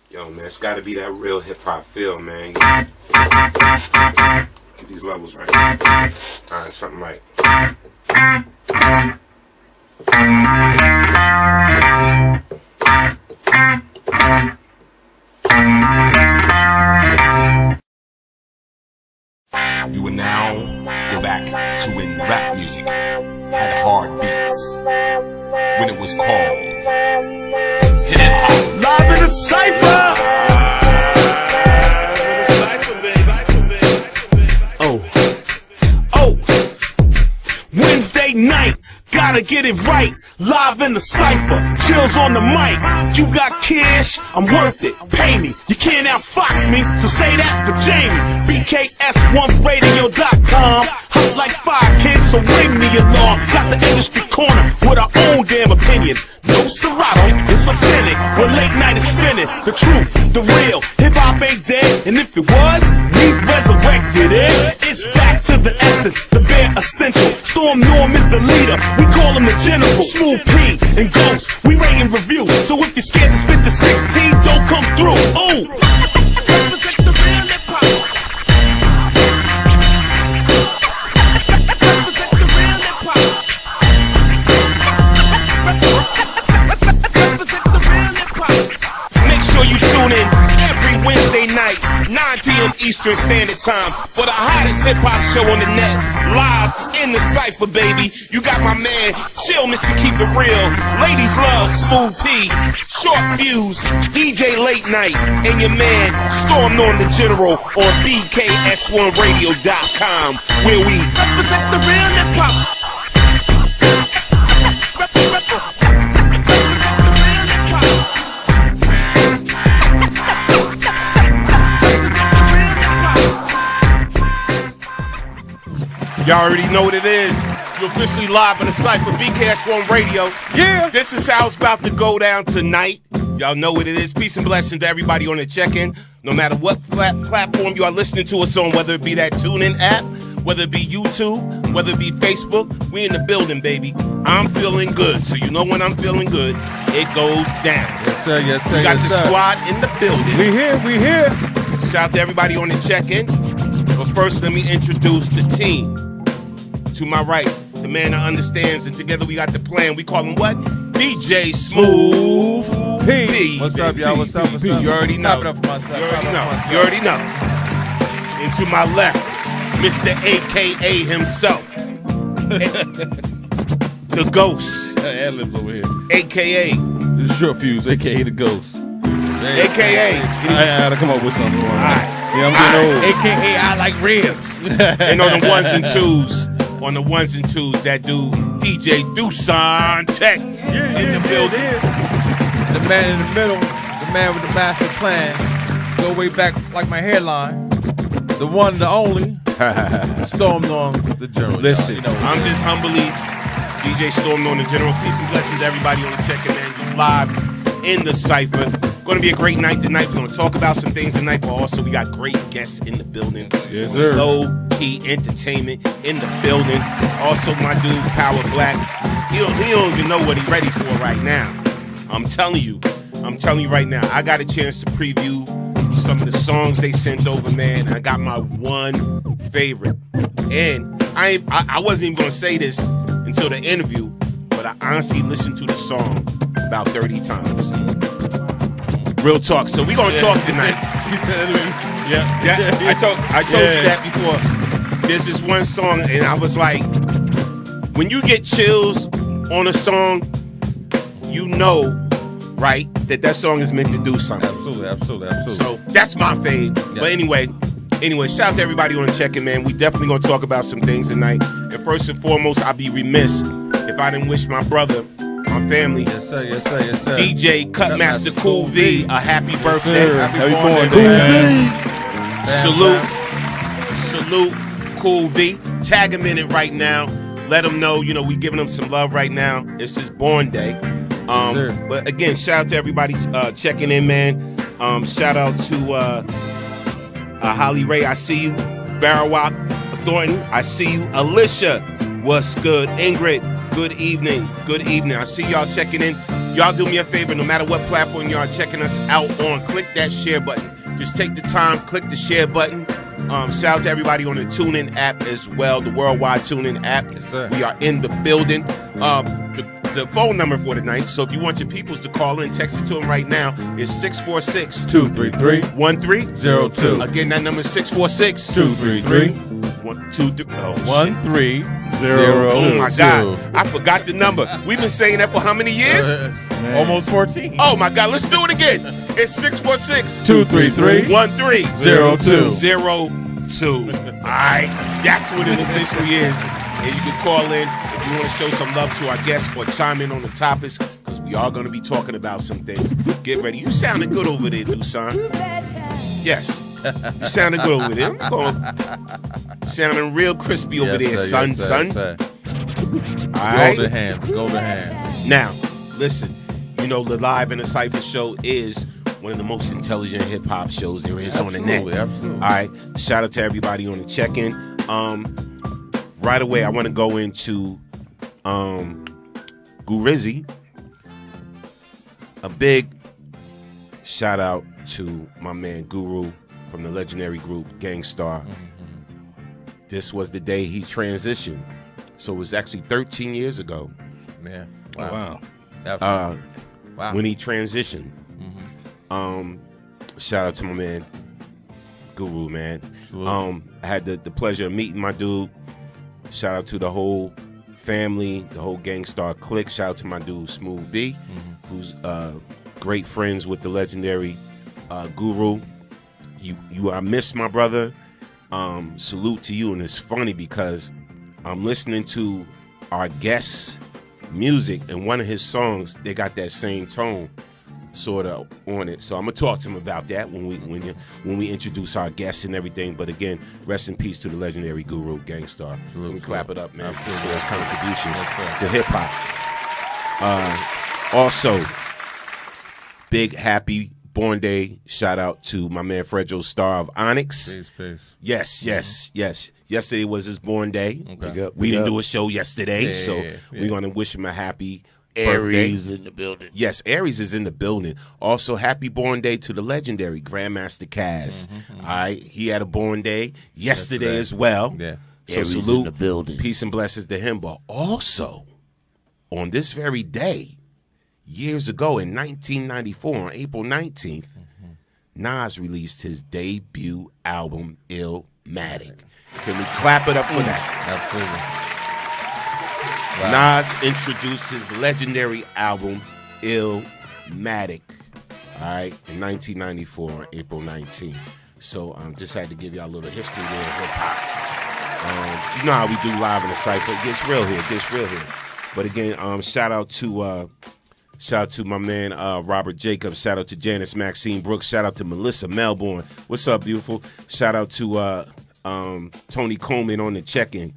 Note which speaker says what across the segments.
Speaker 1: Yo, man, it's gotta be that real hip-hop feel, man. Get these levels right. Alright, something like... You will now go back to when rap music had hard beats, when it was called hip-hop.
Speaker 2: Live in the CIPHER! Oh, Wednesday night, gotta get it right. Live in the CIPHER, chills on the mic. You got cash, I'm worth it, pay me. You can't outfox me, so say that for Jamie. BKS1Radio.com. Hot like fire, kids, so ring me along. Got the industry corner with our own damn opinions. No Serato, it's authentic when late night is spinning. The truth, the real, hip-hop ain't dead. And if it was, we resurrected it. It's back to the essence, the bare essential. Storm Norm is the leader, we call him the general. Smooth P and Ghost, we rate and review. So if you're scared to spit the 16, don't come through. Ooh! Represent the real hip-hop. Represent the real hip-hop. Represent the real hip-hop. Make sure you tune in every Wednesday night, 9 p.m. Eastern Standard Time, for the hottest hip-hop show on the net, live in the CIPHER, baby. You got my man, Chill Mr. Keep It Real, Ladies Love, Smooth P, Short Fuse, DJ Late Night, and your man, Storm Norm the General on BKS1Radio.com, where we represent the real hip-hop.
Speaker 1: Y'all already know what it is. You're officially live on the CIPHER, BKS1 Radio.
Speaker 2: Yeah.
Speaker 1: This is how it's about to go down tonight. Y'all know what it is. Peace and blessing to everybody on the check-in. No matter what platform you are listening to us on, whether it be that TuneIn app, whether it be YouTube, whether it be Facebook, we in the building, baby. I'm feeling good. So you know when I'm feeling good, it goes down.
Speaker 2: Yes, sir, yes, sir.
Speaker 1: We got
Speaker 2: yes,
Speaker 1: the
Speaker 2: sir.
Speaker 1: squad in the building.
Speaker 2: We here.
Speaker 1: Shout out to everybody on the check-in. But first, let me introduce the team. To my right, the man that understands, and together we got the plan. We call him what? DJ Smooth P.
Speaker 2: What's up, y'all? What's up?
Speaker 1: You already know.
Speaker 2: Clap it up for myself.
Speaker 1: You already know. And to my left, Mr. AKA himself. The Ghost.
Speaker 2: Ad-libs over here.
Speaker 1: AKA.
Speaker 2: The Short Fuse, AKA the Ghost.
Speaker 1: AKA.
Speaker 2: I had to come up with something. All
Speaker 1: right.
Speaker 2: Yeah, I'm getting old. AKA I like ribs.
Speaker 1: And on the ones and twos. On the ones and twos, that dude, DJ Dusan Tech, in the building.
Speaker 2: The man in the middle, the man with the master plan. Go way back like my hairline. The one, the only, Storm Norm the General.
Speaker 1: Listen, I'm just humbly DJ Storm Norm the General. Peace and blessings to everybody on the check-in, man. You live in the CIPHER. Going to be a great night tonight. We're going to talk about some things tonight, but also we got great guests in the building.
Speaker 2: Yes, sir.
Speaker 1: Low-key entertainment in the building. Also, my dude, Power Black. He don't even know what he's ready for right now. I'm telling you right now. I got a chance to preview some of the songs they sent over, man. I got my one favorite. And I wasn't even going to say this until the interview, but I honestly listened to the song about 30 times. Real talk. So we gonna talk tonight. Yeah. I told you that before. There's this one song, and I was like, when you get chills on a song, you know, right, that song is meant to do something.
Speaker 3: Absolutely.
Speaker 1: So that's my fave. Yeah. But anyway, shout out to everybody on the check-in, man. We definitely gonna talk about some things tonight. And first and foremost, I'd be remiss if I didn't wish my brother, my family,
Speaker 3: yes sir.
Speaker 1: DJ Cutmaster Cool V, a happy birthday.
Speaker 3: Happy born day,
Speaker 1: man. Salute, Cool V. Tag him in it right now. Let him know, we giving him some love right now. It's his born day. But again, shout out to everybody checking in, man. Shout out to Holly Ray, I see you. Barawak Thornton, I see you. Alicia, what's good? Ingrid, good evening. I see y'all checking in. Y'all do me a favor, no matter what platform y'all checking us out on, click that share button. Just take the time, click the share button. Shout out to everybody on the TuneIn app as well, the worldwide TuneIn app.
Speaker 3: Yes, sir.
Speaker 1: We are in the building. The phone number for tonight, so if you want your peoples to call in, text it to them right now, is 646-233-1302. Again, that number is 646-233-1302. Oh my God, I forgot the number. We've been saying that for how many years?
Speaker 3: Almost 14.
Speaker 1: Oh my God, let's do it again. It's 646-233-1302. All right, that's what it officially is. And you can call in if you want to show some love to our guests or chime in on the topics, because we are going to be talking about some things. Get ready. You sounded good over there, Dusan. Yes. You sounded good over there. Sounding real crispy over there, son.
Speaker 3: All
Speaker 1: right.
Speaker 3: Golden hand.
Speaker 1: Now, listen. The Live in the Cypher show is one of the most intelligent hip-hop shows there is on the net.
Speaker 3: Absolutely.
Speaker 1: All right. Shout out to everybody on the check-in. Right away, I want to go into Gurizzi. A big shout out to my man Guru from the legendary group Gangstar. This was the day he transitioned. So it was actually 13 years ago.
Speaker 3: Man.
Speaker 4: Wow.
Speaker 1: When he transitioned. Shout out to my man Guru, man. I had the pleasure of meeting my dude. Shout out to the whole family, the whole Gangstar clique. Shout out to my dude Smooth B, who's great friends with the legendary Guru. I miss my brother. Salute to you. And it's funny because I'm listening to our guest's music, and one of his songs, they got that same tone sort of on it. So I'm gonna talk to him about that when we introduce our guests and everything. But again, rest in peace to the legendary Guru Gangstar. Let me clap it up, man, for his contribution to hip hop. Also, big happy born day shout out to my man Fredro Star of Onyx.
Speaker 3: Peace.
Speaker 1: Yes. Yesterday was his born day.
Speaker 3: Okay.
Speaker 1: We didn't do a show yesterday, so we're gonna wish him a happy Aries
Speaker 4: in the building.
Speaker 1: Yes, Aries is in the building. Also, happy born day to the legendary Grandmaster Caz. All right, he had a born day yesterday as well.
Speaker 3: Yeah.
Speaker 1: So
Speaker 4: Aries
Speaker 1: salute,
Speaker 4: in the building.
Speaker 1: Peace and blessings to him. But also, on this very day, years ago in 1994, on April 19th, Nas released his debut album, Illmatic. Can we clap it up for that?
Speaker 3: Absolutely. Wow.
Speaker 1: Nas introduced his legendary album, Illmatic, all right, in 1994, on April 19th. So just had to give y'all a little history there of hip-hop. You know how we do Live in the Cypher. It gets real here. But again, shout out to my man Robert Jacobs. Shout out to Janice Maxine Brooks. Shout out to Melissa Melbourne. What's up, beautiful? Shout out to Tony Coleman on the check-in.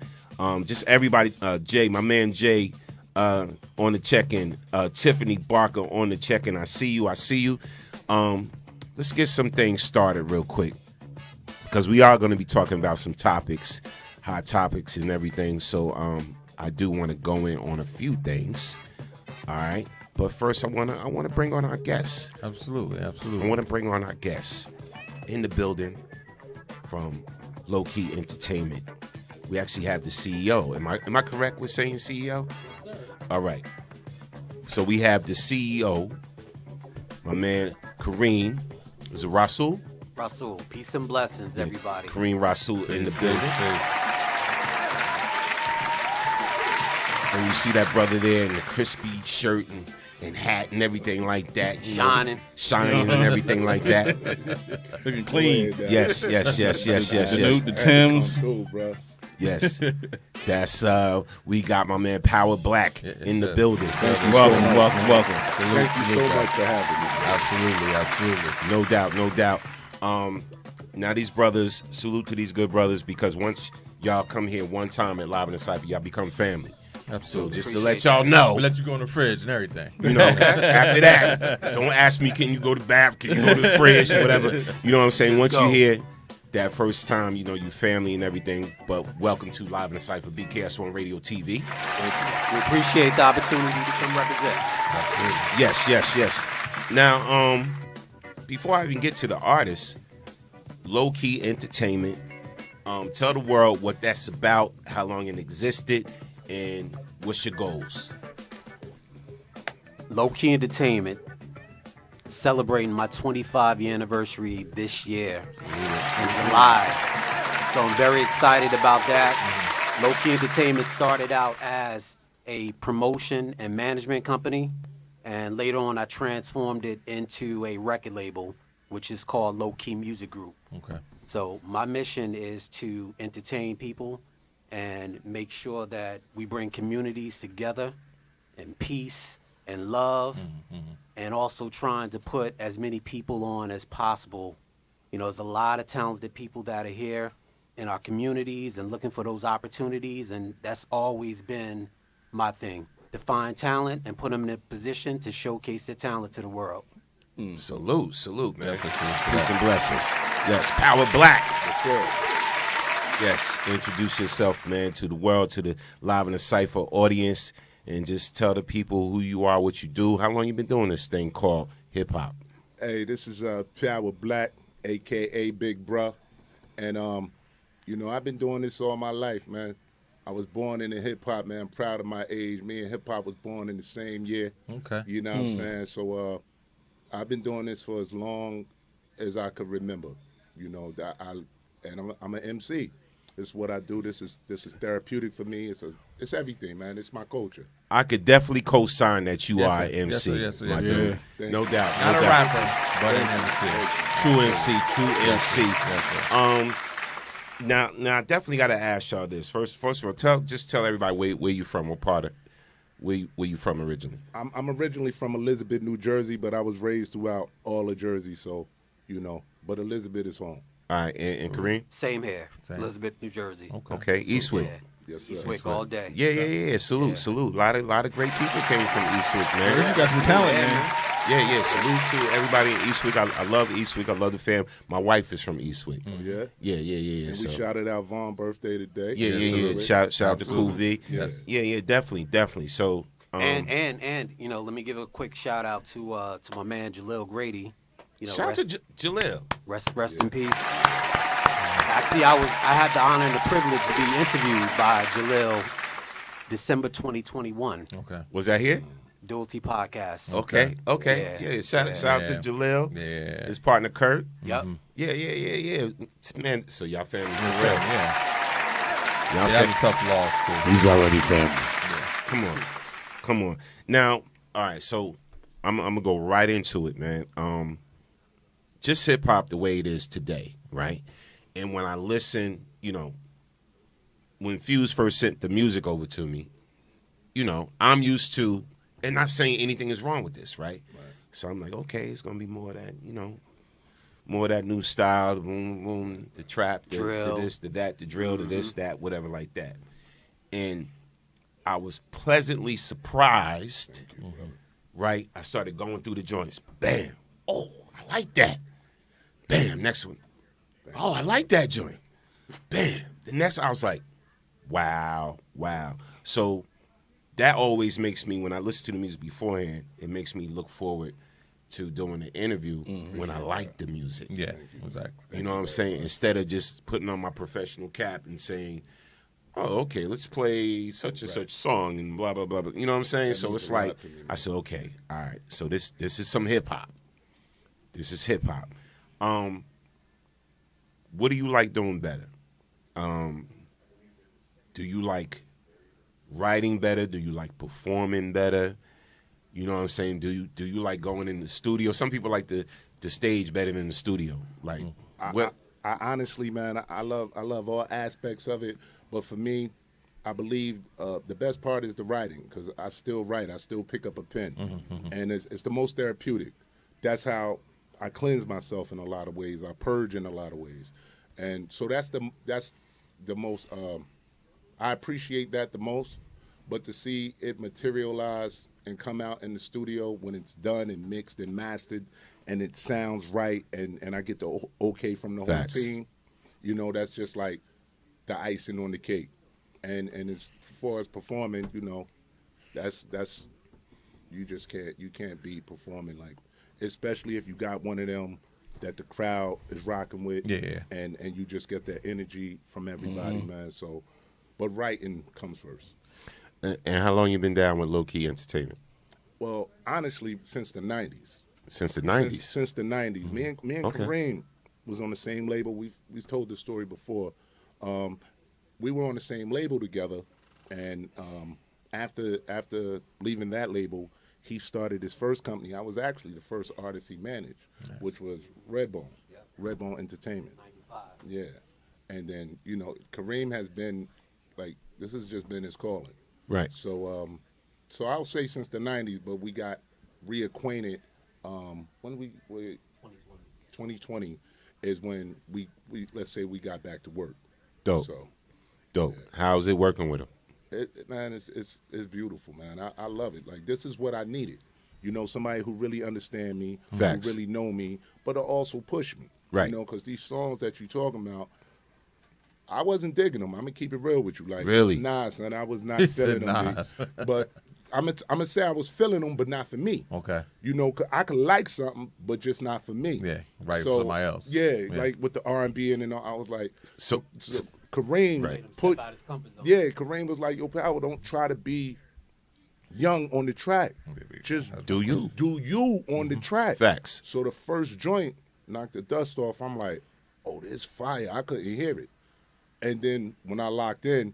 Speaker 1: Just everybody, Jay, my man Jay, on the check-in. Tiffany Barker on the check-in. I see you. Let's get some things started real quick, because we are going to be talking about some topics, hot topics and everything. So I do want to go in on a few things. All right. But first, I want to bring on our guests.
Speaker 3: Absolutely.
Speaker 1: I want to bring on our guests in the building from Low Key Entertainment. we actually have the CEO. Am I correct with saying CEO? All right. So we have the CEO, my man Kareem. Is it Rasul?
Speaker 4: Rasul, peace and blessings, everybody.
Speaker 1: Kareem Rasul in the building. And you see that brother there in the crispy shirt and hat and everything like that.
Speaker 4: Shining.
Speaker 1: Shining and everything like that.
Speaker 5: Looking clean.
Speaker 1: Yes.
Speaker 5: The Timbs.
Speaker 6: Cool, bro.
Speaker 1: Yes. That's we got my man Power Black in the building.
Speaker 5: Welcome.
Speaker 6: Thank you so much for having me.
Speaker 3: Absolutely.
Speaker 1: No doubt. Now these brothers, salute to these good brothers, because once y'all come here one time at Live in the Cypher, y'all become family.
Speaker 3: Absolutely.
Speaker 1: So just to let y'all know,
Speaker 3: We'll let you go in the fridge and everything.
Speaker 1: you know, after that, don't ask me, can you go to the bath, can you go to the fridge, or whatever. You know what I'm saying? Once you hear that first time, you know, you family and everything. But welcome to Live in the Cypher, BKS on Radio TV.
Speaker 4: We appreciate the opportunity to come represent.
Speaker 3: Absolutely.
Speaker 1: Yes. Now, before I even get to the artists, Low Key Entertainment, tell the world what that's about, how long it existed, and what's your goals?
Speaker 4: Low Key Entertainment, celebrating my 25-year anniversary this year in July. So I'm very excited about that. Low Key Entertainment started out as a promotion and management company, and later on I transformed it into a record label, which is called Low Key Music Group.
Speaker 3: Okay.
Speaker 4: So my mission is to entertain people and make sure that we bring communities together in peace and love, and also trying to put as many people on as possible. You know, there's a lot of talented people that are here in our communities and looking for those opportunities, and that's always been my thing, to find talent and put them in a position to showcase their talent to the world.
Speaker 1: Salute, man.
Speaker 3: Definitely.
Speaker 1: Peace and blessings. Yes, Power Black.
Speaker 6: Yes, sir.
Speaker 1: Yes, introduce yourself, man, to the world, to the Live in the Cypher audience, and just tell the people who you are, what you do. How long you been doing this thing called hip-hop?
Speaker 6: Hey, this is Power Black, a.k.a. Big Bruh. And, you know, I've been doing this all my life, man. I was born into hip-hop, man. I'm proud of my age. Me and hip-hop was born in the same year.
Speaker 3: Okay.
Speaker 6: You know what I'm saying? So I've been doing this for as long as I could remember. You know, I'm an MC. This is what I do. This is therapeutic for me. It's everything, man. It's my culture.
Speaker 1: I could definitely co-sign that you
Speaker 3: Yes,
Speaker 1: are
Speaker 3: sir.
Speaker 1: an MC.
Speaker 3: Yes, sir.
Speaker 1: my
Speaker 3: Yes, sir.
Speaker 1: dude. No doubt.
Speaker 3: Not
Speaker 1: no
Speaker 3: a
Speaker 1: doubt.
Speaker 3: rapper, but an MC.
Speaker 1: True MC.
Speaker 3: Yes, sir.
Speaker 1: Now I definitely got to ask y'all this. First of all, tell everybody where you from, what part of where you from originally.
Speaker 6: I'm originally from Elizabeth, New Jersey, but I was raised throughout all of Jersey, so, you know. But Elizabeth is home.
Speaker 1: All right, and Kareem?
Speaker 4: Same here,
Speaker 3: Same.
Speaker 4: Elizabeth, New Jersey.
Speaker 1: Okay, Eastwick.
Speaker 4: Yeah.
Speaker 6: Yes, sir.
Speaker 4: Eastwick all day.
Speaker 1: Yeah. Salute. A lot of great people came from Eastwick, man.
Speaker 5: You got some talent,
Speaker 4: Yeah,
Speaker 5: man.
Speaker 1: Yeah. Salute to everybody in Eastwick. I love Eastwick. I love the fam. My wife is from Eastwick.
Speaker 6: Yeah.
Speaker 1: Yeah.
Speaker 6: And
Speaker 1: So
Speaker 6: we shouted out Vaughn's birthday today.
Speaker 1: yeah. Shout out to Cool V.
Speaker 3: Yes.
Speaker 1: Yeah. Definitely. So
Speaker 4: And you know, let me give a quick shout out to my man Jalil Grady. You know,
Speaker 1: shout out to Jalil.
Speaker 4: rest in peace. Actually, I had the honor and the privilege to be interviewed by Jalil December 2021.
Speaker 3: Okay.
Speaker 1: Was that here?
Speaker 4: Dualty Podcast.
Speaker 1: Okay.
Speaker 4: Yeah.
Speaker 1: Shout out to
Speaker 3: Yeah.
Speaker 1: Jalil.
Speaker 3: Yeah.
Speaker 1: His partner Kurt.
Speaker 4: Yep.
Speaker 1: Yeah. Man, so y'all family for
Speaker 3: Okay,
Speaker 1: real.
Speaker 3: yeah.
Speaker 1: Y'all
Speaker 3: That
Speaker 1: family.
Speaker 3: was a tough loss, too.
Speaker 6: He's already family.
Speaker 1: Come on. Now, all right, so I'm gonna go right into it, man. Just hip hop the way it is today, right? And when I listen, you know, when Fuse first sent the music over to me, you know, I'm used to, and not saying anything is wrong with this, right? So I'm like, okay, it's gonna be more of that, you know, more of that new style, the boom, boom, the trap, the
Speaker 4: Drill.
Speaker 1: this, the that, the drill, the this, that, whatever like that. And I was pleasantly surprised, right? I started going through the joints. Bam. Oh, I like that. Bam, next one. Oh, I like that joint. Bam. The next, I was like, wow. So that always makes me, when I listen to the music beforehand, it makes me look forward to doing an interview when I like the music.
Speaker 3: Yeah, exactly.
Speaker 1: You know what I'm saying? Instead of just putting on my professional cap and saying, oh, okay, let's play such and such song and blah blah blah. You know what I'm saying? So
Speaker 6: means
Speaker 1: it's
Speaker 6: a lot
Speaker 1: like
Speaker 6: to me, man.
Speaker 1: I said, okay, all right. So this is some hip hop. This is hip hop. What do you like doing better? Do you like writing better? Do you like performing better? You know what I'm saying? Do you like going in the studio? Some people like the stage better than the studio. Like what?
Speaker 6: I honestly, man, I love all aspects of it. But for me, I believe the best part is the writing, because I still write. I still pick up a pen, and it's the most therapeutic. That's how I cleanse myself in a lot of ways. I purge in a lot of ways, and so that's the most. I appreciate that the most. But to see it materialize and come out in the studio when it's done and mixed and mastered, and it sounds right, and I get the okay from the
Speaker 1: Facts.
Speaker 6: whole team, you know, that's just like the icing on the cake. And as far as performing, you know, that's you just can't be performing like, especially if you got one of them that the crowd is rocking with, and you just get that energy from everybody, man. So, but writing comes first.
Speaker 1: And how long you been down with Low Key Entertainment?
Speaker 6: Well, honestly, since the 90s.
Speaker 1: Since the 90s.
Speaker 6: Since the 90s. Me and
Speaker 1: Okay.
Speaker 6: Kareem was on the same label. We've told this story before. We were on the same label together, and after leaving that label, he started his first company. I was actually the first artist he managed, which was Redbone, Redbone Entertainment.
Speaker 4: 95.
Speaker 6: Yeah. And then, you know, Kareem has been, like, this has just been his calling.
Speaker 1: Right.
Speaker 6: So, so I'll say since the 90s, but we got reacquainted. When we 2020 is when we let's say we got back to work.
Speaker 1: Dope.
Speaker 6: So,
Speaker 1: Dope. How's it working with him?
Speaker 6: Man, it's beautiful, man. I love it. Like, this is what I needed. You know, somebody who really understand me,
Speaker 1: Facts.
Speaker 6: who really know me, but also push me.
Speaker 1: Right.
Speaker 6: You know, because these songs that you're talking about, I wasn't digging them. I'm gonna keep it real with you. Like,
Speaker 1: Really?
Speaker 6: Nah, son, I was not
Speaker 5: He said
Speaker 6: feeling them.
Speaker 5: nah.
Speaker 6: But I'm gonna say I was feeling them, but not for me.
Speaker 5: Okay.
Speaker 6: You know, I could like something, but just not for me.
Speaker 5: Yeah, right, for somebody else.
Speaker 6: Yeah,
Speaker 5: Yeah.
Speaker 6: like with the R&B and all, I was like,
Speaker 1: So
Speaker 6: Kareem
Speaker 1: Right.
Speaker 6: put,
Speaker 4: Step out his comfort zone.
Speaker 6: yeah, Kareem was like, yo, Power, don't try to be young on the track. Just
Speaker 1: do you?
Speaker 6: do you on the track.
Speaker 1: Facts.
Speaker 6: So the first joint knocked the dust off. I'm like, oh, this fire. I couldn't hear it. And then when I locked in,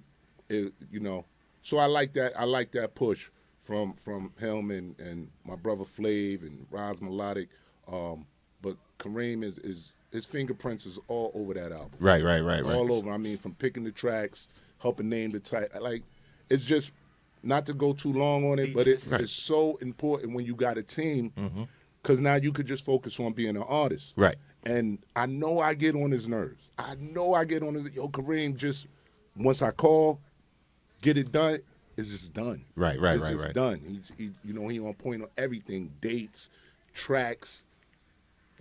Speaker 6: it, you know, so I like that. I like that push from him and my brother Flav and Roz Melodic. But Kareem is his fingerprints is all over that album.
Speaker 1: Right.
Speaker 6: All over. I mean, from picking the tracks, helping name the type. Like, it's just, not to go too long on it, but it's so important when you got a team, because now you could just focus on being an artist.
Speaker 1: Right.
Speaker 6: And I know I get on his nerves. I know I get on his, yo, Kareem, just, once I call, get it done, it's just done.
Speaker 1: Right.
Speaker 6: It's just done. He you know, he on point on everything, dates, tracks,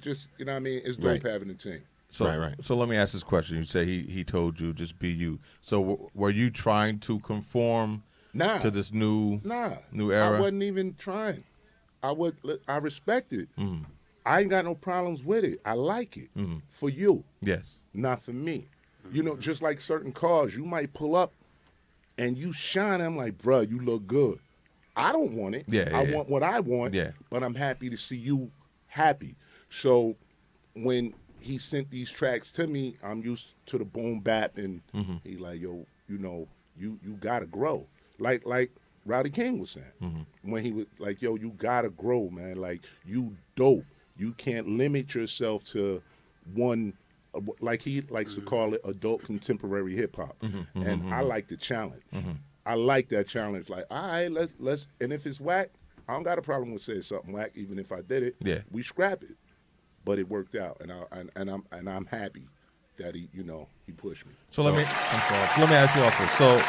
Speaker 6: just, you know what I mean? It's dope
Speaker 1: Right.
Speaker 6: having a team.
Speaker 5: So,
Speaker 1: Right.
Speaker 5: So let me ask this question. You say he told you just be you. So were you trying to conform
Speaker 6: Nah.
Speaker 5: to this new era?
Speaker 6: I wasn't even trying. I respect it. I ain't got no problems with it. I like it for you,
Speaker 5: Yes.
Speaker 6: not for me. You know, just like certain cars, you might pull up and you shine. I'm like, bruh, you look good. I don't want it.
Speaker 5: Yeah,
Speaker 6: I
Speaker 5: yeah.
Speaker 6: want what I want.
Speaker 5: Yeah.
Speaker 6: But I'm happy to see you happy. So when he sent these tracks to me, I'm used to the boom bap, and he like, yo, you know, you gotta grow. Like Rowdy King was saying when he was like, yo, you gotta grow, man. Like, you dope. You can't limit yourself to one, like he likes to call it, adult contemporary hip hop. And I like the challenge. I like that challenge. Like, all right, let's. And if it's whack, I don't got a problem with saying something whack. Even if I did it,
Speaker 5: Yeah.
Speaker 6: we scrap it. But it worked out, and I'm happy that he, you know, he pushed me.
Speaker 5: So let me ask you also.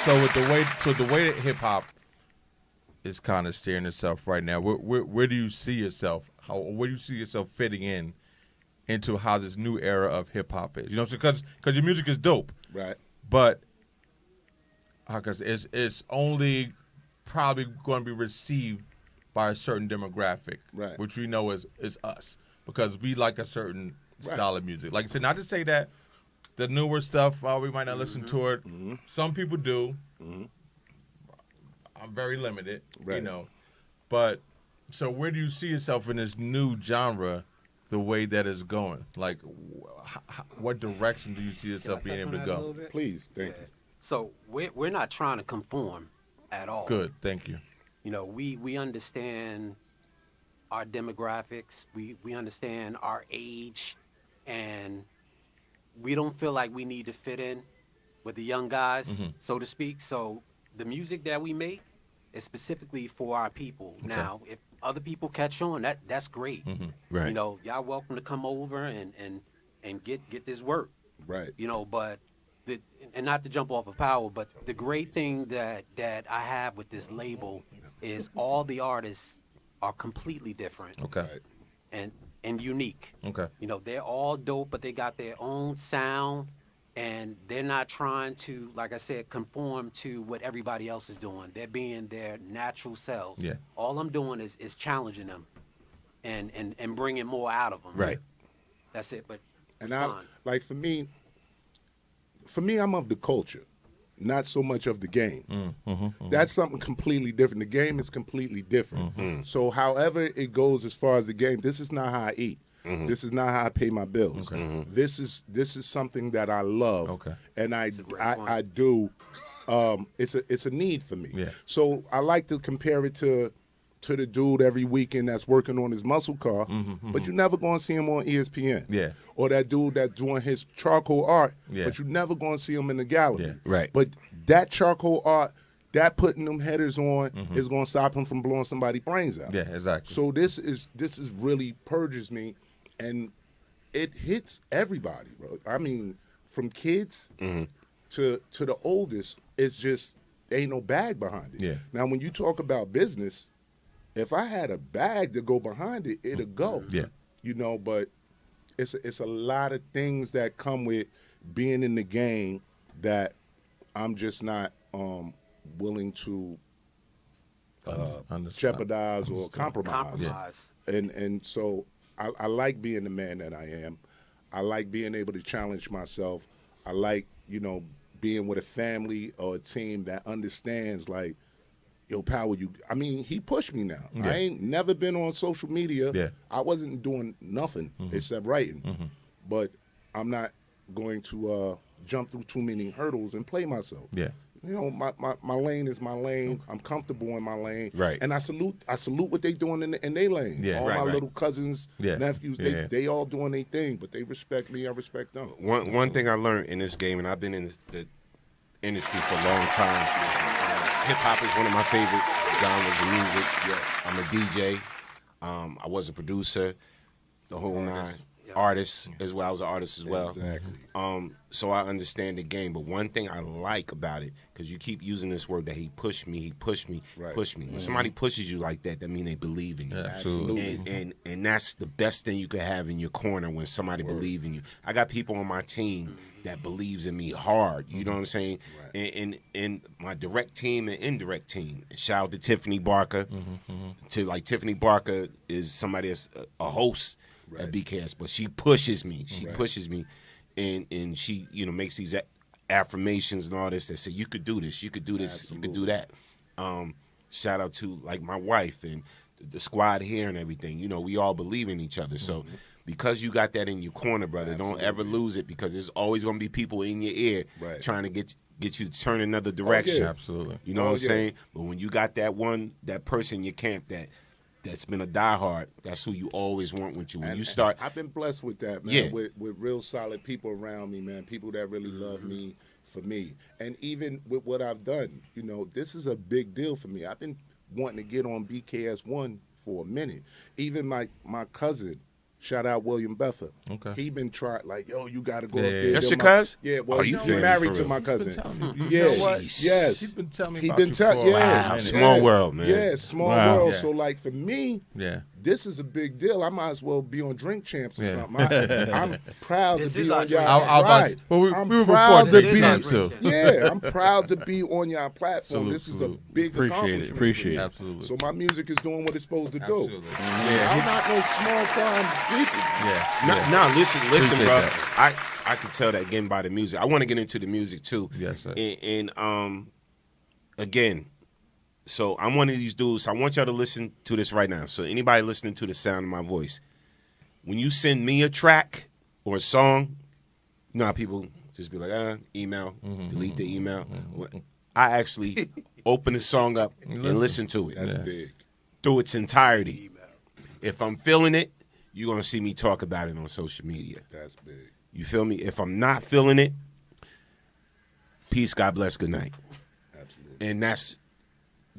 Speaker 5: So with the way that hip hop is kind of steering itself right now, where do you see yourself? Where do you see yourself fitting into how this new era of hip hop is? You know, because your music is dope,
Speaker 6: Right.
Speaker 5: but because it's only probably going to be received by a certain demographic,
Speaker 6: Right.
Speaker 5: which we know is us, because we like a certain
Speaker 6: Right.
Speaker 5: style of music. Like I said, not to say that the newer stuff, we might not listen to it. Some people do. I'm very limited,
Speaker 6: Right.
Speaker 5: you know. But so where do you see yourself in this new genre, the way that it's going? Like, what direction do you see yourself being able to go?
Speaker 6: Please, thank you.
Speaker 4: So we're not trying to conform at all.
Speaker 5: Good, thank you.
Speaker 4: You know, we understand our demographics. We understand our age, and we don't feel like we need to fit in with the young guys, so to speak. So the music that we make is specifically for our people. Okay. Now, if other people catch on, that's great.
Speaker 1: Right.
Speaker 4: You know, y'all welcome to come over and get this work.
Speaker 6: Right.
Speaker 4: You know, but and not to jump off of Power, but the great thing that I have with this label is all the artists are completely different.
Speaker 5: Okay.
Speaker 4: And unique.
Speaker 5: Okay.
Speaker 4: You know, they're all dope, but they got their own sound, and they're not trying to, like I said, conform to what everybody else is doing. They're being their natural selves.
Speaker 5: Yeah.
Speaker 4: All I'm doing is challenging them and bringing more out of them.
Speaker 1: Right.
Speaker 4: That's it. But
Speaker 6: And
Speaker 4: it's
Speaker 6: I
Speaker 4: fine.
Speaker 6: like for me, I'm of the culture, not so much of the game. That's something completely different. The game is completely different. So however it goes as far as the game, this is not how I eat. This is not how I pay my bills. This is something that I love,
Speaker 5: Okay.
Speaker 6: and I
Speaker 4: great point.
Speaker 6: do. It's a need for me.
Speaker 5: Yeah.
Speaker 6: So I like to compare it to the dude every weekend that's working on his muscle car, but you're never going to see him on ESPN.
Speaker 5: Yeah.
Speaker 6: Or that dude that's doing his charcoal art,
Speaker 5: Yeah.
Speaker 6: but you're never going to see him in the gallery.
Speaker 5: Yeah.
Speaker 1: Right.
Speaker 6: But that charcoal art, that putting them headers on, is going to stop him from blowing somebody's brains out.
Speaker 5: Yeah, exactly.
Speaker 6: So this is really purges me, and it hits everybody, bro. I mean, from kids to the oldest, it's just ain't no bag behind it.
Speaker 5: Yeah.
Speaker 6: Now, when you talk about business, if I had a bag to go behind it, it'd go.
Speaker 5: Yeah.
Speaker 6: You know, but it's a lot of things that come with being in the game that I'm just not willing to
Speaker 5: Understand.
Speaker 6: jeopardize or compromise.
Speaker 4: Compromise.
Speaker 6: And so I like being the man that I am. I like being able to challenge myself. I like, you know, being with a family or a team that understands, like, yo, Power, I mean, he pushed me now.
Speaker 5: Yeah.
Speaker 6: I ain't never been on social media.
Speaker 5: Yeah.
Speaker 6: I wasn't doing nothing except writing. But I'm not going to jump through too many hurdles and play myself.
Speaker 5: Yeah.
Speaker 6: You know, my lane is my lane. I'm comfortable in my lane.
Speaker 1: Right.
Speaker 6: And I salute what they doing in their lane.
Speaker 5: Yeah.
Speaker 6: All
Speaker 1: Right,
Speaker 6: my
Speaker 1: right.
Speaker 6: little cousins,
Speaker 5: Yeah.
Speaker 6: nephews,
Speaker 5: Yeah.
Speaker 6: they all doing their thing, but they respect me, I respect them.
Speaker 1: One thing I learned in this game, and I've been in the industry for a long time. Hip hop is one of my favorite genres of music. Yeah. I'm a DJ. I was a producer, the whole nine. Artist as well. I was an artist as well.
Speaker 6: Exactly.
Speaker 1: So I understand the game. But one thing I like about it, because you keep using this word that he pushed me,
Speaker 6: Right.
Speaker 1: pushed me. When somebody pushes you like that means they believe in you.
Speaker 5: Absolutely.
Speaker 1: And that's the best thing you could have in your corner when somebody believes in you. I got people on my team that believes in me hard. You know what I'm saying?
Speaker 6: Right.
Speaker 1: And my direct team and indirect team. Shout out to Tiffany Barker. To like Tiffany Barker is somebody that's a host at BKS, but she pushes me. She pushes me, and she makes these affirmations and all this that say you could do this, you could do this, you could do that. Shout out to like my wife and the squad here and everything. You know, we all believe in each other. So because you got that in your corner, brother, don't ever lose it, because there's always going to be people in your ear trying to get you to turn another direction.
Speaker 6: yeah.
Speaker 5: Absolutely.
Speaker 1: You know what I'm saying? But when you got that person in your camp that's been a diehard, that's who you always want with you. When you start,
Speaker 6: I've been blessed with that, man.
Speaker 1: Yeah.
Speaker 6: With real solid people around me, man. People that really love me for me. And even with what I've done, you know, this is a big deal for me. I've been wanting to get on BKS1 for a minute. Even my cousin, shout out William Buffer.
Speaker 5: Okay.
Speaker 6: He been trying, like, yo, you got to go
Speaker 5: Yeah,
Speaker 6: up
Speaker 5: yeah,
Speaker 6: there.
Speaker 1: That's
Speaker 6: They're
Speaker 1: your cuz?
Speaker 6: Yeah, well,
Speaker 1: Oh, you
Speaker 6: he
Speaker 1: family
Speaker 6: married
Speaker 1: for
Speaker 6: to
Speaker 1: real.
Speaker 6: my
Speaker 5: He's been
Speaker 6: cousin.
Speaker 5: telling me.
Speaker 6: Yeah.
Speaker 5: You know what?
Speaker 6: Yes.
Speaker 5: He's been telling me
Speaker 6: He
Speaker 5: about
Speaker 6: been
Speaker 5: you
Speaker 6: tell-
Speaker 5: for a
Speaker 6: yeah.
Speaker 5: minute.
Speaker 1: Small world, man.
Speaker 6: Yeah, small
Speaker 5: Wow.
Speaker 6: world.
Speaker 5: Yeah.
Speaker 6: So, like, for me,
Speaker 5: Yeah.
Speaker 6: this is a big deal. I might as well be on Drink Champs or
Speaker 5: Yeah.
Speaker 6: something. I'm proud
Speaker 4: This
Speaker 6: to
Speaker 4: is
Speaker 6: be
Speaker 4: our
Speaker 6: on y'all.
Speaker 4: Drink
Speaker 5: I was
Speaker 6: Right.
Speaker 5: well, we
Speaker 6: I'm
Speaker 5: were
Speaker 6: proud
Speaker 5: before
Speaker 6: to
Speaker 4: This is our
Speaker 5: Drink
Speaker 6: be.
Speaker 5: Champs,
Speaker 4: Drink
Speaker 5: too.
Speaker 4: Champs.
Speaker 6: Yeah, I'm proud to be on y'all platform.
Speaker 5: Salute,
Speaker 6: This is a
Speaker 5: salute.
Speaker 6: big accomplishment.
Speaker 3: Appreciate it.
Speaker 5: Absolutely.
Speaker 6: So my music is doing what it's supposed to do.
Speaker 5: Absolutely.
Speaker 6: I'm
Speaker 5: Yeah.
Speaker 6: not no small time people.
Speaker 5: Yeah.
Speaker 1: No, listen,
Speaker 5: Appreciate
Speaker 1: bro.
Speaker 5: that.
Speaker 1: I can tell that again by the music. I want to get into the music too.
Speaker 5: Yes, sir.
Speaker 1: And again, so I'm one of these dudes. I want y'all to listen to this right now. So anybody listening to the sound of my voice, when you send me a track or a song, you know how people just be like, email, delete the email. I actually open the song up and listen to it
Speaker 6: That's big.
Speaker 1: through its entirety. If I'm feeling it, you're going to see me talk about it on social media.
Speaker 6: That's big.
Speaker 1: You feel me? If I'm not feeling it, peace, God bless, good night.
Speaker 6: Absolutely.
Speaker 1: And that's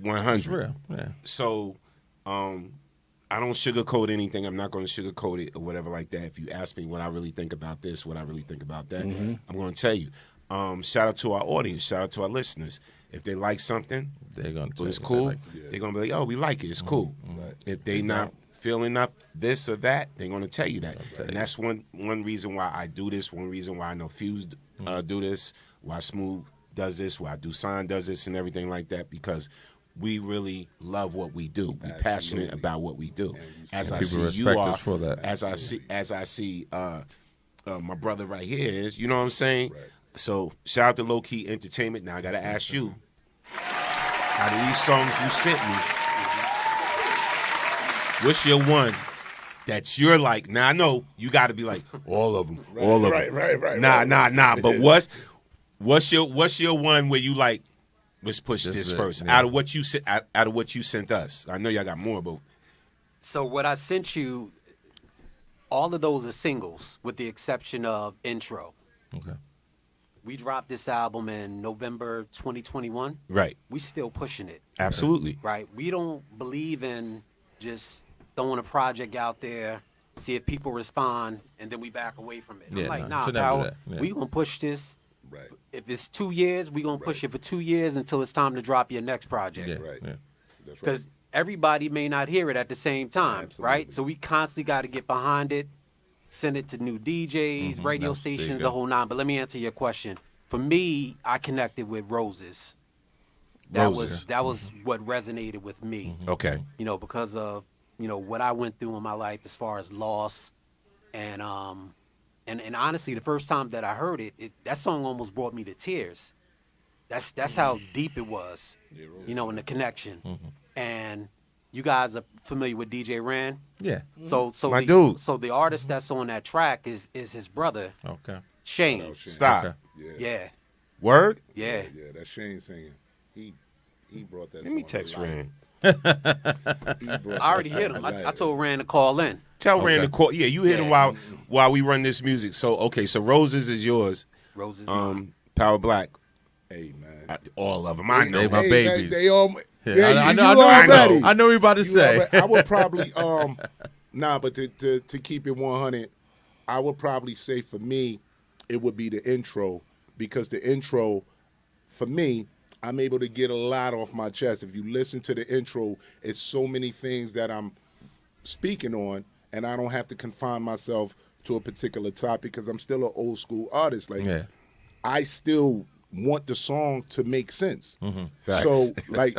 Speaker 1: 100.
Speaker 5: It's real. Yeah.
Speaker 1: So I don't sugarcoat anything. I'm not going to sugarcoat it or whatever like that. If you ask me what I really think about this, what I really think about that, I'm going to tell you. Shout out to our audience. Shout out to our listeners. If they like something,
Speaker 5: They're going to
Speaker 1: but it's cool, they're going to be like, oh, we like it. It's cool. If they not feeling up this or that, they're going to tell you that. And that's one reason why I do this, one reason why I know Fuse do this, why Smooth does this, why Do Sign does this and everything like that, because we really love what we do. We're passionate about what we do. As I see you
Speaker 5: respect
Speaker 1: are,
Speaker 5: us for that.
Speaker 1: as I see my brother right here is, you know what I'm saying?
Speaker 6: Right.
Speaker 1: So shout out to Low Key Entertainment. Now I gotta ask you, out of these songs you sent me, what's your one that you're like? Now I know you got to be like all of them, all of them.
Speaker 6: Right.
Speaker 1: Nah. But what's your one where you like? Let's push
Speaker 5: This
Speaker 1: this
Speaker 5: is it,
Speaker 1: first.
Speaker 5: yeah.
Speaker 1: Out of what you sent us. I know y'all got more, but
Speaker 4: So what I sent you, all of those are singles, with the exception of Intro.
Speaker 5: Okay.
Speaker 4: We dropped this album in November 2021.
Speaker 1: right,
Speaker 4: We still pushing it,
Speaker 1: absolutely.
Speaker 4: right? We don't believe in just throwing a project out there, see if people respond, and then we back away from it.
Speaker 5: Yeah,
Speaker 4: I'm like,
Speaker 5: no,
Speaker 4: nah,
Speaker 5: should never do
Speaker 4: pal,
Speaker 5: that. Yeah.
Speaker 4: we gonna push this.
Speaker 6: Right.
Speaker 4: If it's 2 years, we gonna push it for 2 years until it's time to drop your next project.
Speaker 5: Yeah.
Speaker 6: Right.
Speaker 5: Yeah.
Speaker 6: That's right.
Speaker 4: Because everybody may not hear it at the same time, right?
Speaker 6: Absolutely.
Speaker 4: So we constantly got to get behind it, send it to new DJs, radio
Speaker 5: That's- there you
Speaker 4: stations,
Speaker 5: go.
Speaker 4: the whole nine. But let me answer your question. For me, I connected with Roses.
Speaker 1: Roses.
Speaker 4: That was what resonated with me.
Speaker 1: Okay,
Speaker 4: You know, because of what I went through in my life as far as loss, and honestly, the first time that I heard it, that song almost brought me to tears. That's how deep it was, and the connection. And you guys are familiar with DJ Ran,
Speaker 5: Yeah.
Speaker 4: so
Speaker 1: My
Speaker 4: the,
Speaker 1: dude.
Speaker 4: So the artist that's on that track is his brother
Speaker 5: Okay.
Speaker 4: Shane.
Speaker 1: stop.
Speaker 5: Okay.
Speaker 4: Yeah,
Speaker 1: Word.
Speaker 4: yeah.
Speaker 6: Yeah, that's Shane singing. He brought that.
Speaker 1: Let me
Speaker 6: song to
Speaker 1: text
Speaker 6: life.
Speaker 1: Ran.
Speaker 6: He brought
Speaker 4: I already
Speaker 6: that
Speaker 4: hit
Speaker 6: song
Speaker 4: him.
Speaker 6: to
Speaker 4: I
Speaker 6: life.
Speaker 4: told Ran to call in.
Speaker 1: Tell Ran
Speaker 5: Okay.
Speaker 1: to call. Yeah, you hit him
Speaker 4: Yeah.
Speaker 1: while we run this music. So okay, so Roses is yours.
Speaker 4: Roses.
Speaker 1: Power Black.
Speaker 6: Hey man.
Speaker 1: All of them. I know.
Speaker 5: They my babies.
Speaker 6: They all.
Speaker 5: Yeah,
Speaker 6: Yeah,
Speaker 5: I
Speaker 6: you
Speaker 5: know
Speaker 6: already.
Speaker 5: I know what you about to
Speaker 6: You
Speaker 5: say.
Speaker 6: already- I would probably but to keep it 100, I would probably say for me, it would be the intro, because the intro, for me, I'm able to get a lot off my chest. If you listen to the intro, it's so many things that I'm speaking on, and I don't have to confine myself to a particular topic, because I'm still an old school artist. Like
Speaker 5: Yeah.
Speaker 6: I still want the song to make sense.
Speaker 1: Facts.
Speaker 6: So like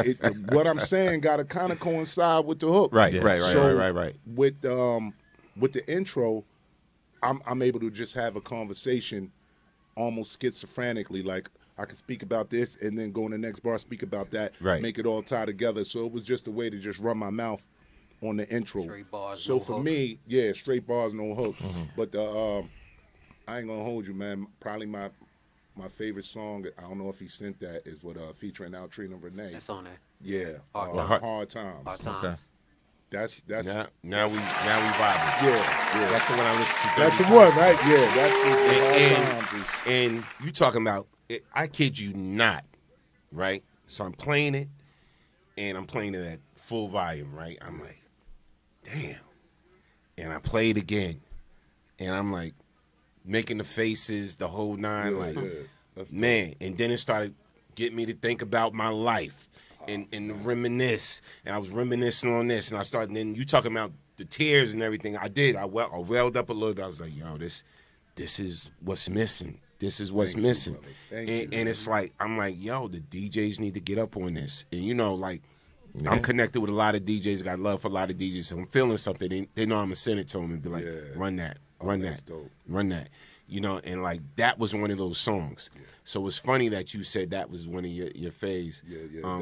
Speaker 6: what I'm saying got to kind of coincide with the hook.
Speaker 1: Right,
Speaker 5: Yeah.
Speaker 1: right.
Speaker 6: So with the intro, I'm able to just have a conversation almost schizophrenically. Like I can speak about this and then go in the next bar, speak about that,
Speaker 1: Right.
Speaker 6: make it all tie together. So it was just a way to just run my mouth on the intro.
Speaker 4: Straight bars,
Speaker 6: So
Speaker 4: no
Speaker 6: for
Speaker 4: hook.
Speaker 6: me, yeah, straight bars, no hook. But I ain't gonna hold you, man. Probably my favorite song, I don't know if he sent that, is what featuring Altrina Renee.
Speaker 4: That's on there.
Speaker 6: Yeah,
Speaker 4: Hard
Speaker 1: Times.
Speaker 6: Hard Times.
Speaker 4: Hard times.
Speaker 5: Okay.
Speaker 6: That's
Speaker 1: Now we vibing.
Speaker 6: yeah.
Speaker 1: That's the one I listen to.
Speaker 6: That's
Speaker 1: 30
Speaker 6: the one,
Speaker 1: times.
Speaker 6: right? Yeah, that's
Speaker 1: And-
Speaker 6: Hard Times.
Speaker 1: And you talking about? I kid you not, right? So I'm playing it, and I'm playing it at full volume, right? I'm like, damn. And I play it again, and I'm like, making the faces, the whole nine, like,
Speaker 6: That's
Speaker 1: man. And then it started getting me to think about my life and reminisce. And I was reminiscing on this, and I started. And then you talking about the tears and everything, I did. I welled up a little bit. I was like, yo, this is what's missing. This is what's missing. And it's like, I'm like, yo, the DJs need to get up on this. And, you know, like, I'm connected with a lot of DJs, got love for a lot of DJs. So I'm feeling something. They know I'm going to send it to them and be like, run that, run that, run that. You know, and, like, that was one of those songs. Yeah. So it's funny that you said that was one of your faves.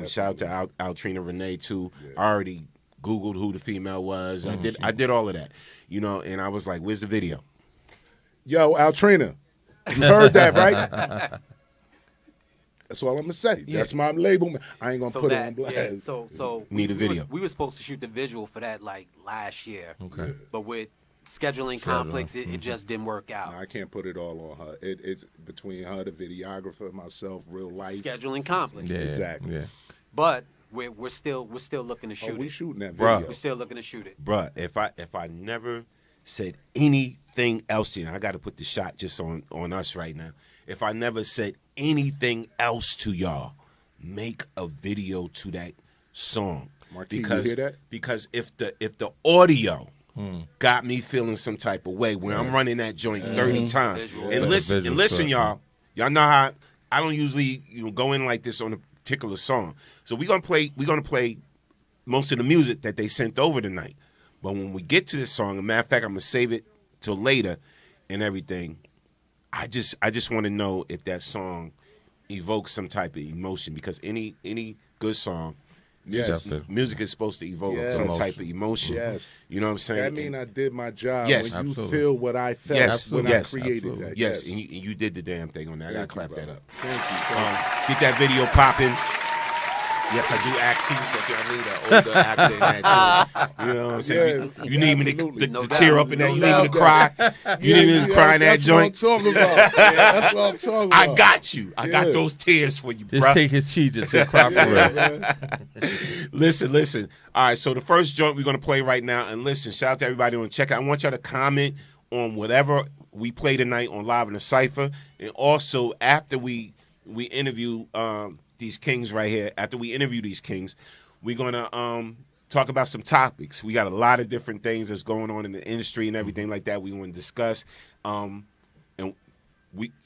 Speaker 1: Shout out to Altrina Renee, too. Yeah. I already Googled who the female was. I did all of that, you know, and I was like, where's the video?
Speaker 6: Yo, Altrina, you heard that, right? That's all I'm going to say. Yeah. That's my label. I ain't going to put it on blast.
Speaker 4: Yeah, so
Speaker 1: need a video.
Speaker 4: We were supposed to shoot the visual for that, like, last year. Okay. But with scheduling conflicts, it just didn't work out.
Speaker 6: No, I can't put it all on her. It's between her, the videographer, myself, real life.
Speaker 4: Scheduling conflicts.
Speaker 6: Yeah, exactly.
Speaker 5: Yeah.
Speaker 4: But we're still looking to shoot it.
Speaker 6: We shooting that video.
Speaker 4: We're still looking to shoot it.
Speaker 1: Bruh, if I never said anything else to you, I got to put the shot just on us right now. If I never said anything else to y'all, make a video to that song.
Speaker 6: Marquis, you hear that?
Speaker 1: Because if the audio got me feeling some type of way when I'm running that joint 30 times. And listen, y'all know how I don't usually go in like this on a particular song. So we're gonna play most of the music that they sent over tonight. But when we get to this song, as a matter of fact, I'm gonna save it till later and everything. I just want to know if that song evokes some type of emotion, because any good song, music is supposed to evoke some type of emotion. Yes. You know what I'm saying?
Speaker 6: That mean I did my job.
Speaker 1: Yes.
Speaker 6: When you feel what I felt when I created that.
Speaker 1: Yes, and you did the damn thing on that. I got to clap that up.
Speaker 6: Thank you.
Speaker 1: Get that video popping. Yes, I do act too, so if y'all need an older actor in that too. You know what I'm saying? You need me to tear up in that. You need me to cry. You need me to cry in that joint.
Speaker 6: That's what I'm talking about. That's what I'm talking about.
Speaker 1: I got you. I got those tears for you, bro.
Speaker 5: Just take his cheese and cry for
Speaker 1: real. Listen. All right, so the first joint we're going to play right now, and listen, shout out to everybody on the check. I want y'all to comment on whatever we play tonight on Live in the Cypher, and also after we interview these kings right here, after we interview these kings, we're going to talk about some topics. We got a lot of different things that's going on in the industry and everything like that we want to discuss. And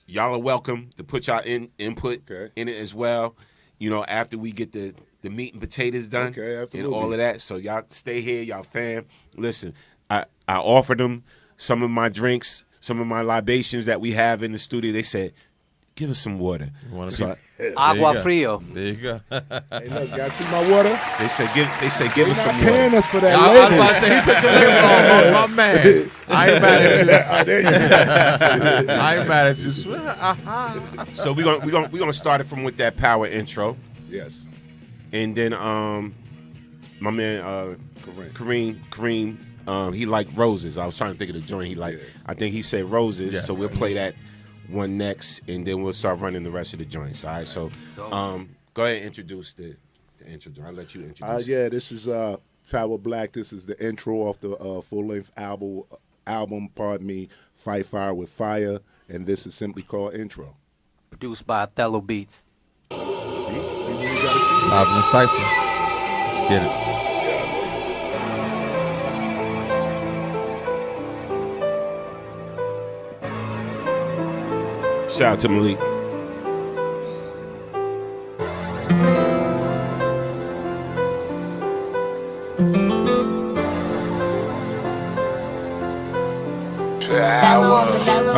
Speaker 1: y'all are welcome to put y'all input in it as well, you know, after we get the meat and potatoes done and all of that. So y'all stay here, y'all fam. Listen, I offered them some of my drinks, some of my libations that we have in the studio. They said, give us some water.
Speaker 4: Agua frio.
Speaker 5: There you go.
Speaker 6: Hey, look, y'all see my water?
Speaker 1: They say give us some water.
Speaker 6: They're not paying us for that
Speaker 5: I was about to say, he put the on my man. I ain't mad at you.
Speaker 1: So we're gonna start it from with that power intro.
Speaker 6: Yes.
Speaker 1: And then my man Kareem, he liked roses. I was trying to think of the joint he liked. I think he said roses. Yes. So we'll play that one next, and then we'll start running the rest of the joints. All right, so go ahead and introduce the intro. I'll let you introduce
Speaker 6: this is Power Black. This is the intro off the full-length album, Fight Fire with Fire, and this is simply called Intro.
Speaker 4: Produced by Othello Beats.
Speaker 6: See what we got to
Speaker 5: Live in the Cypher. Let's get it.
Speaker 1: Shout out to Malik.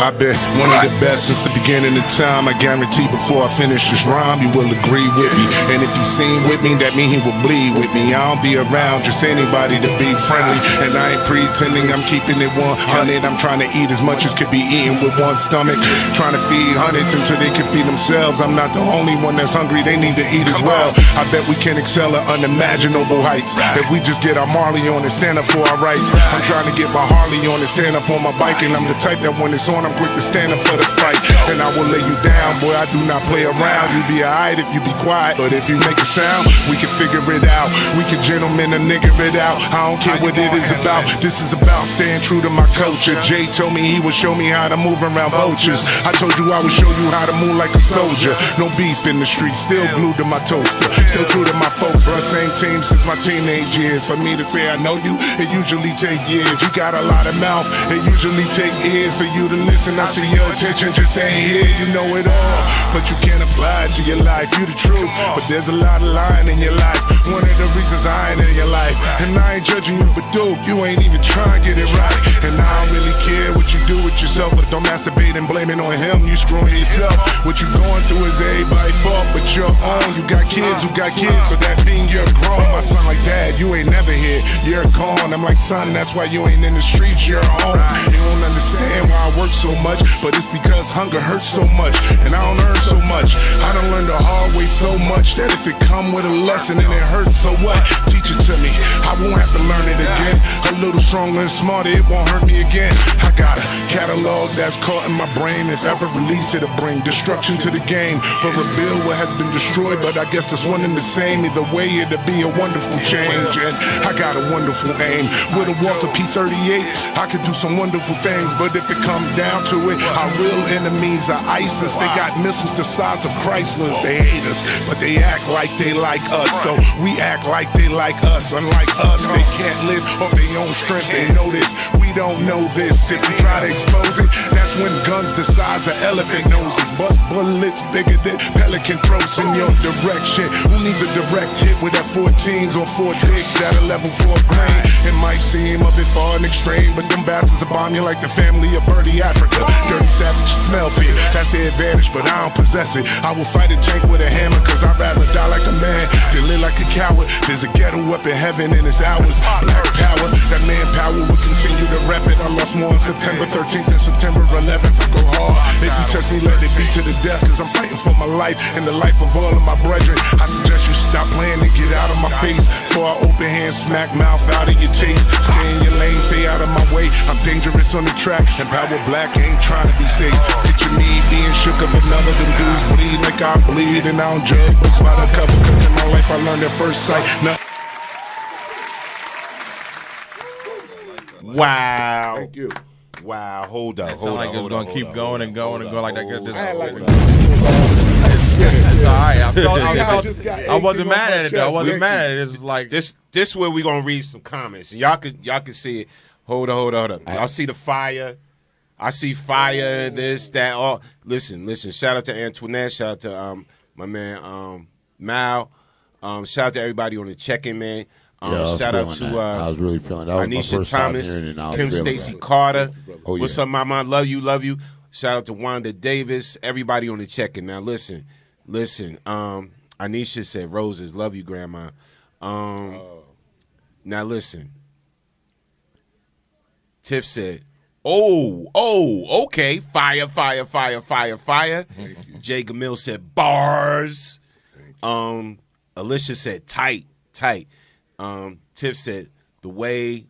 Speaker 7: I've been one of the best since the beginning of time. I guarantee before I finish this rhyme, you will agree with me. And if you seen with me, that mean he will bleed with me. I don't be around just anybody to be friendly. And I ain't pretending I'm keeping it 100. I'm trying to eat as much as could be eaten with one stomach. Trying to feed hundreds until they can feed themselves. I'm not the only one that's hungry, they need to eat as well. I bet we can excel at unimaginable heights if we just get our Marley on and stand up for our rights. I'm trying to get my Harley on and stand up on my bike, and I'm the type that when it's on, I'm quick to stand up for the fight. And I will lay you down, boy, I do not play around. You be alright if you be quiet, but if you make a sound, we can figure it out. We can gentlemen and nigger it out. I don't care what it is about. This is about staying true to my culture. Jay told me he would show me how to move around vultures. I told you I would show you how to move like a soldier. No beef in the street, still glued to my toaster. Still true to my folk, bro. Same team since my teenage years. For me to say I know you, it usually take years. You got a lot of mouth, it usually take ears for you to listen. I see your attention just ain't here. You know it all, but you can't apply it to your life. You the truth, but there's a lot of lying in your life. One of the reasons I ain't in your life, and I ain't judging you, but dude, you ain't even trying to get it right. And I don't really care what you do with yourself, but don't masturbate and blame it on him. You screwing yourself. What you going through is everybody's fault, but your own. You got kids who got kids, so that mean you're grown. My son like, Dad, you ain't never here. You're gone. I'm like, son, that's why you ain't in the streets. You're home. You don't understand why I work so much, but it's because hunger hurts so much, and I don't earn so much. I done learned the hard way so much that if it come with a lesson and it hurts, so what? Teach it to me. I won't have to learn it again. A little stronger and smarter, it won't hurt me again. I got a catalog that's caught in my brain. If ever release, it'll bring destruction to the game. Or rebuild what has been destroyed, but I guess that's one and the same. Either way, it'll be a wonderful change. And I got a wonderful aim. With a Walter P38, I could do some wonderful things. But if it comes down to it, our real enemies are ISIS. They got missiles the size of Chryslers. They hate us, but they act like they like us. So we act like they like us. Unlike us, they can't live off their own strength. They know this, we don't know this. If we try to expose it, that's when guns the size of elephant noses bust bullets bigger than pelican throats in your direction. Who needs a direct hit with that 14s or 4 dicks that are level 4 grain? It might seem a bit far and extreme, but them bastards will bomb you like the family of Birdie Africa. Dirty savage, smell fear, that's their advantage, but I don't possess it. I will fight a tank with a hammer, cause I'd rather die like a man than live like a coward. There's a ghetto up in heaven and it's ours. Black power, that manpower will continue to rep it. I lost more on September 13th than September 11th. I go hard. If you test me, let it be to the death, cause I'm fighting for my life and the life of all of my brethren. I suggest you stop playing and get out of my face, before I open hand smack mouth out of your taste. Stay in your lane, stay out of my way. I'm dangerous on the track, and Power Black ain't trying to be safe. Picture me being shook of another. Them dudes bleed like I bleed, and I don't judge books by the cover, cause in my life I learned at first sight.
Speaker 1: Wow.
Speaker 6: Thank you.
Speaker 1: Wow. Hold up.
Speaker 5: It
Speaker 1: Hold
Speaker 5: sound
Speaker 1: up.
Speaker 5: like it's
Speaker 1: hold
Speaker 5: gonna
Speaker 1: up,
Speaker 5: keep
Speaker 1: hold
Speaker 5: going
Speaker 1: up,
Speaker 5: and going and going like that.
Speaker 1: hold
Speaker 6: I had like
Speaker 1: up.
Speaker 5: It's all right. I wasn't
Speaker 6: I
Speaker 5: mad at it though. I wasn't mad at it. It's like
Speaker 1: This where we gonna read some comments, and y'all could see it. Hold up. Y'all see the fire. I see fire. This, that, all. Listen. Shout out to Antoinette. Shout out to my man Mal. Shout out to everybody on the check-in, man. Shout out to
Speaker 8: I was really feeling that. Was
Speaker 1: Anisha
Speaker 8: my first time
Speaker 1: Thomas,
Speaker 8: hearing it, and I was
Speaker 1: Kim
Speaker 8: feeling
Speaker 1: Stacy
Speaker 8: that.
Speaker 1: Carter.
Speaker 8: Oh,
Speaker 1: What's
Speaker 8: yeah.
Speaker 1: up, mama? Love you. Shout out to Wanda Davis. Everybody on the check-in. Now listen. Anisha said roses. Love you, grandma. Now listen. Tiff said, oh, okay. Fire. Jay Gamil said bars. Alicia said tight. Tiff said the way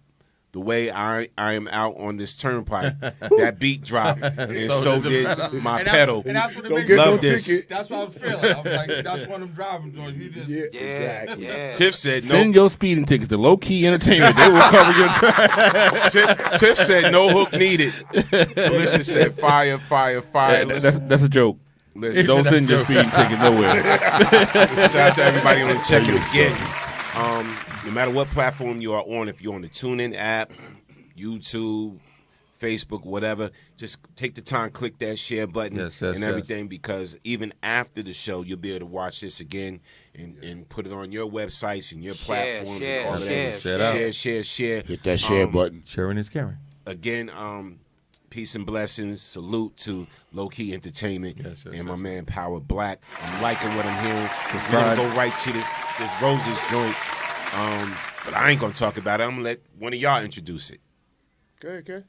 Speaker 1: I am out on this turnpike, that beat dropped, and so did my pedal.
Speaker 5: And that's what it
Speaker 6: Don't
Speaker 5: makes
Speaker 6: get
Speaker 5: me
Speaker 6: no
Speaker 1: Love this.
Speaker 6: ticket.
Speaker 5: That's what I'm feeling. I'm like, that's one of them driving joints. You just
Speaker 6: Exactly.
Speaker 4: Yeah.
Speaker 1: Tiff said no.
Speaker 3: Send your speeding tickets to Low Key Entertainment. They will cover your track.
Speaker 1: Tiff said no hook needed. Alicia said fire.
Speaker 3: That's a joke.
Speaker 1: Listen,
Speaker 3: Don't send your speeding ticket nowhere.
Speaker 1: shout out to everybody on the check-in again. No matter what platform you are on, if you're on the TuneIn app, YouTube, Facebook, whatever, just take the time, click that share button and everything, because even after the show, you'll be able to watch this again and put it on your websites and your platforms and all of that. Share.
Speaker 8: Hit that share button.
Speaker 5: sharing is caring.
Speaker 1: Again, peace and blessings. Salute to Low Key Entertainment and my man Power Black. I'm liking what I'm hearing. We're gonna go right to this Roses joint. But I ain't gonna talk about it. I'm gonna let one of y'all introduce it.
Speaker 6: Okay.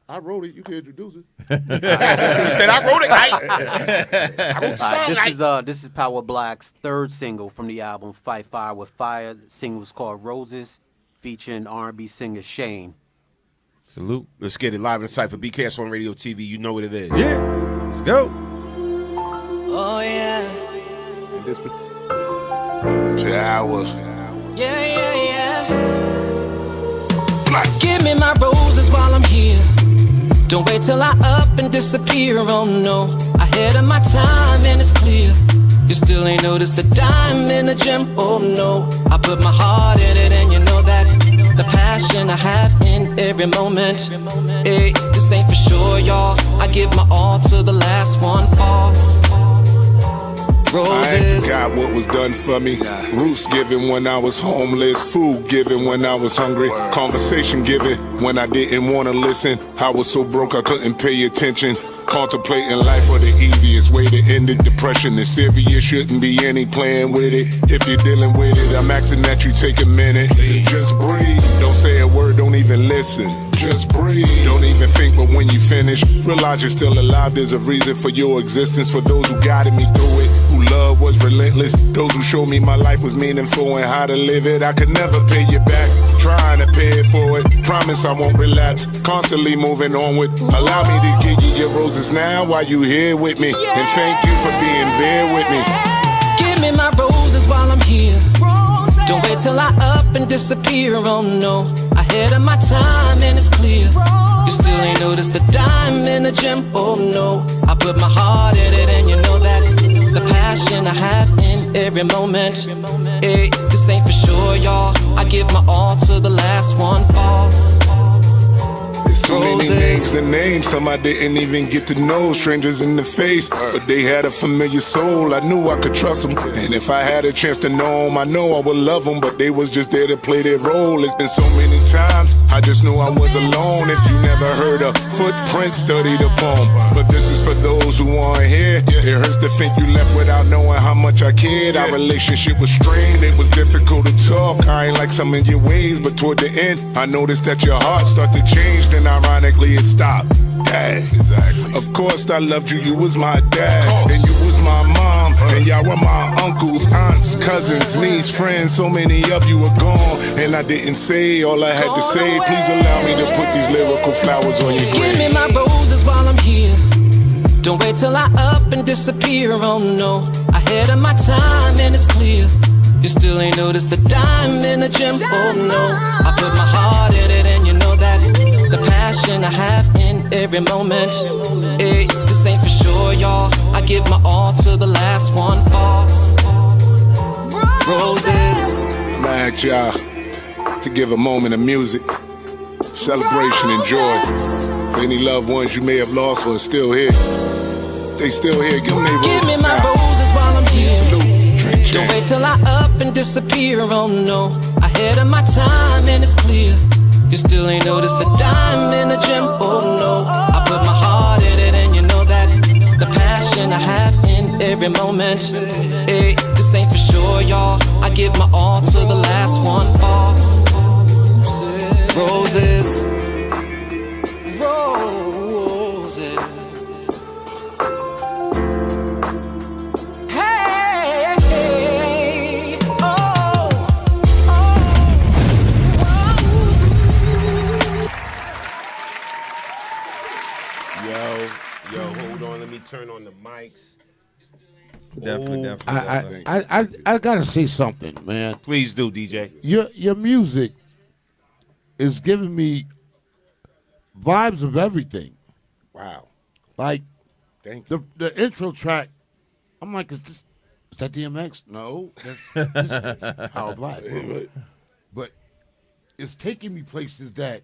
Speaker 6: I wrote it. You can introduce it.
Speaker 1: He said I wrote it. I wrote the song.
Speaker 4: This is Power Black's third single from the album Fight Fire with Fire. The single was called Roses, featuring R&B singer Shane.
Speaker 5: Salute.
Speaker 1: Let's get it live in Cypher. BKS on Radio TV. You know what it is.
Speaker 5: Yeah. Let's go.
Speaker 9: Oh yeah.
Speaker 7: Hours.
Speaker 9: Yeah. Give me my roses while I'm here. Don't wait till I up and disappear. Oh no, ahead of my time and it's clear. You still ain't noticed a dime in the gym. Oh no, I put my heart in it and you know that. The passion I have in every moment. Hey, this ain't for sure, y'all. I give my all to the last one. Pause. Roses.
Speaker 7: I ain't forgot what was done for me. Roots given when I was homeless. Food given when I was hungry. Conversation given when I didn't want to listen. I was so broke I couldn't pay attention. Contemplating life for the easiest way to end it. Depression is serious, shouldn't be any playing with it. If you're dealing with it, I'm asking that you take a minute to just breathe. Don't say a word, don't even listen. Just breathe. Don't even think, but when you finish, realize you're still alive. There's a reason for your existence. For those who guided me through it, who love was relentless. Those who showed me my life was meaningful and how to live it. I could never pay you back. Trying to pay it forward. Promise I won't relapse. Constantly moving onward. Allow me to give you your roses now while you here with me. And thank you for being there with me.
Speaker 9: Give me my roses while I'm here. Don't wait till I up and disappear. Oh no, ahead of my time and it's clear. You still ain't noticed a dime in the gym. Oh no, I put my heart in it and you know that. The passion I have in every moment. Hey, this ain't for sure, y'all. I give my all to the last one. Pause.
Speaker 7: Too many names and names, some I didn't even get to know. Strangers in the face, but they had a familiar soul. I knew I could trust them, and if I had a chance to know them, I know I would love them. But they was just there to play their role. It's been so many times, I just knew I was alone. If you never heard a footprint, study the poem. But this is for those who aren't here. It hurts to think you left without knowing how much I cared. Our relationship was strained, it was difficult to talk. I ain't like some of your ways, but toward the end, I noticed that your heart started to change. Then ironically it stopped. Dad. Exactly. Of course I loved you, you was my dad. And you was my mom. And y'all were my uncles, aunts, cousins, niece, friends. So many of you are gone. And I didn't say all I had to say. Please allow me to put these lyrical flowers on your grave.
Speaker 9: Give me my roses while I'm here. Don't wait till I up and disappear. Oh no, ahead of my time and it's clear. You still ain't noticed a dime in the gym. Oh no, I put my heart in it and you know that. The passion I have in every moment. Hey, this ain't for sure, y'all. I give my all to the last one. Pause. Roses.
Speaker 7: I'ma ask y'all to give a moment of music, celebration, and joy for any loved ones you may have lost or are still here. They still here. Give them their roses.
Speaker 9: Give me my
Speaker 7: now.
Speaker 9: roses while I'm here.
Speaker 7: Salute. Drink
Speaker 9: Don't wait
Speaker 7: chance.
Speaker 9: till I up and disappear. Oh no, ahead of my time and it's clear. You still ain't noticed a dime in the gym. Oh no, I put my heart in it and you know that. The passion I have in every moment. Hey, this ain't for sure, y'all. I give my all to the last one. Pause. Roses. Roses. Hey, oh,
Speaker 1: Yo, hold on. Let me turn on the mics.
Speaker 5: Definitely.
Speaker 8: I gotta say something, man.
Speaker 1: Please do, DJ.
Speaker 8: Your music is giving me vibes of everything.
Speaker 6: Wow.
Speaker 8: Like
Speaker 6: Thank you.
Speaker 8: the intro track, I'm like, is that DMX? No, that's Power Black. But it's taking me places that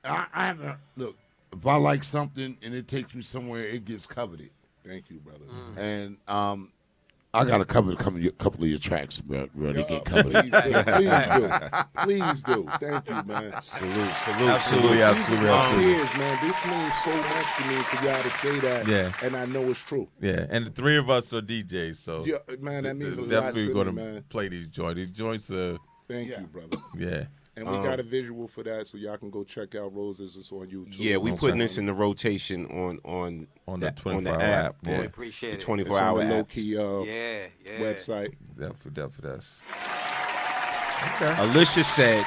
Speaker 8: I haven't. Look, if I like something and it takes me somewhere, it gets coveted.
Speaker 6: Thank you, brother.
Speaker 8: And I got to cover a couple of your tracks, bro. They get covered.
Speaker 6: Please do. Thank you, man.
Speaker 1: Salute.
Speaker 5: Absolutely.
Speaker 6: Years, man. This means so much to me for y'all to say that.
Speaker 5: Yeah.
Speaker 6: And I know it's true.
Speaker 5: Yeah, and the three of us are DJs, so
Speaker 6: Yeah, man, that means a lot
Speaker 5: definitely
Speaker 6: to
Speaker 5: going
Speaker 6: me,
Speaker 5: to
Speaker 6: man.
Speaker 5: play these joints. These joints are,
Speaker 6: Thank you, brother.
Speaker 5: yeah.
Speaker 6: And we got a visual for that, so y'all can go check out Roses. It's on YouTube.
Speaker 1: Yeah, we putting this in the rotation on
Speaker 5: the 24-hour
Speaker 1: app.
Speaker 5: app. Yeah.
Speaker 4: We appreciate
Speaker 1: The
Speaker 4: it.
Speaker 6: It's
Speaker 1: 24-hour
Speaker 6: on the
Speaker 1: app.
Speaker 6: low-key
Speaker 4: Yeah.
Speaker 6: website.
Speaker 5: Definitely.
Speaker 1: Alicia said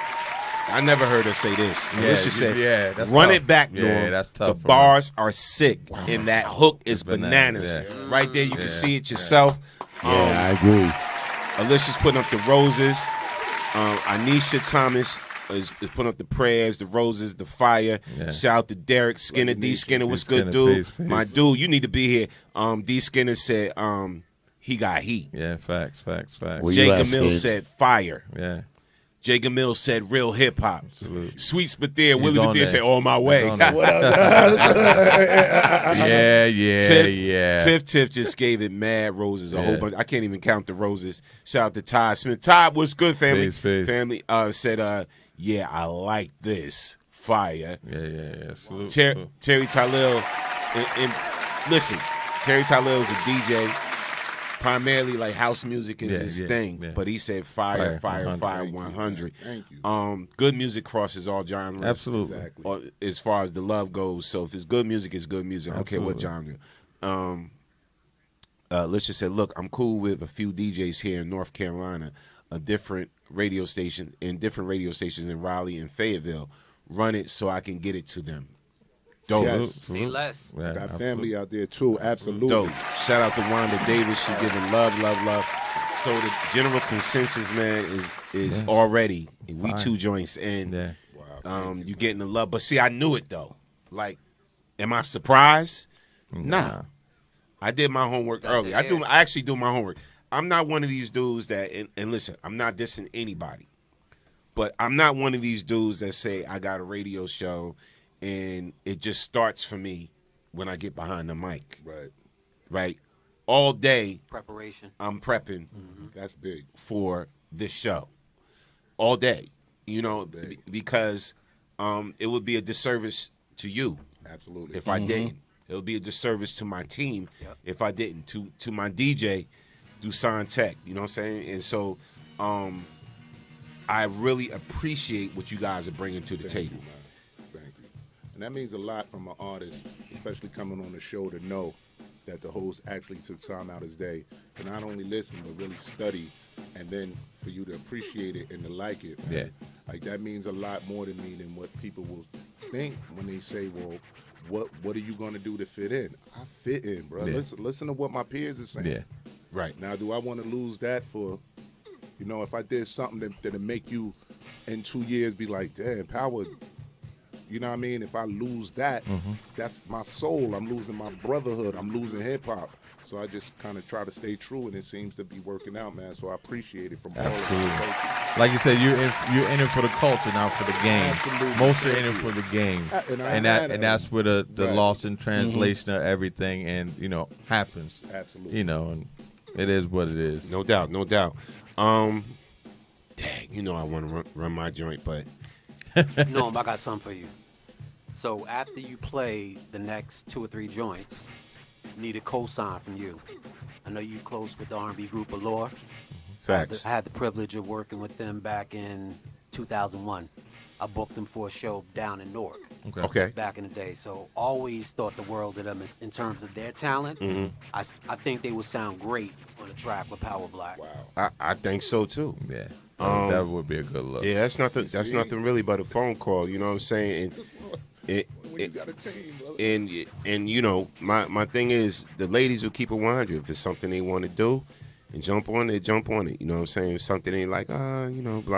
Speaker 1: I never heard her say this.
Speaker 5: Yeah,
Speaker 1: Alicia said,
Speaker 5: that's
Speaker 1: run
Speaker 5: tough.
Speaker 1: it back,
Speaker 5: Yeah,
Speaker 1: Norm.
Speaker 5: that's tough
Speaker 1: The
Speaker 5: for her.
Speaker 1: bars are sick, and that hook is
Speaker 5: bananas,
Speaker 1: bananas.
Speaker 5: yeah.
Speaker 1: Right there, you
Speaker 5: Yeah.
Speaker 1: can see it yourself.
Speaker 8: I agree.
Speaker 1: Alicia's putting up the roses. Anisha Thomas is putting up the prayers, the roses, the fire.
Speaker 5: Yeah.
Speaker 1: Shout out to Derek Skinner. D Skinner, what's good,
Speaker 5: Skinner,
Speaker 1: dude?
Speaker 5: peace.
Speaker 1: My dude, you need to be here. D Skinner said he got heat.
Speaker 5: Yeah, facts.
Speaker 8: Well,
Speaker 1: Jay
Speaker 8: you at,
Speaker 1: Gamil
Speaker 8: Spence?
Speaker 1: said fire.
Speaker 5: Yeah.
Speaker 1: Jay Gamil said real hip hop.
Speaker 5: Absolutely.
Speaker 1: Sweet Spathia,
Speaker 5: He's
Speaker 1: Willie
Speaker 5: on
Speaker 1: Spathia
Speaker 5: there.
Speaker 1: said on my way.
Speaker 5: on there. Yeah.
Speaker 1: Tiff just gave it mad roses, a
Speaker 5: Yeah.
Speaker 1: whole bunch. I can't even count the roses. Shout out to Todd Smith. Todd, what's good, family?
Speaker 5: Peace.
Speaker 1: Family said, yeah, I like this. Fire.
Speaker 5: Yeah. Salute.
Speaker 1: Terry Talil, and listen, Terry Talil is a DJ. Primarily, like house music is his thing,
Speaker 5: yeah.
Speaker 1: but he said fire 100.
Speaker 6: Thank you.
Speaker 1: Good music crosses all genres.
Speaker 5: Absolutely.
Speaker 6: Exactly.
Speaker 1: As far as the love goes, so if it's good music, it's good music. I don't care what genre. Let's just say, look, I'm cool with a few DJs here in North Carolina, different radio stations in Raleigh and Fayetteville. Run it so I can get it to them. Dope.
Speaker 6: Yes.
Speaker 4: See less.
Speaker 5: Yeah,
Speaker 6: Got
Speaker 5: absolutely.
Speaker 6: family out there too. Absolutely.
Speaker 1: Dope. Shout out to Wanda Davis. She giving love. So the general consensus, man, is already we
Speaker 5: Fine.
Speaker 1: 2 joints in.
Speaker 5: Yeah.
Speaker 1: You getting the love, but see, I knew it though. Like, am I surprised? Nah. I did my homework early. I actually do my homework. I'm not one of these dudes that, and listen, I'm not dissing anybody, but I'm not one of these dudes that say I got a radio show and it just starts for me when I get behind the mic. Right. All day
Speaker 4: Preparation.
Speaker 1: I'm prepping
Speaker 6: That's big.
Speaker 1: for this show. All day. You know, because it would be a disservice to you
Speaker 6: Absolutely.
Speaker 1: if I didn't. It would be a disservice to my team if I didn't. To my DJ, Dusan Tech. You know what I'm saying? And so I really appreciate what you guys are bringing to the table.
Speaker 6: Thank you. And that means a lot from an artist, especially coming on the show, to know that the host actually took time out his day to not only listen but really study, and then for you to appreciate it and to like it. Man.
Speaker 5: Yeah.
Speaker 6: Like that means a lot more to me than what people will think when they say, "Well, what are you going to do to fit in?" I fit in, bro.
Speaker 5: Yeah.
Speaker 6: Listen to what my peers are saying.
Speaker 5: Yeah.
Speaker 1: Right.
Speaker 6: Now, do I want to lose that for, if I did something that'll make you in 2 years be like, damn, Power, you know what I mean? If I lose that, that's my soul. I'm losing my brotherhood. I'm losing hip hop. So I just kind of try to stay true, and it seems to be working out, man. So I appreciate it from all of you.
Speaker 5: Like you said, you're in it for the culture, not for the game.
Speaker 6: Absolutely.
Speaker 5: Most are in it for the game, and that's where the
Speaker 6: Right.
Speaker 5: loss in translation of everything happens.
Speaker 6: Absolutely.
Speaker 5: And it is what it is.
Speaker 1: No doubt. Dang, I want to run my joint, but
Speaker 4: No, I got something for you. So after you play the next 2 or 3 joints, need a cosign from you. I know you close with the R&B group Allure.
Speaker 1: facts.
Speaker 4: I had the privilege of working with them back in 2001. I booked them for a show down in Newark
Speaker 1: Okay.
Speaker 4: back in the day. So always thought the world of them in terms of their talent. I think they would sound great on a track with Power Black.
Speaker 6: Wow.
Speaker 1: I think so too.
Speaker 5: Yeah, that would be a good look.
Speaker 1: Yeah, that's nothing. That's nothing really but a phone call. You know what I'm saying?
Speaker 6: When you got a team, brother.
Speaker 1: And my thing is, the ladies will keep it 100. If it's something they want to do and jump on it, jump on it. You know what I'm saying? If something ain't like, blah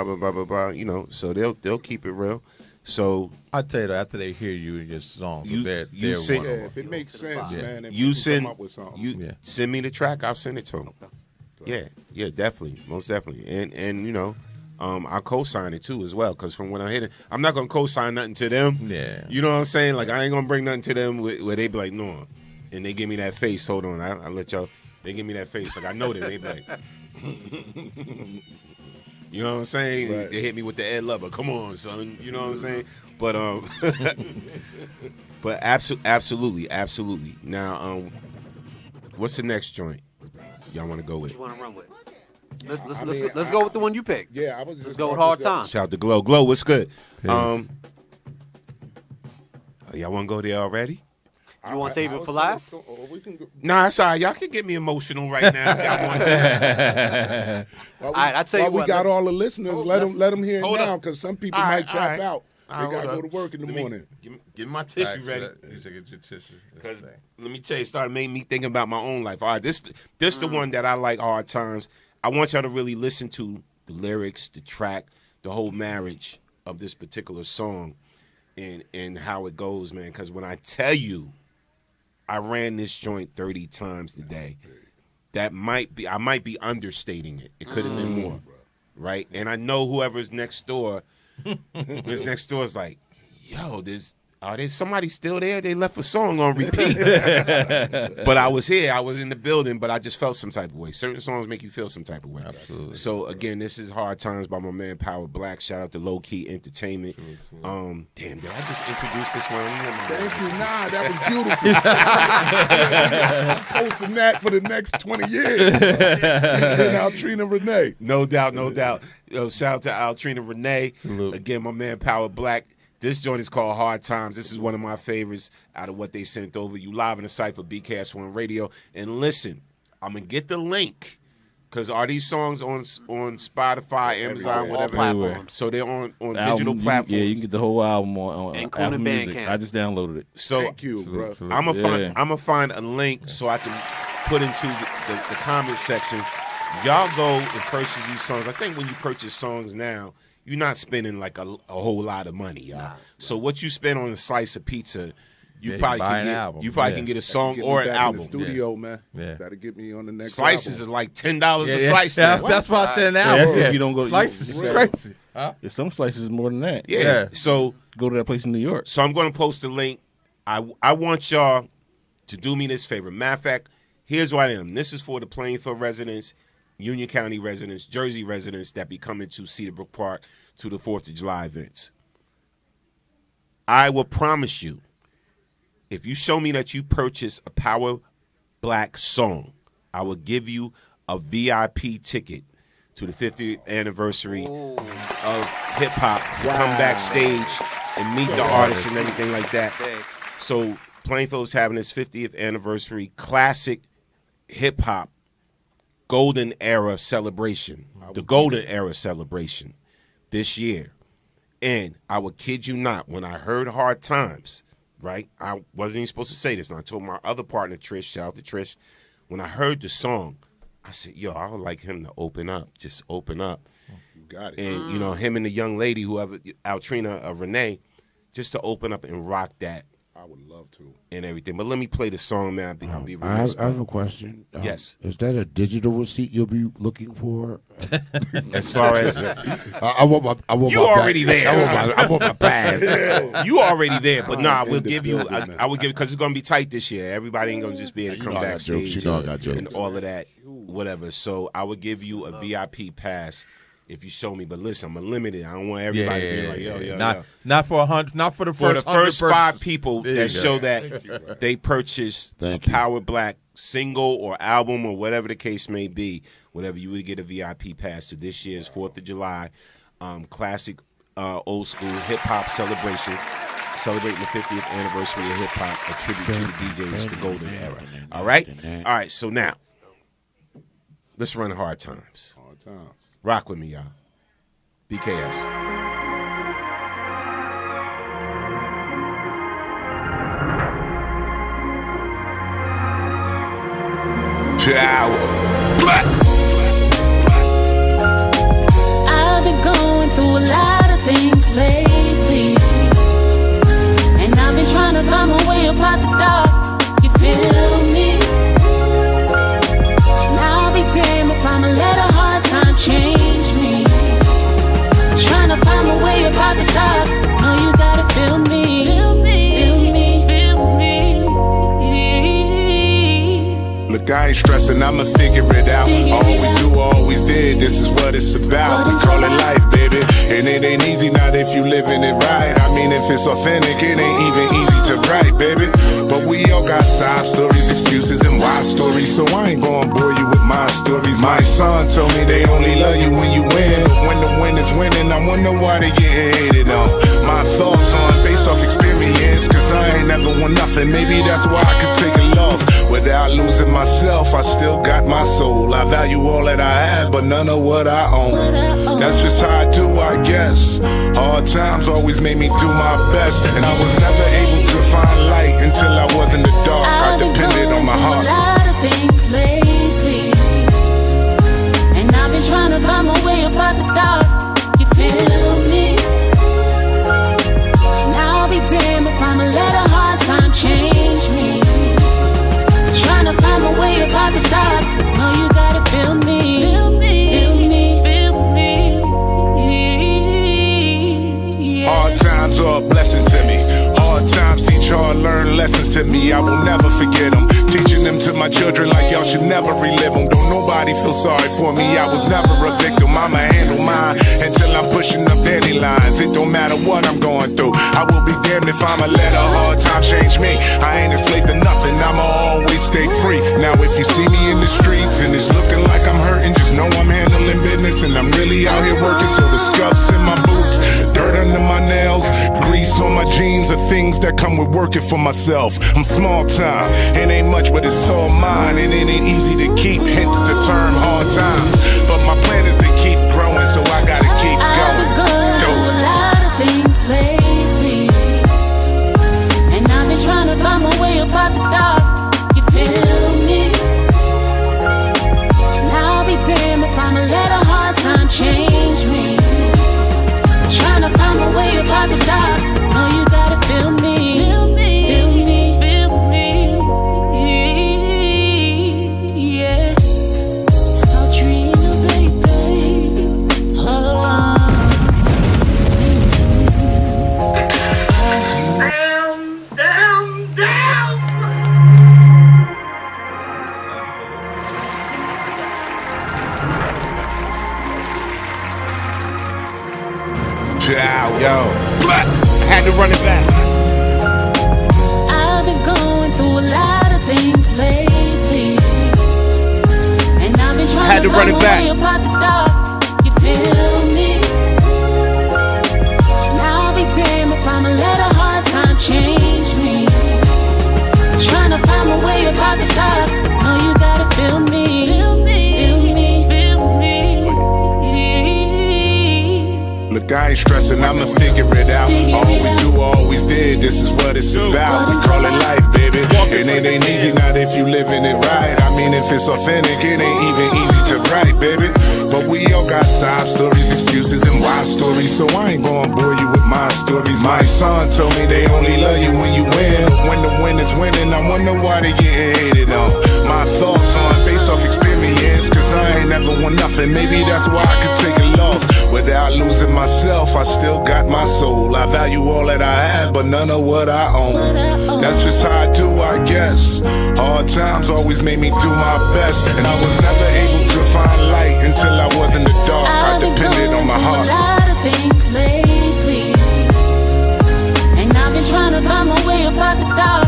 Speaker 1: blah blah blah blah. So they'll keep it real. So
Speaker 5: I tell you that after they hear you in your song,
Speaker 1: You-
Speaker 5: they're
Speaker 1: you say-
Speaker 5: one
Speaker 6: Yeah,
Speaker 5: of
Speaker 6: if it makes sense,
Speaker 5: Yeah.
Speaker 6: man, and
Speaker 1: you
Speaker 6: people
Speaker 1: send
Speaker 6: come up with something.
Speaker 1: you send me the track, I'll send it to them. Yeah, definitely, most definitely, and I'll co-sign it too as well, because from when I hit it, I'm not gonna co-sign nothing to them.
Speaker 5: Yeah.
Speaker 1: You know what I'm saying? Like I ain't gonna bring nothing to them where they be like, no, and they give me that face. Hold on, I let y'all. They give me that face. Like I know that they be like, you know what I'm saying?
Speaker 6: Right.
Speaker 1: They hit me with the Ed Lover. Come on, son. You know what I'm saying? But but absolutely. Now, what's the next joint y'all want to go
Speaker 4: What
Speaker 1: with?
Speaker 4: you want to run with? Let's
Speaker 6: I mean,
Speaker 4: go with the one you picked.
Speaker 6: Yeah, I was just
Speaker 4: Let's go with
Speaker 6: about
Speaker 4: Hard
Speaker 6: to say-
Speaker 4: Time.
Speaker 1: Shout out to Glow. Glow, what's good?
Speaker 5: Peace.
Speaker 1: Y'all want to go there already?
Speaker 4: You want to save it for last?
Speaker 1: Nah, it's all right. Y'all can get me emotional right now if y'all want to.
Speaker 4: All right, I'll tell you what.
Speaker 6: We got all the listeners. Let them hear it
Speaker 1: hold
Speaker 6: now,
Speaker 1: up.
Speaker 6: because some people
Speaker 1: All
Speaker 6: might
Speaker 1: right,
Speaker 6: tap
Speaker 1: all right.
Speaker 6: out. They
Speaker 1: Hold
Speaker 6: got to
Speaker 1: up.
Speaker 6: go to work in the morning.
Speaker 1: Get my tissue ready.
Speaker 5: You should get your tissue.
Speaker 1: Because let me tell you, it started making me think about my own life. All right, this the one that I like, Hard Times. I want y'all to really listen to the lyrics, the track, the whole marriage of this particular song and how it goes, man. Because when I tell you I ran this joint 30 times today, I might be understating it. It could have been more, right? And I know whoever's next door, is like, yo, are there somebody still there? They left a song on repeat. But I was here. I was in the building, but I just felt some type of way. Certain songs make you feel some type of way.
Speaker 5: Absolutely.
Speaker 1: So, again, this is Hard Times by my man Power Black. Shout out to Low Key Entertainment. Damn, did I just introduce this one?
Speaker 6: Thank you. Nah, that was beautiful. I'm posting that for the next 20 years. And Altrina Renee.
Speaker 1: No doubt, no doubt. Yo, shout out to Altrina Renee.
Speaker 5: Salute.
Speaker 1: Again, my man Power Black. This joint is called Hard Times. This is one of my favorites out of what they sent over. You live in the CIPHER BKS1 Radio. And listen, I'm going to get the link. Because are these songs on Spotify, Amazon, whatever?
Speaker 4: Platforms.
Speaker 1: So they're on
Speaker 3: Album,
Speaker 1: digital platforms.
Speaker 3: You can get the whole album on
Speaker 4: And
Speaker 3: Apple
Speaker 4: Conan
Speaker 3: Music.
Speaker 4: Bandcamp.
Speaker 3: I just downloaded it.
Speaker 1: So
Speaker 6: Thank you, bro.
Speaker 1: I'm gonna find a link so I can put into the comment section. Y'all go and purchase these songs. I think when you purchase songs now, you're not spending like a whole lot of money, y'all. So what you spend on a slice of pizza, you probably
Speaker 5: buy
Speaker 1: can
Speaker 5: an
Speaker 1: get.
Speaker 5: album.
Speaker 1: You probably
Speaker 5: Yeah.
Speaker 1: can get a
Speaker 6: Get
Speaker 1: song
Speaker 6: me
Speaker 1: or an
Speaker 6: back in
Speaker 1: album.
Speaker 6: the studio, man.
Speaker 5: Yeah.
Speaker 6: Gotta get me on the next
Speaker 1: Slices
Speaker 6: album.
Speaker 1: are like $10 a slice.
Speaker 5: That's,
Speaker 1: now.
Speaker 5: that's why I said an
Speaker 3: Yeah,
Speaker 5: album.
Speaker 3: that's if you don't go.
Speaker 5: Slices is
Speaker 3: you-
Speaker 5: crazy. Huh?
Speaker 3: There's some slices more than that.
Speaker 1: Yeah. So
Speaker 3: Go to that place in New York.
Speaker 1: I'm going to post the link. I want y'all to do me this favor. Matter of fact, here's what I am. This is for the Plainfield residents, Union County residents, Jersey residents that be coming to Cedarbrook Park to the 4th of July events. I will promise you, if you show me that you purchase a Power Black song, I will give you a VIP ticket to the 50th anniversary of hip hop to come backstage and meet the artists and everything like that. So Plainfield is having its 50th anniversary classic hip hop golden era celebration, the golden era celebration this year. And I would kid you not, when I heard Hard Times, right? I wasn't even supposed to say this, and I told my other partner, Trish, shout out to Trish, when I heard the song, I said, yo, I would like him to open up, just open up.
Speaker 6: You got it.
Speaker 1: And, you know, him and the young lady, whoever, Altrina Renee, just to open up and rock that
Speaker 6: I would love to.
Speaker 1: and everything. But let me play the song, man. I'll be
Speaker 8: I
Speaker 1: remiss.
Speaker 8: have a question.
Speaker 1: Yes.
Speaker 8: Is that a digital receipt you'll be looking for?
Speaker 1: As far as
Speaker 8: I want my.
Speaker 1: You already there.
Speaker 8: I want my pass.
Speaker 1: you already there, but nah, we'll
Speaker 6: in the
Speaker 1: give you.
Speaker 6: building, man.
Speaker 1: I will give because it's gonna be tight this year. Everybody ain't gonna just be able to
Speaker 8: You
Speaker 1: come
Speaker 8: know I got
Speaker 1: backstage
Speaker 8: jokes. You know I got jokes.
Speaker 1: and all of that, whatever. So I would give you a VIP pass if you show me. But listen, I'm limited. I don't want everybody being like, yo.
Speaker 5: Not for 100. Not for the
Speaker 1: For
Speaker 5: first.
Speaker 1: the first
Speaker 5: 100
Speaker 1: 5
Speaker 5: persons.
Speaker 1: people
Speaker 5: There
Speaker 1: that
Speaker 5: you go.
Speaker 1: show that they purchased
Speaker 8: Thank
Speaker 1: a
Speaker 8: you.
Speaker 1: Power Black single or album or whatever the case may be, whatever, you would get a VIP pass to this year's 4th of July classic old school hip hop celebration, celebrating the 50th anniversary of hip hop, a tribute to the DJs, the golden era. All right? All right, so now, let's run Hard Times.
Speaker 6: Hard times.
Speaker 1: Rock with me, y'all. BKS.
Speaker 7: Power Black.
Speaker 10: I've been going through a lot of things lately, and I've been trying to find my way up out the dark. You feel me? And I'll be damned if I'ma let a hard time change me. Trying to find my way up out the dark. No, you gotta feel me. Feel me. Feel me. Feel me.
Speaker 7: Look, I ain't stressing, I'ma figure it out. Always do, always did, this is what it's about. We call it life, baby. And it ain't easy not if you living it right. I mean, if it's authentic, it ain't even easy to write, baby. But we all got side stories, excuses, and why stories. So I ain't gonna bore you with my stories. My son told me they only love you when you win. But when the win is winning, I wonder why they get hated on. My thoughts on based off experience, cause I ain't never won nothing. Maybe that's why I could take a loss without losing myself. I still got my soul. I value all that I have, but none of what I own. That's just how I do, I guess. Hard times always made me do my best, and I was never able to find light until I was in the dark. I depended on my heart.
Speaker 10: A lot of things lately, and I've been trying to find my way about the dark. You feel me? And I'll be damned if I'ma let a hard time change me. Trying to find my way about the dark. No, you gotta feel me. Feel me. Feel me. Feel me. Yeah.
Speaker 7: Hard times are a blessing to me. Hard times teach hard, learn lessons to me. I will never forget them. Teaching them to my children like y'all should never relive them. Don't nobody feel sorry for me. I was never a victim. I'ma handle mine until I'm pushing up daddy lines. It don't matter what I'm going through. I will be damned if I'ma let a hard time change me. I ain't enslaved to nothing. I'ma always stay free. Now if you see me in the streets and it's looking like I'm hurting, just know I'm handling business and I'm really out here working. So the scuffs in my boots, the dirt under my nails, grease on my jeans are things that come with working for myself. I'm small time, it ain't much, but it's all mine, and it ain't easy to keep. Hence the term hard times. But my plan is to keep growing, so I gotta keep going.
Speaker 10: I've been going through a lot of things lately, and I've been trying to find my way about the dark. You feel me? And I'll be damned if I'ma let a hard time change me. Trying to find my way about the dark. No, you gotta feel me. Feel me. Feel me. Feel me. Yeah. I'll dream you, baby. Oh.
Speaker 1: Yo, had to run it back.
Speaker 10: I've been going through a lot of things lately, and I've been trying
Speaker 1: Had to run
Speaker 10: find
Speaker 1: it
Speaker 10: my
Speaker 1: back.
Speaker 10: way about the dark. You feel me? And I'll be damned if I'ma let a hard time change me. Trying to find my way about the dark. No, you gotta feel me. Feel me. Feel me. Feel me.
Speaker 7: Look, I ain't stressing, I'ma figure it out. Always do, always did, this is what it's about. We call it life, baby. And it ain't easy not if you living it right. I mean, if it's authentic, it ain't even easy to write, baby. But we all got side stories, excuses, and why stories. So I ain't gonna bore you with my stories. My son told me they only love you when you win. But when the win is winning, I wonder why they get hated on. My thoughts on based off experience, cause I ain't never won nothing. Maybe that's why I could take a loss without losing myself. I still got my soul. I value all that I have, but none of what I own. That's just how I do, I guess. Hard times always made me do my best, and I was never able to find light until I was in the dark. I depended on my heart.
Speaker 10: A lot of things lately, and I've been trying to find my way about the dark.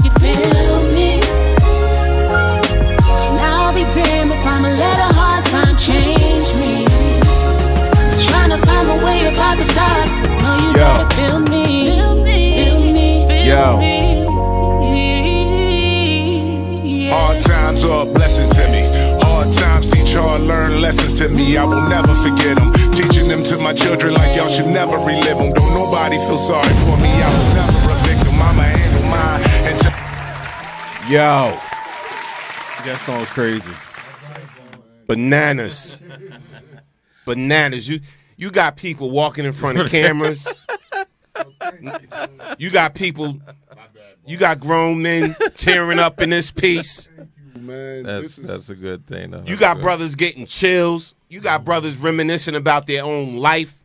Speaker 10: You feel me? And I'll be damned if I'ma let a hard time change me. Trying to find my way about the dark. No, you gotta feel me. Feel me. Feel me. Feel me. Yeah.
Speaker 7: Hard times are a blessing to me. Hard times teach hard, learn lessons to me. I will never forget them. Teaching them to my children like y'all should never relive them. Don't nobody feel sorry for me. I was never a victim. I'ma handle mine until.
Speaker 1: Yo,
Speaker 3: That song's crazy.
Speaker 1: bananas. Bananas. You got people walking in front of cameras. You got people. You got grown men tearing up in this piece.
Speaker 6: Man,
Speaker 5: That's a good thing, though.
Speaker 1: You got brothers getting chills. You got brothers reminiscing about their own life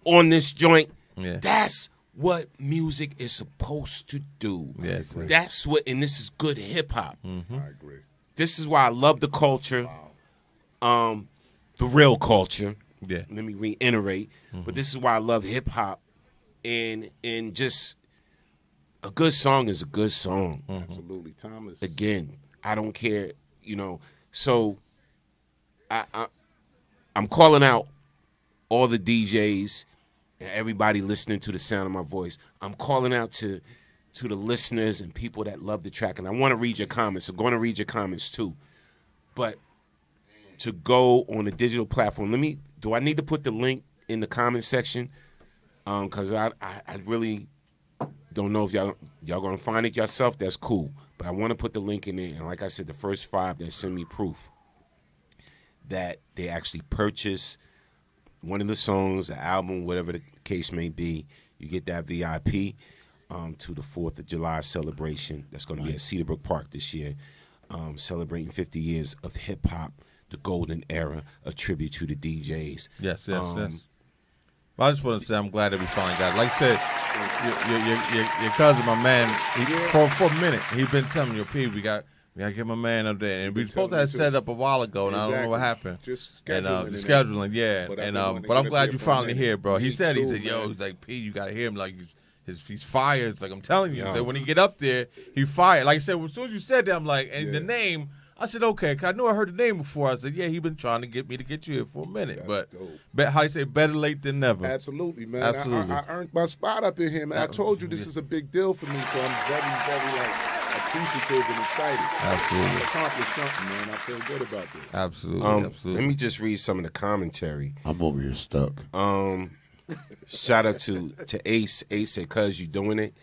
Speaker 1: on this joint.
Speaker 5: Yeah.
Speaker 1: That's what music is supposed to do.
Speaker 5: Yes, sir.
Speaker 1: That's what, and this is good hip hop.
Speaker 5: Mm-hmm.
Speaker 6: I agree.
Speaker 1: This is why I love the culture, the real culture,
Speaker 5: Yeah.
Speaker 1: Let me reiterate. But this is why I love hip hop, and just a good song is a good song.
Speaker 6: Absolutely, Thomas.
Speaker 1: Again, I don't care, So I'm calling out all the DJs and everybody listening to the sound of my voice. I'm calling out to the listeners and people that love the track, and I want to read your comments. I'm going to read your comments too. But to go on a digital platform, do I need to put the link in the comment section? Because I really don't know if y'all gonna find it yourself. That's cool, but I want to put the link in there. And like I said, the first 5 that send me proof that they actually purchase one of the songs, the album, whatever the case may be, you get that VIP to the 4th of July celebration. That's going to be at Cedarbrook Park this year, celebrating 50 years of hip hop, the golden era, a tribute to the DJs.
Speaker 5: Yes. Well, I just want to say I'm glad that we finally got it. Like I said, your cousin, my man, for a minute, he's been telling me, yo, P, we got to get my man up there. And we were supposed to have set up a while ago, and I don't know what happened.
Speaker 6: Just
Speaker 5: scheduling.
Speaker 6: And,
Speaker 5: scheduling, yeah. But I'm glad you finally here, bro. He said,
Speaker 6: he's
Speaker 5: like, P, you got to hear him. Like, he's fired. It's like, I'm telling you. He said, when he get up there, he fired. Like I said, as soon as you said that, I'm like, and the name, I said, okay, because I knew I heard the name before. I said, yeah, he been trying to get me to get you here for a minute.
Speaker 6: That's
Speaker 5: but how do you say, better late than never?
Speaker 6: Absolutely, man.
Speaker 5: Absolutely.
Speaker 6: I earned my spot up in here, man. I told you this is a big deal for me, so I'm very, very appreciative and excited.
Speaker 5: Absolutely.
Speaker 6: I accomplished something, man. I feel good about this.
Speaker 5: Absolutely.
Speaker 1: Let me just read some of the commentary.
Speaker 8: I'm over here stuck.
Speaker 1: Shout out to Ace. Ace said, "Cuz you doing it."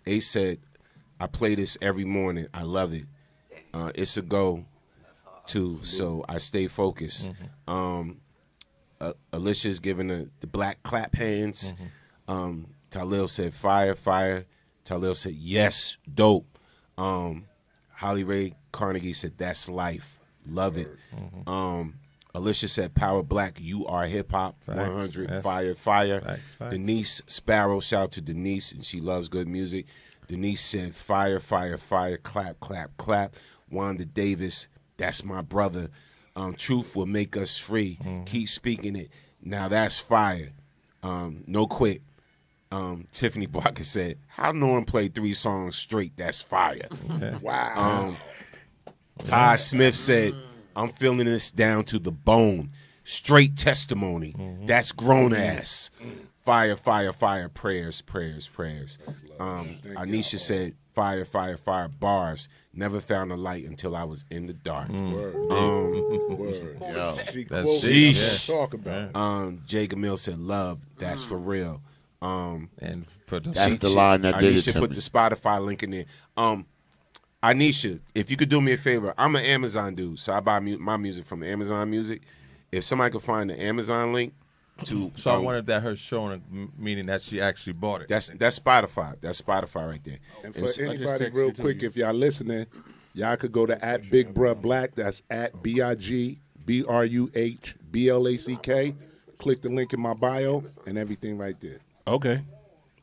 Speaker 1: Ace said, "I play this every morning. I love it. It's a go too, so I stay focused." Alicia's giving the black clap hands. Talil said, "Fire, fire." Talil said, "Yes, dope." Holly Ray Carnegie said, "That's life. Love it." Alicia said, "Power Black, you are hip hop. 100,
Speaker 5: yes.
Speaker 1: fire, fire."
Speaker 5: Facts.
Speaker 1: Denise Sparrow, shout out to Denise, and she loves good music. Denise said, "Fire, fire, fire, clap, clap, clap." Wanda Davis, "That's my brother. Truth will make us free. Keep speaking it. Now that's fire. No quit." Tiffany Barker said, "How Norm played 3 songs straight? That's fire."
Speaker 5: Okay.
Speaker 6: Wow.
Speaker 1: Ty Smith said, "I'm feeling this down to the bone. Straight testimony. That's grown ass. Fire, fire, fire. Prayers, prayers, prayers." Anisha said, "Fire, fire, fire. Bars. Never found a light until I was in the dark."
Speaker 6: Word.
Speaker 8: Yo,
Speaker 5: That's
Speaker 6: deep.
Speaker 1: Sheesh.
Speaker 6: Talk about.
Speaker 1: Jay Gamil said, "Love. That's for real."
Speaker 5: And put
Speaker 8: that's the line that did it
Speaker 1: Anisha
Speaker 8: to
Speaker 1: put
Speaker 8: me.
Speaker 1: the Spotify link in there. Anisha, if you could do me a favor, I'm an Amazon dude, so I buy my music from Amazon Music. If somebody could find the Amazon link to,
Speaker 5: So I wondered that her showing, meaning that she actually bought it.
Speaker 1: that's Spotify. That's Spotify right there.
Speaker 6: And
Speaker 1: And
Speaker 6: for anybody,
Speaker 5: texted
Speaker 6: real
Speaker 5: you, too.
Speaker 6: quick, if y'all listening, y'all could go to @BigBruhBlack. That's @BIGBRUHBLACK. Click the link in my bio and everything right there.
Speaker 3: Okay.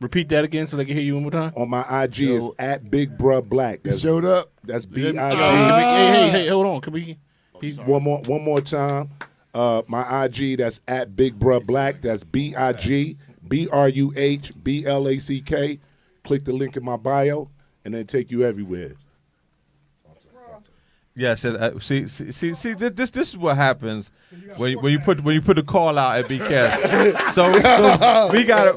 Speaker 3: Repeat that again so they can hear you one more time.
Speaker 6: On my IG is @BigBruhBlack. That's
Speaker 8: Showed up.
Speaker 6: That's BIG.
Speaker 3: Hey, hold on. Can we?
Speaker 6: One more time. My IG, that's @BigBruhBlack. That's BIGBRUHBLACK. Click the link in my bio, and then take you everywhere.
Speaker 5: Yeah, see, this is what happens when you put the call out at BCast. so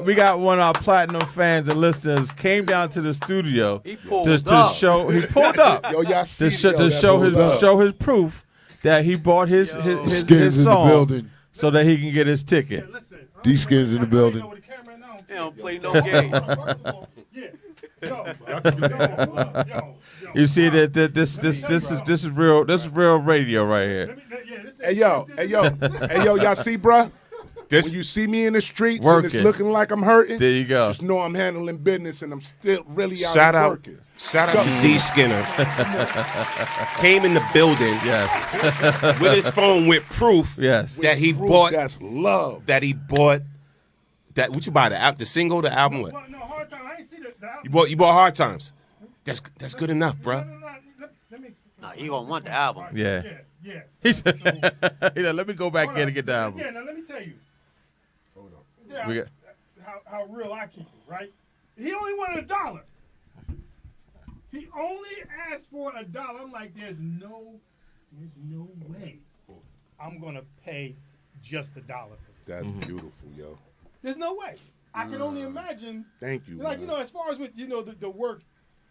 Speaker 5: we got one of our platinum fans and listeners came down to the studio to show he pulled up
Speaker 6: Yo, y'all see
Speaker 5: to show his proof that he bought his
Speaker 8: Skins in the
Speaker 5: song
Speaker 8: building.
Speaker 5: so that he can get his ticket.
Speaker 8: D Skins in the building.
Speaker 4: They don't play no games.
Speaker 5: You see that this is real radio right here.
Speaker 6: Hey yo, y'all see, bruh? When you see me in the streets and it's
Speaker 5: Working.
Speaker 6: looking like I'm hurting,
Speaker 5: There you go.
Speaker 6: just know I'm handling business and I'm still really out
Speaker 1: Shout
Speaker 6: here
Speaker 1: out,
Speaker 6: working.
Speaker 1: shout out to D Skinner. Came in the building
Speaker 5: Yes.
Speaker 1: with his phone with proof
Speaker 5: Yes.
Speaker 1: that he
Speaker 6: Proof
Speaker 1: bought.
Speaker 6: That's love.
Speaker 1: That he bought. That what you buy the single, the album? What?
Speaker 11: No, Hard Time. I ain't see the album.
Speaker 1: You bought Hard Times. That's good enough, bro.
Speaker 11: Let me
Speaker 4: Nah, he gonna want the album.
Speaker 5: Yeah.
Speaker 11: Yeah.
Speaker 5: He said, let me go back in and get down.
Speaker 11: Yeah, now let me tell you. Hold on.
Speaker 5: We got-
Speaker 11: How real I keep it, right? He only wanted $1. He only asked for $1. I'm like, there's no way I'm gonna pay just $1 for this.
Speaker 6: That's beautiful, yo.
Speaker 11: There's no way. I can only imagine.
Speaker 6: Thank you.
Speaker 11: Like,
Speaker 6: man.
Speaker 11: as far as with, the work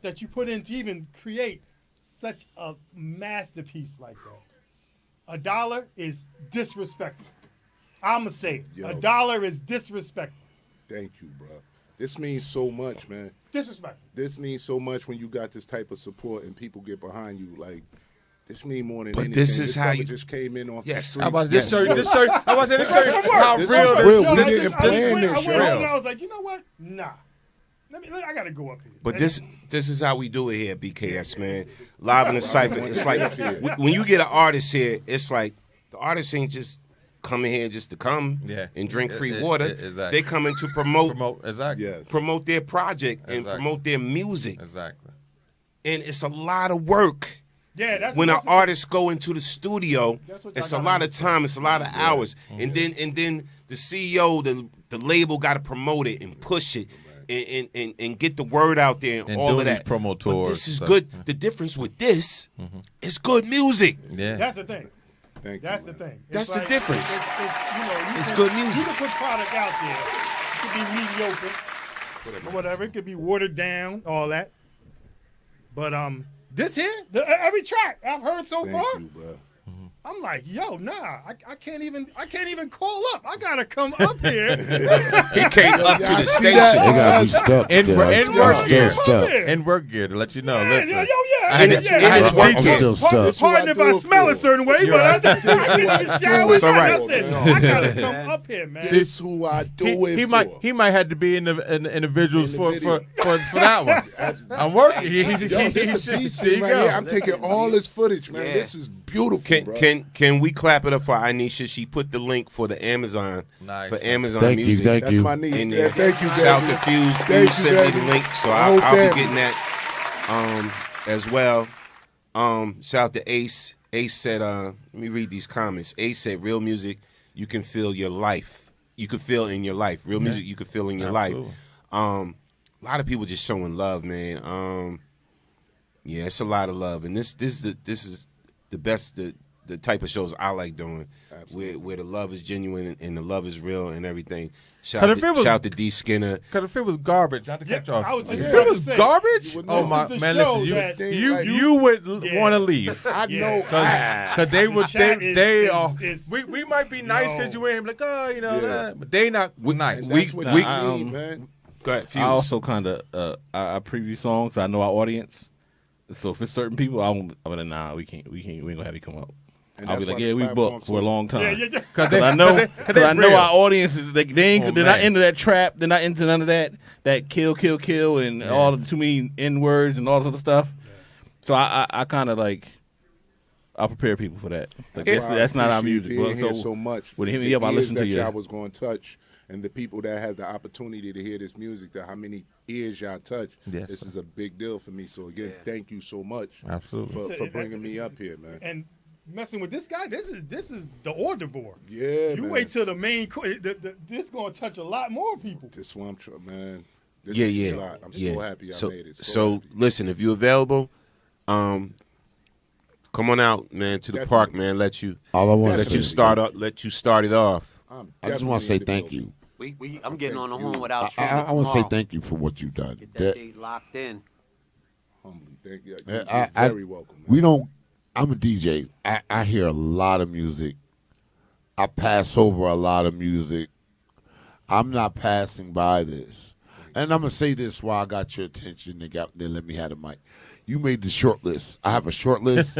Speaker 11: that you put in to even create such a masterpiece like that. $1 is disrespectful. I'ma say it.
Speaker 6: Yo.
Speaker 11: $1 is disrespectful.
Speaker 6: Thank you, bro. This means so much, man.
Speaker 11: Disrespectful.
Speaker 6: This means so much when you got this type of support and people get behind you. Like, this means more than
Speaker 1: But
Speaker 6: anything.
Speaker 1: this is how
Speaker 6: brother
Speaker 1: you
Speaker 6: just came in off the
Speaker 1: Yes.
Speaker 6: street.
Speaker 5: How about this show? This show. How about this show? How
Speaker 6: This
Speaker 5: real
Speaker 6: is real.
Speaker 5: this?
Speaker 6: We
Speaker 5: This
Speaker 6: didn't
Speaker 5: is
Speaker 6: plan this,
Speaker 11: I went
Speaker 6: yo.
Speaker 11: home and I was like, you know what? Nah. I gotta go up here.
Speaker 1: But this is how we do it here, BKS, man. Live in the cypher. It's like when you get an artist here, it's like the artist ain't just coming here just to come and drink free water.
Speaker 5: Exactly.
Speaker 1: They coming to promote
Speaker 6: Yes.
Speaker 1: promote their project and
Speaker 5: Exactly.
Speaker 1: promote their music.
Speaker 5: Exactly.
Speaker 1: And it's a lot of work.
Speaker 11: Yeah, that's
Speaker 1: When an
Speaker 11: that's-
Speaker 1: artist go into the studio,
Speaker 11: That's what
Speaker 1: it's
Speaker 11: y'all
Speaker 1: a
Speaker 11: gotta
Speaker 1: lot of time, it's a lot of hours.
Speaker 5: Mm-hmm.
Speaker 1: And then the CEO, the label gotta promote it and push it. And get the word out there and all
Speaker 5: doing
Speaker 1: of that.
Speaker 5: these promo
Speaker 1: But
Speaker 5: tours,
Speaker 1: this is
Speaker 5: so-
Speaker 1: good. The difference with this is good music.
Speaker 5: Yeah.
Speaker 11: That's the thing.
Speaker 6: Thank you,
Speaker 11: That's
Speaker 6: man.
Speaker 11: the thing.
Speaker 1: That's the difference.
Speaker 11: You
Speaker 1: It's
Speaker 11: can-
Speaker 1: good music.
Speaker 11: You can put product out there. It could be mediocre or whatever. It could be watered down, all that. But this here, every track I've heard so
Speaker 6: Thank
Speaker 11: far,
Speaker 6: you, bro.
Speaker 11: I'm like, yo, nah, I can't even call up. I gotta come up here.
Speaker 1: He came up to the
Speaker 8: They
Speaker 1: station.
Speaker 8: gotta be stuck.
Speaker 5: In
Speaker 8: still.
Speaker 5: work
Speaker 8: Still
Speaker 5: gear.
Speaker 8: stuck.
Speaker 5: In work gear to let you know.
Speaker 11: Yeah,
Speaker 5: Listen.
Speaker 11: yeah,
Speaker 5: I had
Speaker 11: yeah,
Speaker 5: to-
Speaker 11: yeah,
Speaker 5: I had
Speaker 11: yeah.
Speaker 5: to work
Speaker 8: I'm
Speaker 5: it.
Speaker 8: still stuck.
Speaker 11: Pardon if I smell a certain way,
Speaker 5: You're
Speaker 11: but
Speaker 5: right.
Speaker 11: I need to shower.
Speaker 1: It's all right.
Speaker 11: I said, I gotta come up here, man.
Speaker 6: This is who I do it
Speaker 5: He
Speaker 6: for.
Speaker 5: might have to be in the visuals
Speaker 6: In the
Speaker 5: for
Speaker 6: video.
Speaker 5: that one. I'm working.
Speaker 6: Yo, this is a beat scene right here. I'm taking all this footage, man.
Speaker 4: Yeah.
Speaker 6: This is beautiful, bro.
Speaker 1: Can we clap it up for Anisha? She put the link for the Amazon
Speaker 5: Nice.
Speaker 1: for Amazon
Speaker 8: Thank you,
Speaker 1: Music.
Speaker 8: thank
Speaker 6: That's
Speaker 8: you.
Speaker 6: my niece.
Speaker 1: in
Speaker 6: Yeah,
Speaker 1: there.
Speaker 6: thank you,
Speaker 1: Shout
Speaker 6: baby.
Speaker 1: to Fuse.
Speaker 6: Thank
Speaker 1: Fuse
Speaker 6: you,
Speaker 1: sent me the
Speaker 6: baby.
Speaker 1: link, so
Speaker 6: The
Speaker 1: I'll
Speaker 6: whole
Speaker 1: be
Speaker 6: family.
Speaker 1: getting that as well. Shout out to Ace. Ace said, let me read these comments. Ace said, real music, you can feel your life. You can feel in your life. Real music, you can feel in your
Speaker 5: Absolutely.
Speaker 1: life. A lot of people just showing love, man. Yeah, it's a lot of love, and this is the best the type of shows I like doing, where the love is genuine and the love is real and everything. Shout out to D Skinner.
Speaker 5: Because if it was garbage, not to cut you off.
Speaker 11: I was just
Speaker 5: If
Speaker 11: about
Speaker 5: it
Speaker 11: to
Speaker 5: was
Speaker 11: say,
Speaker 5: garbage,
Speaker 6: would
Speaker 5: oh
Speaker 6: know.
Speaker 5: my
Speaker 11: This is
Speaker 5: man,
Speaker 11: the show
Speaker 5: listen,
Speaker 11: that
Speaker 5: you would
Speaker 11: Yeah.
Speaker 5: want to leave.
Speaker 6: I know.
Speaker 5: Because they would,
Speaker 11: Chat
Speaker 5: they
Speaker 11: is-
Speaker 5: are.
Speaker 11: is-
Speaker 5: We might be nice because
Speaker 11: No.
Speaker 5: you ain't like, oh, you know,
Speaker 6: Yeah.
Speaker 5: but they not nice.
Speaker 6: And that's what
Speaker 3: we-
Speaker 6: I need, man.
Speaker 1: Go ahead, Fuse.
Speaker 3: I also kind of I preview songs. I know our audience, so if it's certain people, I'm like, nah, we ain't gonna have you come up.
Speaker 6: And
Speaker 3: I'll be
Speaker 6: that's
Speaker 3: like,
Speaker 6: why
Speaker 3: yeah,
Speaker 6: the
Speaker 3: we
Speaker 6: platform
Speaker 3: booked for a
Speaker 6: so-
Speaker 3: long time.
Speaker 11: Yeah.
Speaker 3: Cause I know,
Speaker 5: cause they
Speaker 3: I know
Speaker 5: real.
Speaker 3: our audience is they're
Speaker 5: Oh,
Speaker 3: not
Speaker 5: man.
Speaker 3: into that trap. They're not into none of that kill and all the too many N words and all this other stuff. So I kind of like I prepare people for that. Like
Speaker 6: That's why I
Speaker 3: that's not our
Speaker 6: appreciate
Speaker 3: music.
Speaker 6: being
Speaker 3: Well,
Speaker 6: here so much.
Speaker 3: when they hit me
Speaker 6: The
Speaker 3: up, I
Speaker 6: ears
Speaker 3: listen to
Speaker 6: that
Speaker 3: you.
Speaker 6: y'all was going to touch, and the people that has the opportunity to hear this music, that how many ears y'all touch.
Speaker 5: Yes.
Speaker 6: This is a big deal for me. So again, thank you so much
Speaker 5: Absolutely.
Speaker 6: for bringing me up here, man.
Speaker 11: And messing with this guy, this is the hors d'oeuvre.
Speaker 6: Yeah,
Speaker 11: You
Speaker 6: man.
Speaker 11: wait till the main. This gonna touch a lot more people.
Speaker 6: This one, man. This
Speaker 1: Yeah,
Speaker 6: is a
Speaker 1: yeah,
Speaker 6: lot. I'm
Speaker 1: yeah.
Speaker 6: so happy I
Speaker 1: so,
Speaker 6: made it.
Speaker 1: So
Speaker 6: happy.
Speaker 1: listen, if you're available, come on out, man, to the
Speaker 6: Definitely.
Speaker 1: park, man. Let you
Speaker 8: All I want
Speaker 1: let
Speaker 8: to
Speaker 1: you start it off.
Speaker 8: I just want to say thank you.
Speaker 4: I'm getting on the horn without
Speaker 8: I want to say thank you for what you've done.
Speaker 4: Get that date locked in.
Speaker 6: Humbly, thank you.
Speaker 8: I-
Speaker 6: You're very welcome. Man.
Speaker 8: We don't. I'm a DJ. I hear a lot of music. I pass over a lot of music. I'm not passing by this. And I'm gonna say this while I got your attention. Then let me have the mic. You made the short list. I have a short list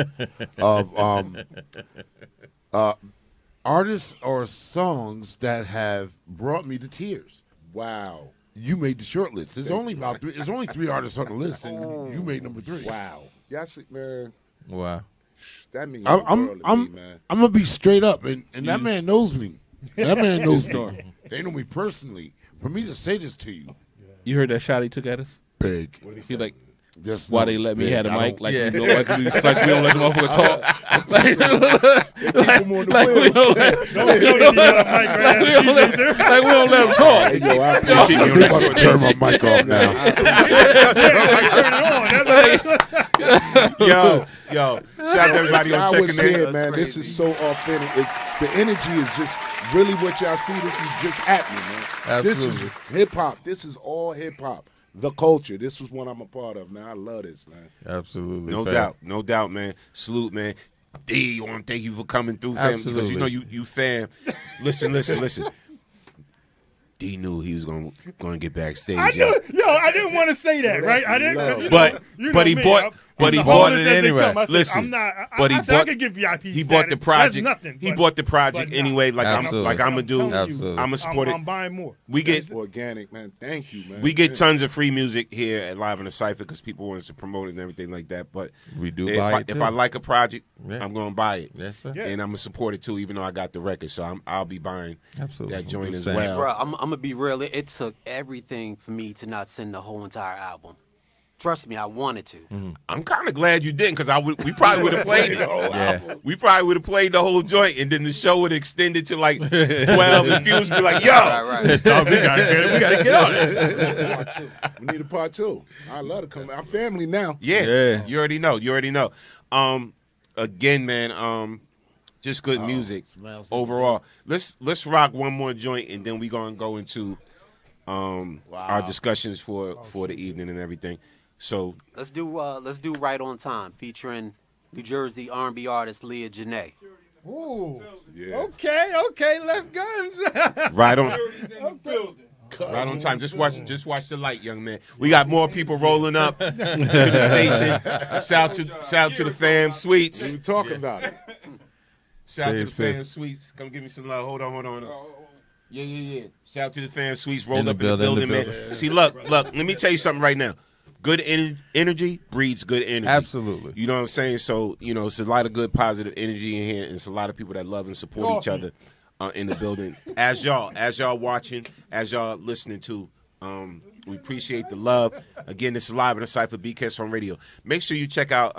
Speaker 8: of artists or songs that have brought me to tears.
Speaker 6: Wow.
Speaker 8: You made the short list. There's only about three. There's only 3 artists on the list, and you made number 3.
Speaker 6: Wow. Y'all see, man.
Speaker 5: Wow.
Speaker 6: That means
Speaker 8: I'm
Speaker 6: the world to me, man.
Speaker 8: I'm gonna be straight up, and that man knows me. That man knows me. They know me personally. For me to say this to you,
Speaker 3: You heard that shot he took at us?
Speaker 8: big.
Speaker 3: He like
Speaker 8: Just
Speaker 3: why
Speaker 8: know,
Speaker 3: they let me
Speaker 8: man,
Speaker 3: have the
Speaker 8: I
Speaker 3: mic.
Speaker 8: don't-
Speaker 3: Like, we don't let the motherfucker talk.
Speaker 6: Keep him on the
Speaker 3: We
Speaker 6: wheels.
Speaker 3: don't let him talk.
Speaker 6: Hey, yo, I
Speaker 1: Keep me on
Speaker 8: I'm
Speaker 1: that
Speaker 8: about to
Speaker 1: short
Speaker 8: turn
Speaker 1: list.
Speaker 8: my mic off now.
Speaker 1: Yo, shout out to everybody on
Speaker 6: I was
Speaker 1: checking
Speaker 6: scared,
Speaker 1: in.
Speaker 6: man. This is so authentic. The energy is just really what y'all see. This is just happening, man.
Speaker 5: Absolutely.
Speaker 6: This is hip hop. This is all hip hop. The culture. This is what I'm a part of, man. I love this, man.
Speaker 5: Absolutely.
Speaker 1: No doubt, man. Salute, man. D, I want to thank you for coming through, fam. Because you know
Speaker 5: Absolutely.
Speaker 1: you fam. Listen. D knew he was gonna get backstage.
Speaker 11: I didn't want to say that, right? I didn't. 'cause
Speaker 1: But he
Speaker 11: me,
Speaker 1: bought
Speaker 11: I'm
Speaker 1: it
Speaker 11: as they
Speaker 5: anyway.
Speaker 11: come. I said,
Speaker 1: Listen,
Speaker 11: I'm not.
Speaker 1: but he
Speaker 11: I said I
Speaker 1: bought-
Speaker 11: could get VIP.
Speaker 1: He bought the
Speaker 11: status.
Speaker 1: project.
Speaker 11: That's nothing.
Speaker 1: He
Speaker 11: but-
Speaker 1: bought the project
Speaker 11: but nah.
Speaker 1: anyway. Like
Speaker 5: Absolutely.
Speaker 1: I'm gonna do.
Speaker 11: telling you,
Speaker 5: Absolutely.
Speaker 1: I'm gonna support it.
Speaker 11: I'm buying more.
Speaker 1: We get
Speaker 6: Organic, man. Thank you, man.
Speaker 1: we get tons of free music here at Live in the Cypher because people want us to promote it and everything like that. But
Speaker 5: We do
Speaker 1: if
Speaker 5: buy
Speaker 1: I,
Speaker 5: it,
Speaker 1: if
Speaker 5: too.
Speaker 1: I like a project,
Speaker 5: Yeah.
Speaker 1: I'm gonna buy it.
Speaker 5: Yes, sir.
Speaker 11: Yeah.
Speaker 1: And I'm gonna support it too, even though I got the record. So I'll be buying
Speaker 5: Absolutely.
Speaker 1: that joint
Speaker 5: I'm
Speaker 1: as
Speaker 5: saying.
Speaker 1: well.
Speaker 4: Bro, I'm gonna be real. It took everything for me to not send the whole entire album. Trust me, I wanted to.
Speaker 1: I'm kind of glad you didn't, because we probably would have played it.
Speaker 5: Yeah.
Speaker 1: We probably would have played the whole joint, and then the show would extend it to like 12, and Fuse would be like, "Yo,
Speaker 4: Right.
Speaker 1: it's time, we gotta get on it."
Speaker 6: We need a part two. I love to come. I'm family now.
Speaker 1: Yeah, you already know. Again, man, just good music
Speaker 8: smells
Speaker 1: overall. Let's rock one more joint, and then we gonna go into our discussions for the evening and everything. So
Speaker 4: Let's do Right on Time, featuring New Jersey R&B artist Leah Janae.
Speaker 11: Ooh.
Speaker 6: Yeah.
Speaker 11: Okay. Left guns.
Speaker 1: right on time. Just watch the light, young man. We got more people rolling up to the station. Shout to the fam,
Speaker 6: We
Speaker 1: Sweets.
Speaker 6: were talking about it.
Speaker 1: Shout to the
Speaker 5: Fair.
Speaker 1: fam, Sweets. Come give me some love. Hold on. Yeah. Shout out to the fam, Sweets. Rolled
Speaker 5: In the
Speaker 1: up in the
Speaker 5: building,
Speaker 1: building, man. See, look. Let me tell you something right now. Good energy breeds good energy.
Speaker 5: Absolutely.
Speaker 1: You know what I'm saying? So, it's a lot of good positive energy in here, and it's a lot of people that love and support each other in the building. As y'all watching, as y'all listening to, we appreciate the love. Again, this is Live in the Cypher, BKS on Radio. Make sure you check out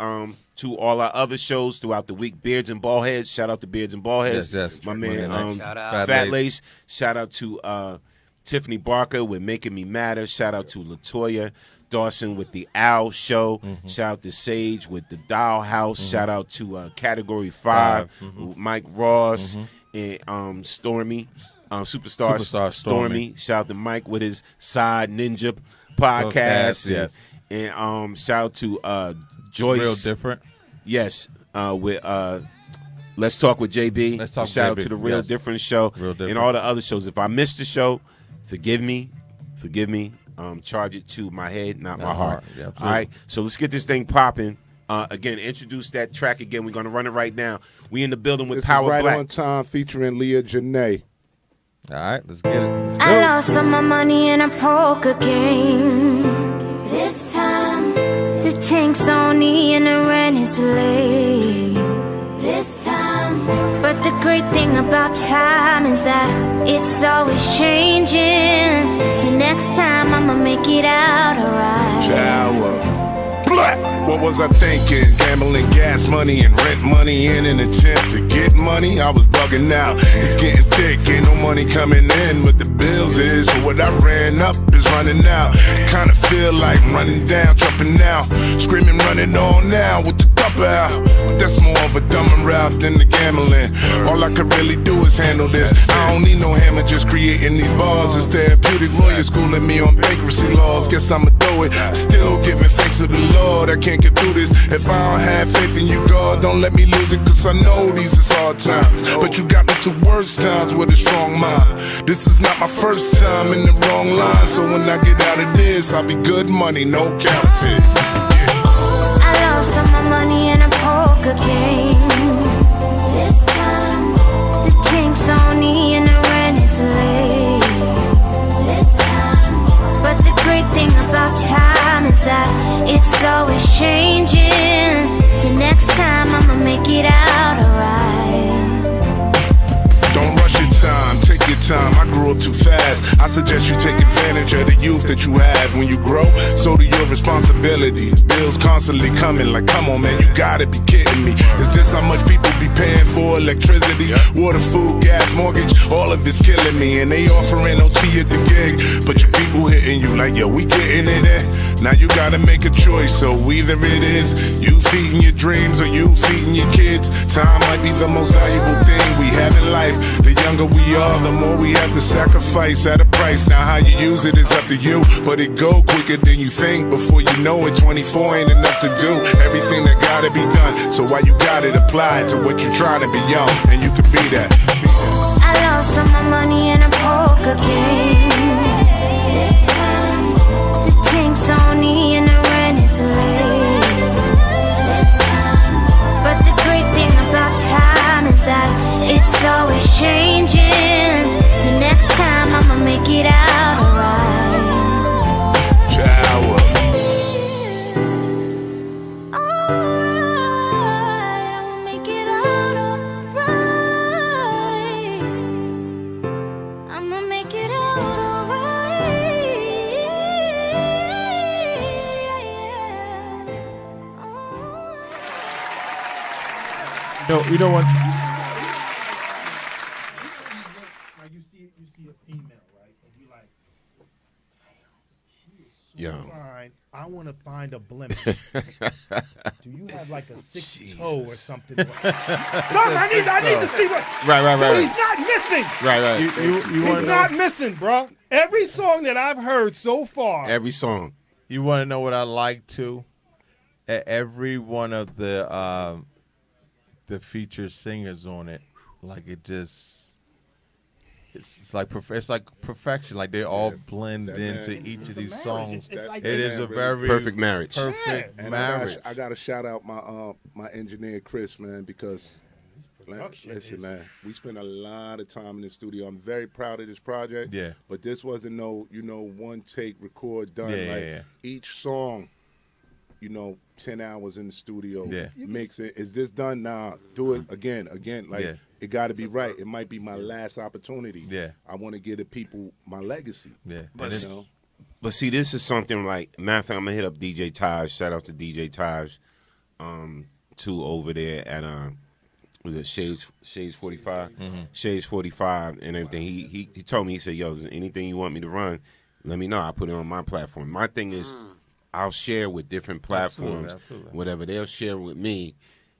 Speaker 1: to all our other shows throughout the week. Beards and Ballheads. Shout out to Beards and Ballheads.
Speaker 5: Yes.
Speaker 1: My man,
Speaker 4: Shout out.
Speaker 1: Fat Lace. Shout out to Tiffany Barker with Making Me Matter. Shout out to LaToya Dawson with the Owl Show. Shout out to Sage with the Doll House. Shout out to Category 5 with Mike Ross and Stormy. Superstar Stormy. Shout out to Mike with his Side Ninja podcast.
Speaker 5: Yes.
Speaker 1: And shout out to Joyce.
Speaker 5: Real different.
Speaker 1: Yes, with Let's Talk with JB.
Speaker 5: Let's Talk
Speaker 1: Shout out
Speaker 5: JB,
Speaker 1: to the Real
Speaker 5: yes.
Speaker 1: Different Show
Speaker 5: Real Different.
Speaker 1: and all the other shows. If I missed the show, forgive me. Charge it to my head, not my heart.
Speaker 5: Yeah,
Speaker 1: All
Speaker 5: absolutely.
Speaker 1: right, so let's get this thing popping. Again, introduce that track again. We're going to run it right now. We in the building with
Speaker 6: This
Speaker 1: Power
Speaker 6: is Right
Speaker 1: Black.
Speaker 6: on Time featuring Leah Janae.
Speaker 5: All right, let's get it. Let's
Speaker 10: I
Speaker 5: go.
Speaker 10: lost all my money in a poker game. This time, the tank's on E and the rent is late. This time, but the great thing about time is that it's always changing. So next time I'ma make it out alright.
Speaker 7: Black. What was I thinking? Gambling, gas money, and rent money in an attempt to get money. I was bugging out. It's getting thick, ain't no money coming in, but the bills is. So what I ran up is running out. Kinda feel like running down, jumping out, screaming, running on now with the cup out. But that's more of a dumber route than the gambling. All I could really do is handle this. I don't need no hammer, just creating these bars. It's therapeutic lawyer schooling me on bankruptcy laws. Guess I'ma do it. Still giving thanks to the Lord. I can't get through this if I don't have faith in you, God. Don't let me lose it, cause I know these is hard times. But you got me to worse times with a strong mind. This is not my first time in the wrong line. So when I get out of this, I'll be good money, no counterfeit.
Speaker 10: I lost all my money in a poker game. This time, the tank's on E and the rent is late. This time, but the great thing about time is that it's always changing. So next time I'ma make it out alright.
Speaker 7: Don't rush your time, take take your time. I grew up too fast. I suggest you take advantage of the youth that you have. When you grow, so do your responsibilities. Bills constantly coming, like, come on, man, you gotta be kidding me. Is this how much people be paying for electricity, water, food, gas, mortgage? All of this killing me, and they offering OT at the gig, but your people hitting you like, yo, we getting it in. Now you gotta make a choice, so either it is you feeding your dreams or you feeding your kids. Time might be the most valuable thing we have in life. The younger we are, the more we have to sacrifice at a price. Now how you use it is up to you, but it go quicker than you think. Before you know it, 24 ain't enough to do everything that gotta be done. So why you got it, apply it to what you're trying to be young, and you could be that.
Speaker 10: I lost all my money in a poker game. The tank's on E and the rent is late. But the great thing about time is that it's always changing. So next time I'ma make it out alright.
Speaker 7: Power.
Speaker 10: Alright, I'ma make it out alright. I'ma make it out alright.
Speaker 5: You know what?
Speaker 11: Like you see a female, right? And you like, damn, she is so
Speaker 1: Yo.
Speaker 11: fine. I want to find a blemish. Do you have like a sixth toe or something? Son, I need to see what.
Speaker 1: Right.
Speaker 11: He's not missing.
Speaker 1: Right.
Speaker 5: You want
Speaker 11: He's
Speaker 5: to
Speaker 11: not
Speaker 5: know?
Speaker 11: missing, bro. Every song that I've heard so far.
Speaker 1: Every song.
Speaker 5: You want to know what I like too? Every one of the featured singers on it, like it just. It's like perfection. Like they all blend into each of these songs.
Speaker 11: It's like
Speaker 5: It is a very
Speaker 1: Perfect marriage.
Speaker 5: perfect
Speaker 6: And
Speaker 5: marriage.
Speaker 6: I got to shout out my engineer Chris, man, because
Speaker 11: production
Speaker 6: listen,
Speaker 11: is-
Speaker 6: man, we spent a lot of time in the studio. I'm very proud of this project.
Speaker 5: Yeah.
Speaker 6: But this wasn't no, one take, record, done.
Speaker 5: Yeah,
Speaker 6: like
Speaker 5: yeah.
Speaker 6: each song, 10 hours in the studio.
Speaker 5: Yeah.
Speaker 6: Mix it. Is this done? Nah, do it again. Like
Speaker 5: Yeah.
Speaker 6: it got to be right. It might be my last opportunity.
Speaker 5: Yeah.
Speaker 6: I want to give the people my legacy.
Speaker 5: Yeah.
Speaker 1: But
Speaker 6: You know?
Speaker 1: But see, this is something like, matter of fact, I'm gonna hit up DJ Taj. Shout out to DJ Taj, too, over there at was it Shades 45? Shades 45 and everything. He told me, he said, yo, anything you want me to run, let me know. I'll put it on my platform. My thing is, I'll share with different platforms,
Speaker 5: Absolutely.
Speaker 1: whatever. They'll share with me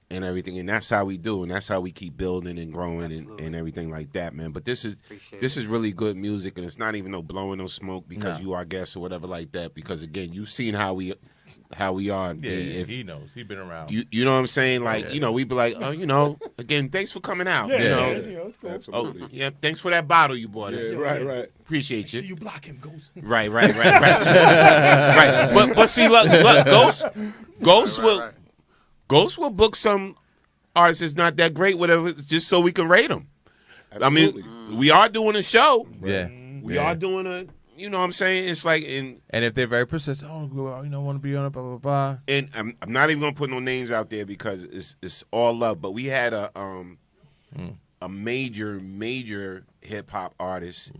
Speaker 1: and everything. And that's how we do. And that's how we keep building and growing and everything like that, man. But this is really good music. And it's not even no blowing no smoke because you are guests or whatever like that. Because, again, you've seen how we are.
Speaker 5: Yeah, he knows. He's been around.
Speaker 1: You know what I'm saying? Like,
Speaker 5: Yeah.
Speaker 1: we be like, again, thanks for coming out.
Speaker 11: Yeah,
Speaker 1: you know.
Speaker 11: it's cool.
Speaker 6: Absolutely.
Speaker 1: Oh, yeah, thanks for that bottle you bought us.
Speaker 6: Yeah, right.
Speaker 1: Appreciate
Speaker 11: See
Speaker 1: you.
Speaker 11: you block him, Ghost.
Speaker 1: Right. Right. But see, look, Ghost will book some artists that's not that great, whatever, just so we can rate them.
Speaker 6: Absolutely.
Speaker 1: I mean, we are doing a show.
Speaker 5: Yeah.
Speaker 1: We
Speaker 5: Yeah.
Speaker 1: are doing a, you know what I'm saying? It's like,
Speaker 5: And if they're very persistent, want to be on it, blah, blah, blah.
Speaker 1: and I'm not even gonna put no names out there because it's all love. But we had a major hip hop artist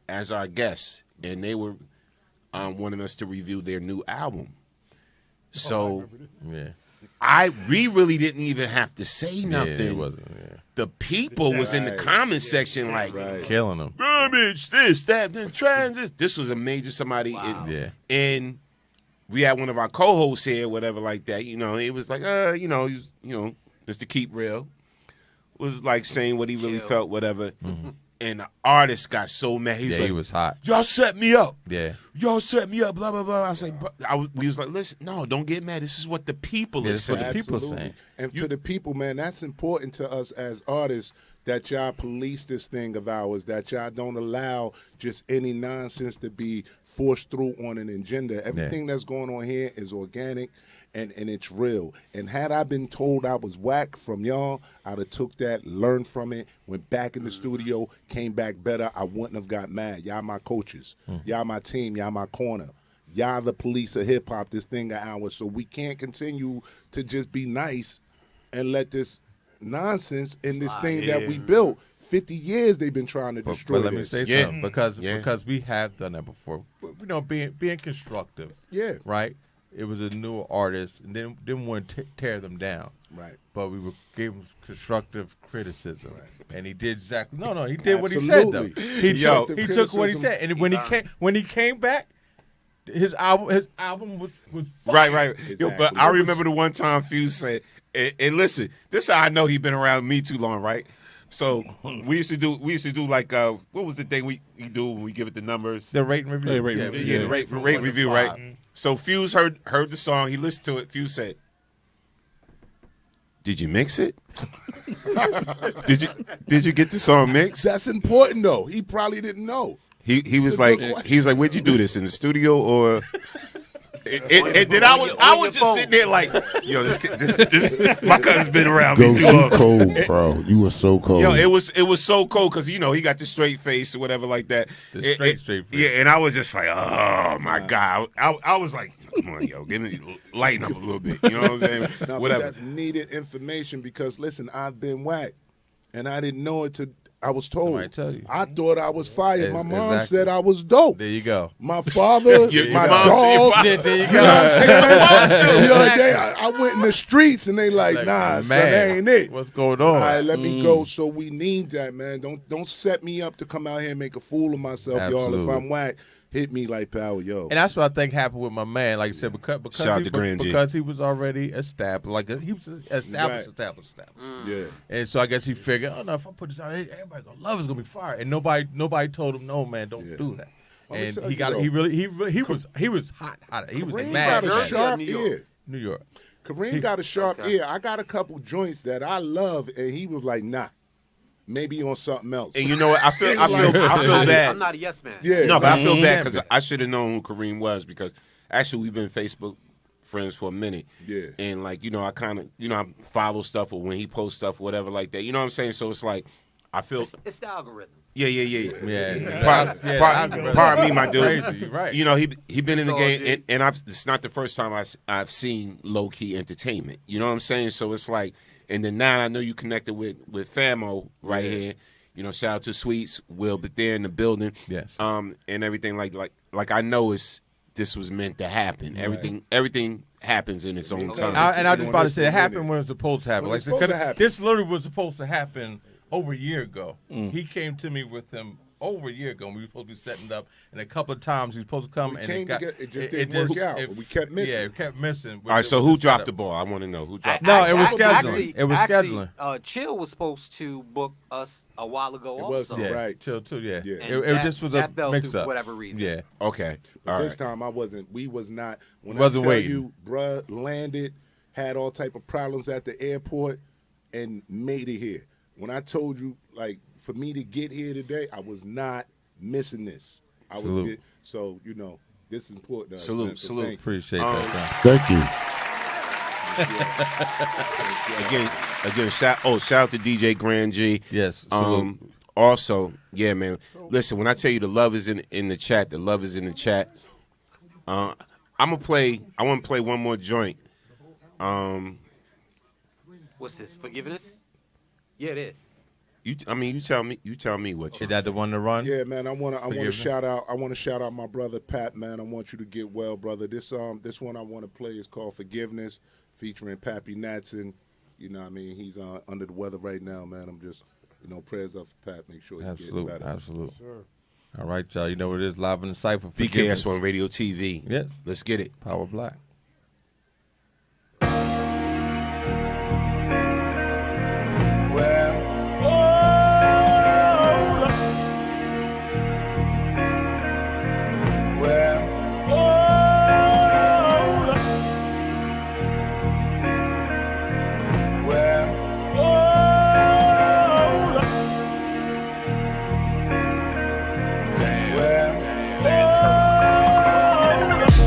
Speaker 1: as our guest, and they were wanting us to review their new album. So
Speaker 5: Yeah.
Speaker 1: we really didn't even have to say nothing.
Speaker 5: Yeah, it wasn't. Yeah.
Speaker 1: The people was in the comment section like,
Speaker 5: Killing them.
Speaker 1: garbage, this, that, then transit. This was a major somebody.
Speaker 5: Yeah.
Speaker 1: And we had one of our co-hosts here, whatever like that. It was like, Mr. Keep Real was like saying what he really felt, whatever. And the artist got so mad. He was
Speaker 5: Yeah,
Speaker 1: like,
Speaker 5: he was hot.
Speaker 1: y'all set me up.
Speaker 5: Yeah.
Speaker 1: Y'all set me up, blah, blah, blah. I was like, we was like, listen, no, don't get mad. This is what the people
Speaker 5: Yeah,
Speaker 1: are
Speaker 5: this is what
Speaker 1: saying.
Speaker 5: the people
Speaker 6: Absolutely.
Speaker 5: saying.
Speaker 6: And to the people, man, that's important to us as artists that y'all police this thing of ours, that y'all don't allow just any nonsense to be forced through on an agenda. Everything that's going on here is organic and it's real. And had I been told I was whack from y'all, I'd have took that, learned from it, went back in the studio, came back better. I wouldn't have got mad. Y'all my coaches. Y'all my team. Y'all my corner. Y'all the police of hip-hop, this thing of ours. So we can't continue to just be nice and let this nonsense in this thing that we built 50 years they've been trying to destroy
Speaker 5: But let me
Speaker 6: this.
Speaker 5: say something, because we have done that before. Being constructive.
Speaker 6: Yeah.
Speaker 5: Right. It was a newer artist, and didn't want to tear them down.
Speaker 6: Right.
Speaker 5: But we gave him constructive criticism, and he did exactly. No, he
Speaker 6: Absolutely.
Speaker 5: did what he said though. He took what he
Speaker 6: criticism.
Speaker 5: said, and when he came back, his album was
Speaker 1: Right.
Speaker 6: Exactly.
Speaker 1: Yo, but I remember the one time Fuse said, and listen, this is how I know he been around me too long, right? So we used to do like what was the thing we do when we give it the numbers?
Speaker 5: the rate and review.
Speaker 1: The rate review, right? So Fuse heard the song, he listened to it. Fuse said, "Did you mix it? Did you get the song mixed?"
Speaker 6: That's important though. He probably didn't know.
Speaker 1: He was like, "Where'd you do this, in the studio or?" And then I was just sitting there like, yo, this my cousin's been around me too long.
Speaker 8: Cold, bro. You were so cold.
Speaker 1: Yo, it was so cold because he got the straight face or whatever like that.
Speaker 5: Straight face.
Speaker 1: Yeah, and I was just like, oh my god. I was like, come on, yo, lighten up a little bit. You know what I'm saying?
Speaker 6: No,
Speaker 1: Whatever.
Speaker 6: But that's needed information because listen, I've been whacked, and I didn't know it till I was told.
Speaker 5: Somebody tell you.
Speaker 6: I thought I was fired. My mom
Speaker 5: Exactly.
Speaker 6: said I was dope.
Speaker 5: There you go.
Speaker 6: My father,
Speaker 1: Your
Speaker 6: my
Speaker 1: mom said your
Speaker 6: dog.
Speaker 1: father-
Speaker 5: There you
Speaker 6: You
Speaker 5: go.
Speaker 6: know,
Speaker 1: They supposed to.
Speaker 6: the other day, I went in the streets and they like, nah, son, that ain't it.
Speaker 5: What's going
Speaker 6: All
Speaker 5: on?
Speaker 6: right, let me go. So we need that, man. Don't set me up to come out here and make a fool of myself, y'all. If
Speaker 5: Absolutely.
Speaker 6: I'm whack, hit me like power, yo.
Speaker 5: And that's what I think happened with my man. Like I said,
Speaker 1: Shout out to Grand G.
Speaker 5: because he was already established. Like he was established.
Speaker 6: Yeah.
Speaker 5: And so I guess he figured, oh no, if I put this out, everybody gonna love it's gonna be fire. And nobody told him, no man, don't do that.
Speaker 6: I'ma
Speaker 5: And
Speaker 6: tell
Speaker 5: he
Speaker 6: you
Speaker 5: got
Speaker 6: though,
Speaker 5: he was hot. He was
Speaker 6: Kareem
Speaker 5: mad.
Speaker 6: got a
Speaker 5: mad.
Speaker 6: sharp
Speaker 4: New York.
Speaker 6: ear.
Speaker 5: New York.
Speaker 6: Kareem got a sharp ear. I got a couple joints that I love, and he was like, nah, maybe on something else.
Speaker 1: And you know what? I feel
Speaker 4: I'm
Speaker 1: bad.
Speaker 4: not a yes man.
Speaker 6: Yeah,
Speaker 1: No, but I feel
Speaker 5: Mhm.
Speaker 1: bad because I should have known who Kareem was because actually we've been Facebook friends for a minute.
Speaker 6: Yeah.
Speaker 1: And like, I kind of, I follow stuff or when he posts stuff or whatever like that. You know what I'm saying? So it's like, I feel.
Speaker 4: It's the algorithm.
Speaker 1: Yeah.
Speaker 5: Yeah.
Speaker 1: Pardon me, my dude.
Speaker 5: Crazy, you're right.
Speaker 1: He been in the
Speaker 4: all
Speaker 1: game,
Speaker 4: good.
Speaker 1: and it's not the first time I've seen low key entertainment. You know what I'm saying? So it's like, and then now I know you connected with Famo right here. Shout out to Sweets, Will, but they're in the building.
Speaker 5: Yes.
Speaker 1: And everything like I know this was meant to happen.
Speaker 6: Right.
Speaker 1: Everything happens in its own time.
Speaker 5: I was just about to
Speaker 6: This
Speaker 5: say it
Speaker 6: was
Speaker 5: happened
Speaker 6: in
Speaker 5: when it was supposed to happen.
Speaker 6: When it was
Speaker 5: Like,
Speaker 6: supposed to happen.
Speaker 5: this literally was supposed to happen over a year ago. He came to me with him over a year ago. And we were supposed to be setting up, and a couple of times he was supposed to come,
Speaker 6: We
Speaker 5: and
Speaker 6: came
Speaker 5: it got
Speaker 6: together. It just didn't work out. We kept missing.
Speaker 5: Yeah, it kept missing.
Speaker 1: All right, so who dropped the ball? I want to know who dropped.
Speaker 5: No, it was
Speaker 4: Actually,
Speaker 5: scheduling. It was scheduling.
Speaker 4: Chill was supposed to book us a while ago
Speaker 6: It was,
Speaker 4: also.
Speaker 5: Yeah,
Speaker 6: right.
Speaker 5: Chill too. Yeah,
Speaker 6: Yeah.
Speaker 4: And
Speaker 5: It just was a
Speaker 4: that fell
Speaker 5: mix
Speaker 4: through
Speaker 5: up.
Speaker 4: for whatever reason.
Speaker 5: Yeah,
Speaker 1: Okay,
Speaker 6: But
Speaker 1: all
Speaker 6: this
Speaker 1: right.
Speaker 6: time we was not. When
Speaker 5: Wasn't
Speaker 6: I tell
Speaker 5: waiting.
Speaker 6: you, bruh, landed, had all type of problems at the airport, and made it here. When I told you, like, for me to get here today, I was not missing this. I was
Speaker 5: Salute.
Speaker 6: here, so this is important. To us,
Speaker 1: Salute,
Speaker 6: man, so
Speaker 1: salute.
Speaker 6: thank you.
Speaker 5: appreciate that. Son.
Speaker 8: Thank you.
Speaker 1: Again, shout out to DJ Grand G.
Speaker 5: Yes. salute.
Speaker 1: Also, yeah, man. Listen, when I tell you the love is in the chat, the love is in the chat. I want to play one more joint.
Speaker 4: What's this? Forgiveness? Yeah, it is.
Speaker 1: You tell me what you.
Speaker 5: Is that the one to run?
Speaker 6: Yeah, man. I want to
Speaker 5: Forgiveness.
Speaker 6: shout out. I want to shout out my brother Pat, man. I want you to get well, brother. This one I want to play is called "Forgiveness," featuring Pappy Natson. You know what I mean? He's under the weather right now, man. I'm just, prayers up for Pat. Make sure he gets better.
Speaker 5: Absolutely. All right, y'all. You know what it is. Live in the CIPHER.
Speaker 1: BKS1 Radio TV.
Speaker 5: Yes.
Speaker 1: Let's get it.
Speaker 5: Power Black.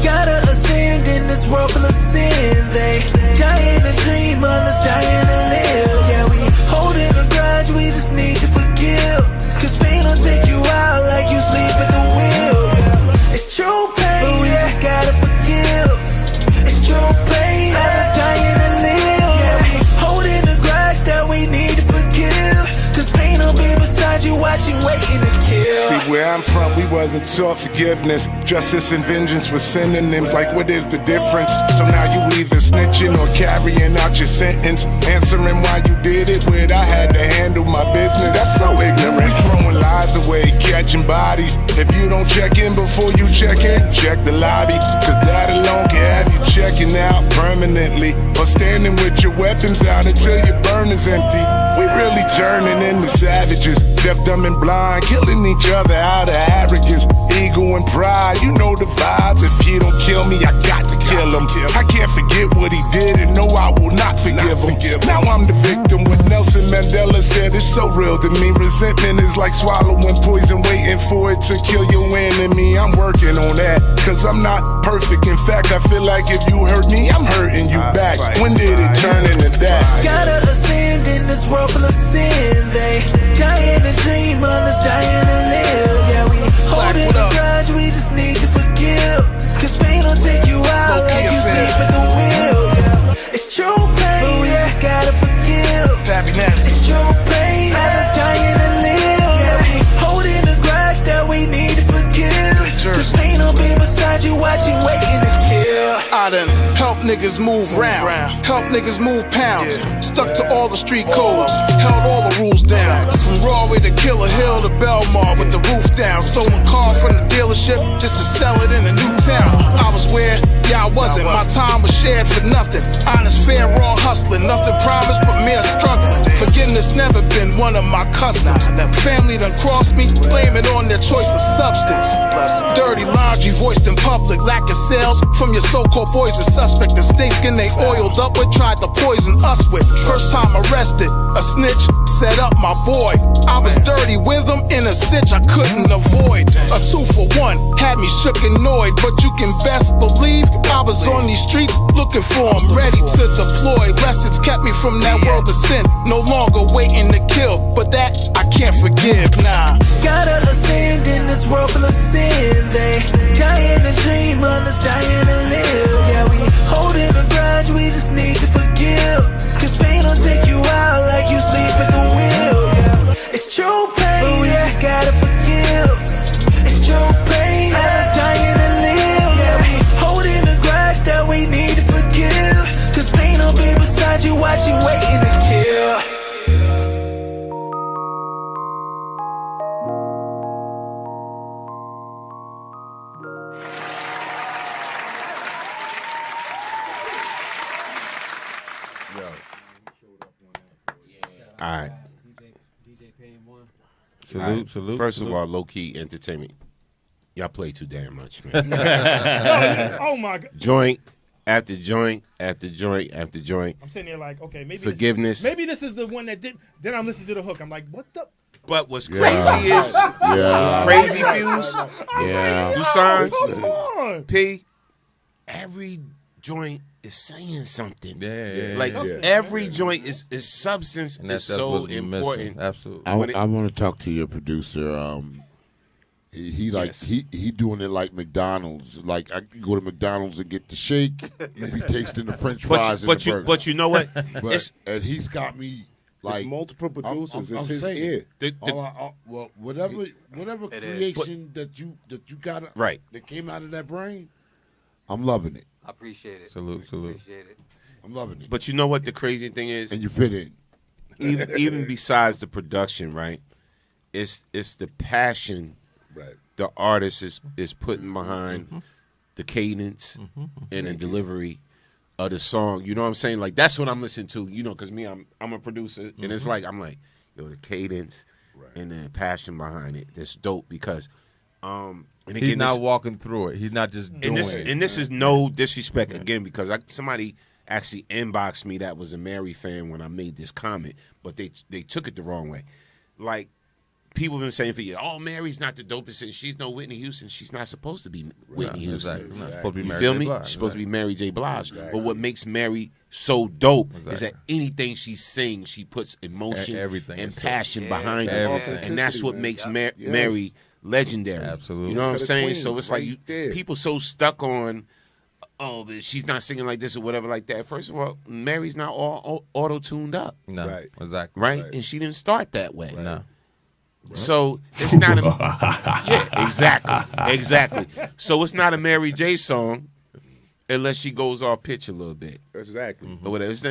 Speaker 9: Gotta ascend in this world full of sin. They dying to dream, others dying to live. Yeah, we holding a grudge, we just need to forgive. Cause pain will take you out like you sleep at the wheel. It's true pain, but we just gotta forgive. It's true pain, others dying to live. Yeah, we holding a grudge that we need to forgive. Cause pain will be beside
Speaker 12: watching, waiting to kill.
Speaker 7: See, where I'm from, we wasn't taught forgiveness. Justice and vengeance were synonyms, like what is the difference? So now you either snitching or carrying out your sentence. Answering why you did it with, I had to handle my business. That's so ignorant. We throwing lives away, catching bodies. If you don't check in before you check in, check the lobby. Cause that alone can have you checking out permanently. Or standing with your weapons out until your burn is empty. We really turning into savages, deaf, dumb, and blind, killing each other out of arrogance, ego, and pride. You know the vibes. If he don't kill me, I got to kill him. I can't forget what he did, and no, I will not forgive him. Now I'm the victim. What Nelson Mandela said is so real to me. Resentment is like swallowing poison, waiting for it to kill your enemy. I'm working on that, cause I'm not perfect. In fact, I feel like if you hurt me, I'm hurting you back. When did it turn into that?
Speaker 12: Gotta ascend in this world full of sin. They dying to dream, others dying to live. Yeah, we holding a grudge, we just need to forgive. Cause pain will take you out like you sleep at the wheel. Yeah, it's true pain, but we just gotta forgive. It's true pain, others dying to live. Yeah, we holding a grudge that we need to forgive. Cause pain will be beside you, watching, waiting to kill.
Speaker 13: I done help niggas move round, help niggas move pounds, stuck to all the street codes, held all the rules down. From Broadway to Killer Hill to Belmar with the roof down. Stole a car from the dealership just to sell it in a new town. I was where, yeah, I wasn't. My time was shared for nothing. Honest, fair, raw hustling. Nothing promised but mere struggle. Forgiveness never been one of my customs. Family done crossed me, blame it on their choice of substance. Dirty laundry voiced in public, lack of sales from your so-called boys a suspect. The snakeskin they oiled up with tried to poison us with. First time arrested, a snitch set up my boy. I was dirty with him in a cinch I couldn't avoid. A 2-for-1 had me shook and annoyed, but you can best believe I was on these streets looking for him, ready to deploy. Lessons kept me from that world of sin, no longer waiting to kill, but that I can't forgive, nah.
Speaker 12: Gotta ascend in this world full of sin. They dying to dream, others dying to live. Yeah, we holding a grudge, we just need to forgive. Cause pain will take you out like you sleep at the wheel. Yeah, it's true pain, but we just gotta forgive. It's true pain, others dying to live. Yeah, we holding a grudge that we need to forgive. Cause pain will be beside you, watching, waiting to kill.
Speaker 1: All right.
Speaker 5: Salute.
Speaker 1: First of all, low key entertainment. Y'all play too damn much, man.
Speaker 11: Oh my God.
Speaker 1: Joint after joint after joint after joint.
Speaker 11: I'm sitting there like, okay, maybe
Speaker 1: Forgiveness.
Speaker 11: Maybe this is the one that did. Then I'm listening to the hook. I'm like, what the?
Speaker 1: But what's crazy is what's crazy, Fuse.
Speaker 8: Yeah.
Speaker 1: You signs.
Speaker 11: Come on.
Speaker 1: P. Every joint is saying something.
Speaker 5: Yeah.
Speaker 1: Like every joint is substance
Speaker 5: And
Speaker 1: is
Speaker 5: that's
Speaker 1: so
Speaker 5: what's missing.
Speaker 1: important.
Speaker 5: Absolutely.
Speaker 8: I want to talk to your producer. He like he doing it like McDonald's. Like I can go to McDonald's and get the shake. You be tasting the French fries and the burger.
Speaker 1: But you know what?
Speaker 8: And he's got me like
Speaker 6: It's multiple producers. It's his
Speaker 8: saying,
Speaker 6: ear.
Speaker 8: well, whatever creation that you got
Speaker 1: right
Speaker 8: that came out of that brain, I'm loving it.
Speaker 4: I appreciate it.
Speaker 5: Salute.
Speaker 4: Appreciate it.
Speaker 8: I'm loving it.
Speaker 1: But you know what the crazy thing is?
Speaker 8: And you fit in.
Speaker 1: Even besides the production, right? It's the passion the artist is putting behind the cadence and the delivery of the song. You know what I'm saying? Like that's what I'm listening to. You know, because me, I'm a producer, and it's like I'm like, yo, the cadence and the passion behind it. That's dope because, and again,
Speaker 5: he's not walking through it. He's not just doing it.
Speaker 1: And this is no disrespect again because somebody actually inboxed me that was a Mary fan when I made this comment, but they took it the wrong way. Like people have been saying for years, oh, Mary's not the dopest, and she's no Whitney Houston. She's not supposed to be Whitney Houston.
Speaker 5: Exactly. Not supposed to be
Speaker 1: you
Speaker 5: Mary
Speaker 1: feel
Speaker 5: J.
Speaker 1: me?
Speaker 5: Blige.
Speaker 1: She's supposed to be Mary J. Blige. But what makes Mary so dope is that anything she sings, she puts emotion and passion behind it. And that's what makes Mary legendary.
Speaker 5: Absolutely.
Speaker 1: You know what I'm saying? So it's like people so stuck on, oh, but she's not singing like this or whatever like that. First of all, Mary's not all auto-tuned up.
Speaker 5: No, exactly.
Speaker 1: Right? And she didn't start that way.
Speaker 5: No.
Speaker 1: So it's not a yeah, exactly. So it's not a Mary J song unless she goes off pitch a little bit.
Speaker 6: Exactly.
Speaker 1: Or whatever. It's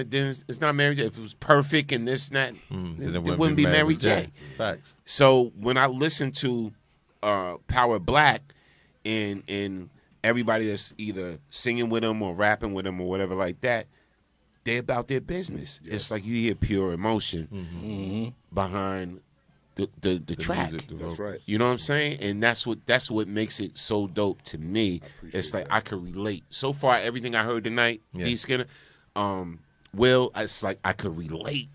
Speaker 1: not Mary J. If it was perfect and this and that,
Speaker 5: then
Speaker 1: it wouldn't be Mary J.
Speaker 5: Facts.
Speaker 1: So when I listen to Power Black and everybody that's either singing with them or rapping with them or whatever like that, they're about their business. Yeah. It's like you hear pure emotion behind the track.
Speaker 6: Music, that's right.
Speaker 1: You know what I'm saying? And that's what makes it so dope to me. It's like I could relate. So far, everything I heard tonight, D Skinner, Will, it's like I could relate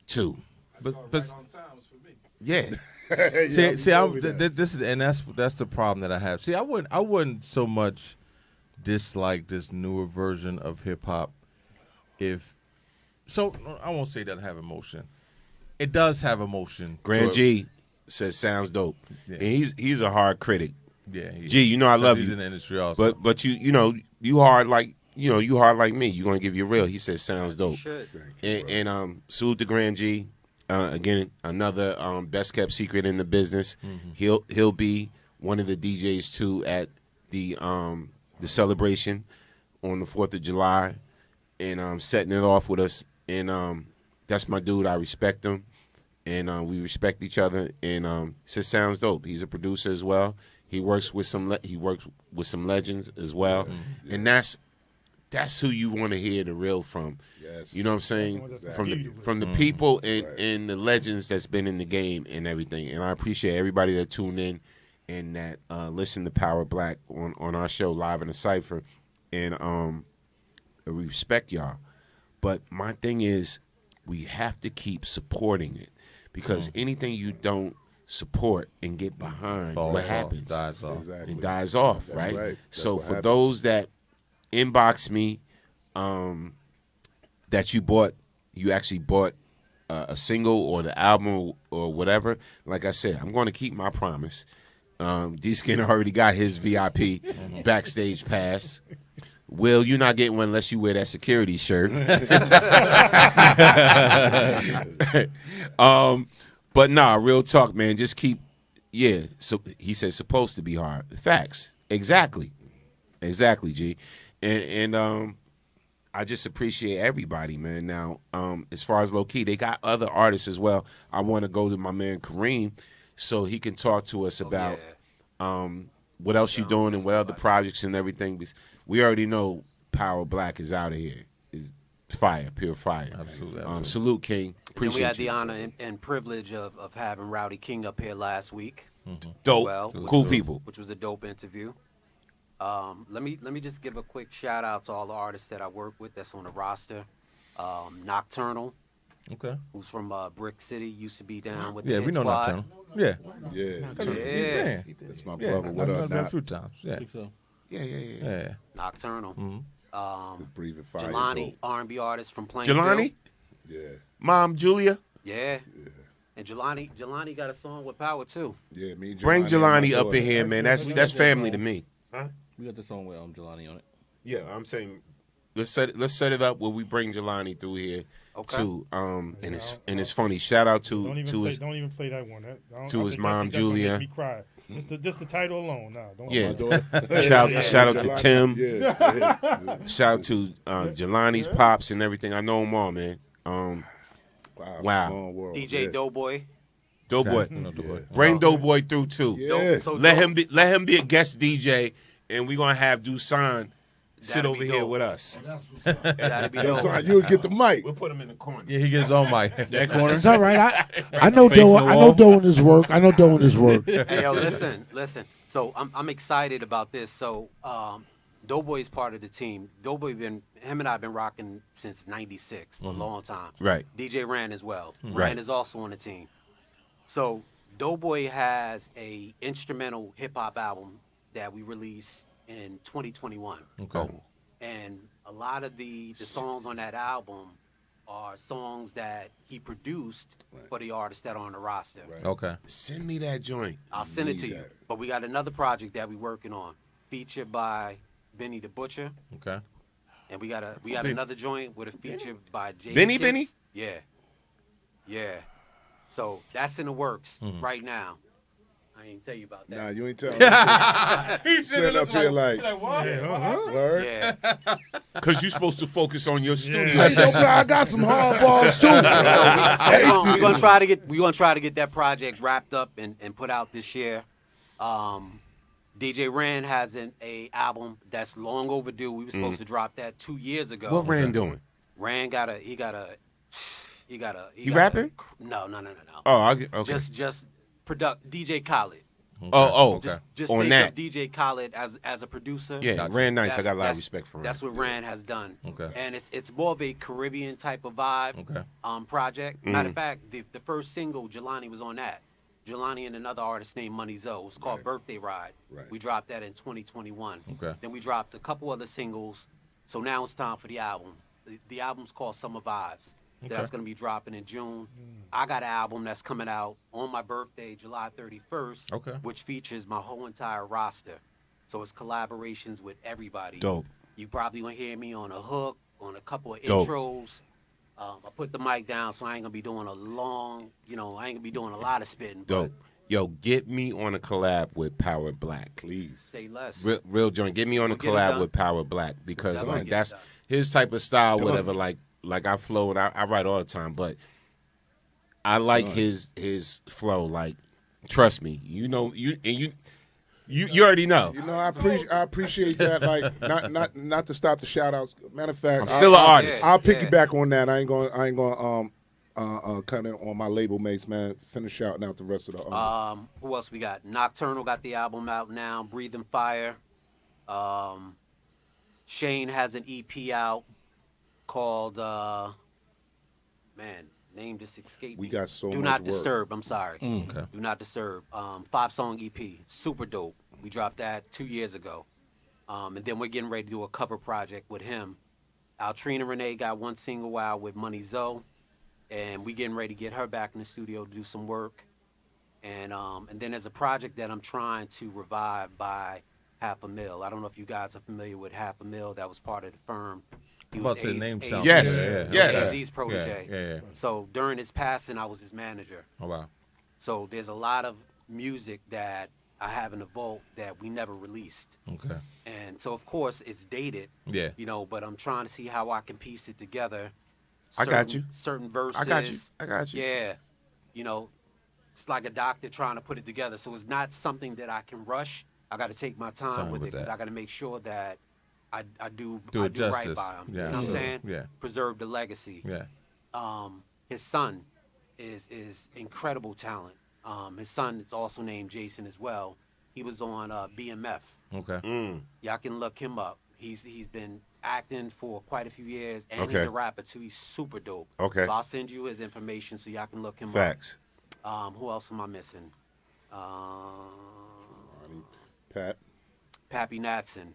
Speaker 1: to.
Speaker 5: But
Speaker 1: yeah.
Speaker 5: See, this is, and that's the problem that I have. See, I wouldn't so much dislike this newer version of hip hop so I won't say it doesn't have emotion. It does have emotion.
Speaker 1: Grand G says sounds dope.
Speaker 5: Yeah.
Speaker 1: And he's a hard critic.
Speaker 5: Yeah.
Speaker 1: G, you know I love
Speaker 5: he's
Speaker 1: you.
Speaker 5: in the industry also.
Speaker 1: But you hard like you hard like me. You're gonna give you real. He says sounds dope. And salute to Grand G. Again, another best kept secret in the business. He'll be one of the DJs too at the celebration on the 4th of July, and setting it off with us. And that's my dude. I respect him, and we respect each other. And says sounds dope. He's a producer as well. He works with some legends as well, and that's who you want to hear the real from.
Speaker 6: Yes.
Speaker 1: You know what I'm saying? From the people and the legends that's been in the game and everything. And I appreciate everybody that tuned in and that listen to Power Black on our show live in the Cypher. And we respect y'all. But my thing is we have to keep supporting it, because anything you don't support and get behind, what happens?
Speaker 5: Dies off.
Speaker 6: Exactly.
Speaker 1: It dies off,
Speaker 6: That's
Speaker 1: right?
Speaker 6: right.
Speaker 1: So
Speaker 6: That's what
Speaker 1: for
Speaker 6: happens.
Speaker 1: those that inbox me that you actually bought a single or the album or whatever, like I said, I'm going to keep my promise. D Skinner already got his VIP backstage pass. Will, you're not getting one unless you wear that security shirt. But nah, real talk, man. Just keep, so he said supposed to be hard. Facts. Exactly, G. And I just appreciate everybody, man. Now, as far as low key, they got other artists as well. I want to go to my man Kareem so he can talk to us about what else you doing and what other projects and everything. We already know Power Black is out of here. Is fire, pure fire.
Speaker 5: Absolutely.
Speaker 1: Salute, King. Appreciate
Speaker 4: we had
Speaker 1: you.
Speaker 4: the honor and privilege of having Rowdy King up here last week.
Speaker 1: Dope. Cool people.
Speaker 4: Which was a dope interview. Let me just give a quick shout out to all the artists that I work with that's on the roster. Nocturnal.
Speaker 5: Okay.
Speaker 4: Who's from Brick City, used to be down with
Speaker 5: we
Speaker 4: the
Speaker 5: know
Speaker 4: Hit Squad.
Speaker 5: Nocturnal. Yeah.
Speaker 6: Yeah. That's my brother. What up,
Speaker 5: I've done
Speaker 6: Doc?
Speaker 5: a few times. Yeah.
Speaker 1: Yeah.
Speaker 4: Nocturnal.
Speaker 6: Breathing fire.
Speaker 4: Jelani,
Speaker 6: dope.
Speaker 4: R&B artist from Plainfield.
Speaker 1: Jelani?
Speaker 6: Yeah.
Speaker 1: Mom, Julia?
Speaker 4: Yeah. And Jelani got a song with Power too.
Speaker 6: Yeah, me and
Speaker 1: Bring
Speaker 6: Jelani and
Speaker 1: Jelani
Speaker 6: my
Speaker 1: up
Speaker 6: daughter.
Speaker 1: in here, man. That's family to me. Huh?
Speaker 3: We got the song with Jelani on it.
Speaker 1: Yeah, I'm saying let's set it up where we bring Jelani through here too. And it's funny. Shout out to his
Speaker 11: don't even play that one.
Speaker 1: to his mom Julia.
Speaker 11: Me cry. Just the title alone. Nah, don't.
Speaker 1: Yeah. Shout out to Tim.
Speaker 6: Yeah.
Speaker 1: Shout out to Jelani's pops and everything. I know them all, man. Wow.
Speaker 6: Small world.
Speaker 4: DJ Doughboy.
Speaker 1: Doughboy.
Speaker 6: Yeah.
Speaker 1: Bring Doughboy through too.
Speaker 6: Yeah.
Speaker 1: Let him be a guest DJ, and we're gonna have Dusan sit over here with us.
Speaker 4: That'd be
Speaker 6: That's
Speaker 4: dope.
Speaker 6: right. You'll get the mic.
Speaker 1: We'll put him in the corner.
Speaker 5: Yeah, he gets his own mic.
Speaker 3: That corner.
Speaker 8: It's all right. I know doing his work.
Speaker 4: Hey, yo, listen. So I'm excited about this. So Doughboy is part of the team. Him and I have been rocking since '96 for a long time.
Speaker 1: Right.
Speaker 4: DJ Rand as well.
Speaker 1: Right.
Speaker 4: Rand is also on the team. So Doughboy has a instrumental hip hop album that we released in 2021.
Speaker 5: Okay.
Speaker 4: And a lot of the songs on that album are songs that he produced for the artists that are on the roster.
Speaker 6: Right.
Speaker 5: Okay.
Speaker 1: Send me that joint.
Speaker 4: I'll send it to you. But we got another project that we're working on, featured by Benny the Butcher.
Speaker 5: Okay.
Speaker 4: And we got another joint with a feature by Jay.
Speaker 1: Benny?
Speaker 4: Yeah. So that's in the works right now. I ain't tell you about that.
Speaker 6: Nah, you ain't telling me.
Speaker 5: He's
Speaker 6: Sitting up here like,
Speaker 5: what?
Speaker 6: word?
Speaker 4: Yeah.
Speaker 1: Because you're supposed to focus on your studio.
Speaker 8: Hey, yo, bro, I got some hard balls too.
Speaker 4: We're gonna try to get that project wrapped up and put out this year. DJ Rand has a album that's long overdue. We were supposed to drop that 2 years ago.
Speaker 1: What Rand doing?
Speaker 4: Rand he
Speaker 1: rapping?
Speaker 4: No.
Speaker 1: Oh, okay.
Speaker 4: Just DJ Khaled.
Speaker 1: Oh,
Speaker 4: Just
Speaker 1: on
Speaker 4: think
Speaker 1: that.
Speaker 4: of DJ Khaled as a producer.
Speaker 1: Yeah, Rand nice. I got a lot of respect for Rand.
Speaker 4: That's what Rand has done.
Speaker 5: Okay.
Speaker 4: And it's more of a Caribbean type of vibe.
Speaker 5: Okay.
Speaker 4: Project. Matter of fact, the first single, Jelani was on that. Jelani and another artist named Money Zoe. It was called Birthday Ride.
Speaker 6: Right.
Speaker 4: We dropped that in 2021.
Speaker 5: Okay.
Speaker 4: Then we dropped a couple other singles. So now it's time for the album. The album's called Summer Vibes. So that's going to be dropping in June. I got an album that's coming out on my birthday, July 31st, which features my whole entire roster. So it's collaborations with everybody.
Speaker 1: Dope.
Speaker 4: You probably going to hear me on a hook, on a couple of
Speaker 1: Dope.
Speaker 4: intros. I put the mic down, so I ain't going to be doing I ain't going to be doing a lot of spitting.
Speaker 1: Dope. Yo, get me on a collab with Power Black.
Speaker 6: Please.
Speaker 4: Say less.
Speaker 1: Real joint. Get me on a
Speaker 4: We'll get it
Speaker 1: collab
Speaker 4: done.
Speaker 1: with Power Black because
Speaker 4: Definitely
Speaker 1: like
Speaker 4: get it
Speaker 1: that's
Speaker 4: done.
Speaker 1: his type of style, whatever. Like I flow and I write all the time, but I like his flow. Like, trust me, you already know.
Speaker 6: You know, I appreciate that. Like, not to stop the shout outs. Matter of fact,
Speaker 1: I'm still an artist.
Speaker 6: I'll piggyback on that. I ain't going kind of on my label mates, man. Finish shouting out the rest of the
Speaker 4: Who else we got? Nocturnal got the album out now. Breathing Fire. Shane has an EP out called name just escaped me.
Speaker 6: We got so
Speaker 4: Do
Speaker 6: much
Speaker 4: Not
Speaker 6: work.
Speaker 4: Disturb. I'm sorry.
Speaker 5: Okay.
Speaker 4: Do Not Disturb. 5-song EP. Super dope. We dropped that 2 years ago. And then we're getting ready to do a cover project with him. Altrina Renee got one single out with Money Zoe. And we getting ready to get her back in the studio to do some work. And then there's a project that I'm trying to revive by Half a Mil. I don't know if you guys are familiar with Half a Mil. That was part of the firm. He
Speaker 5: What's
Speaker 4: was
Speaker 5: his name? Sound?
Speaker 1: Yes. Yes.
Speaker 4: AZ's protege.
Speaker 5: Yeah.
Speaker 4: So during his passing, I was his manager.
Speaker 5: Oh wow.
Speaker 4: So there's a lot of music that I have in the vault that we never released.
Speaker 5: Okay.
Speaker 4: And so of course it's dated.
Speaker 5: Yeah.
Speaker 4: But I'm trying to see how I can piece it together.
Speaker 1: I got you.
Speaker 4: Certain verses.
Speaker 1: I got you.
Speaker 4: Yeah. It's like a doctor trying to put it together. So it's not something that I can rush. I got to take my time with it because I got to make sure that I do right
Speaker 5: justice.
Speaker 4: by him.
Speaker 5: Yeah.
Speaker 4: You know what I'm saying?
Speaker 5: Yeah.
Speaker 4: Preserve the legacy.
Speaker 5: Yeah.
Speaker 4: His son is incredible talent. His son is also named Jason as well. He was on BMF.
Speaker 5: Okay.
Speaker 4: Y'all can look him up. He's been acting for quite a few years, and
Speaker 1: Okay.
Speaker 4: he's a rapper too. He's super dope.
Speaker 1: Okay.
Speaker 4: So I'll send you his information so y'all can look him
Speaker 1: Facts.
Speaker 4: up. Who else am I missing?
Speaker 6: Pat.
Speaker 4: Pappy Natson.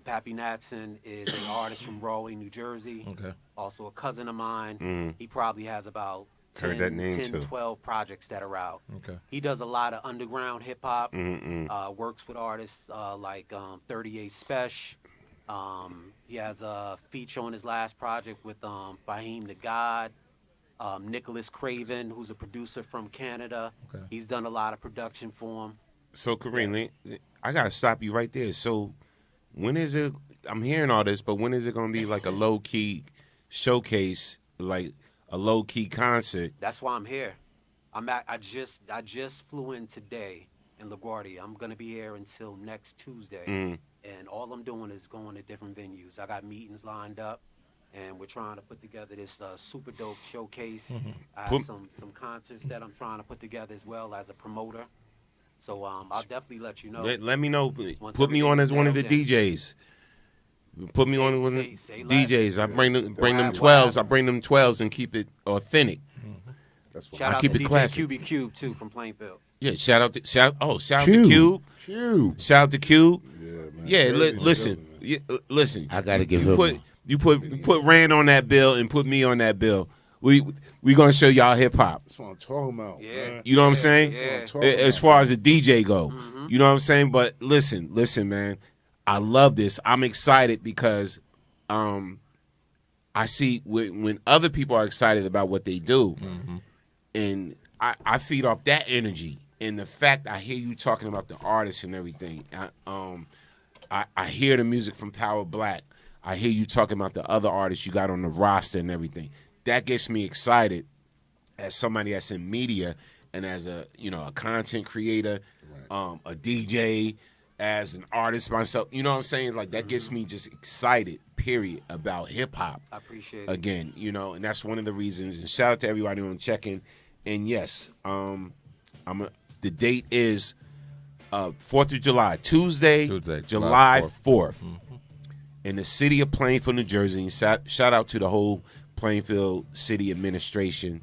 Speaker 4: Pappy Natson is an artist from Rahway, New Jersey.
Speaker 5: Okay.
Speaker 4: Also a cousin of mine. He probably has about
Speaker 1: Heard
Speaker 4: 10,
Speaker 1: that name
Speaker 4: 10
Speaker 1: too.
Speaker 4: 12 projects that are out.
Speaker 5: Okay.
Speaker 4: He does a lot of underground hip hop. Works with artists like 38 Special. He has a feature on his last project with Fahim the God. Nicholas Craven, who's a producer from Canada.
Speaker 5: Okay.
Speaker 4: He's done a lot of production for him.
Speaker 1: So Kareem, I gotta stop you right there. So when is it? I'm hearing all this, but when is it gonna be like a low key showcase, like a low key concert?
Speaker 4: That's why I'm here. I just flew in today in LaGuardia. I'm gonna be here until next Tuesday, and all I'm doing is going to different venues. I got meetings lined up, and we're trying to put together this super dope showcase. I have some concerts that I'm trying to put together as well as a promoter. So I'll definitely let you know.
Speaker 1: Let me know.
Speaker 4: Once
Speaker 1: Put me on as one of the
Speaker 4: everything's nailed
Speaker 1: DJs. Put me on as one of the
Speaker 4: say less.
Speaker 1: DJs. I bring them 12s. I bring them 12s and keep it authentic.
Speaker 6: That's what
Speaker 4: Shout out
Speaker 1: keep
Speaker 4: to
Speaker 1: it
Speaker 4: DJ
Speaker 1: classic.
Speaker 4: QB Cube too from Plainfield.
Speaker 1: Yeah, shout out to Cube.
Speaker 6: Cube.
Speaker 1: Shout out to Cube.
Speaker 6: Yeah, man.
Speaker 1: Yeah,
Speaker 6: Jersey,
Speaker 1: listen. Listen.
Speaker 8: I gotta give
Speaker 1: you
Speaker 8: him.
Speaker 1: you put Rand on that bill and put me on that bill. We gonna show y'all hip hop.
Speaker 6: That's what I'm talking about.
Speaker 4: Yeah.
Speaker 6: Man.
Speaker 1: You know what I'm saying?
Speaker 4: Yeah.
Speaker 1: As far as the DJ go, you know what I'm saying. But listen, man. I love this. I'm excited because I see when other people are excited about what they do, and I feed off that energy, and the fact I hear you talking about the artists and everything. I hear the music from Power Black. I hear you talking about the other artists you got on the roster and everything. That gets me excited as somebody that's in media and as a content creator, a DJ, as an artist myself. You know what I'm saying? Like that gets me just excited, period, about hip hop.
Speaker 4: I appreciate it.
Speaker 1: Again, and that's one of the reasons. And shout out to everybody on checking. And yes, the date is 4th of July, Tuesday July 4th. In the city of Plainfield, New Jersey. Shout out to the whole Plainfield City administration,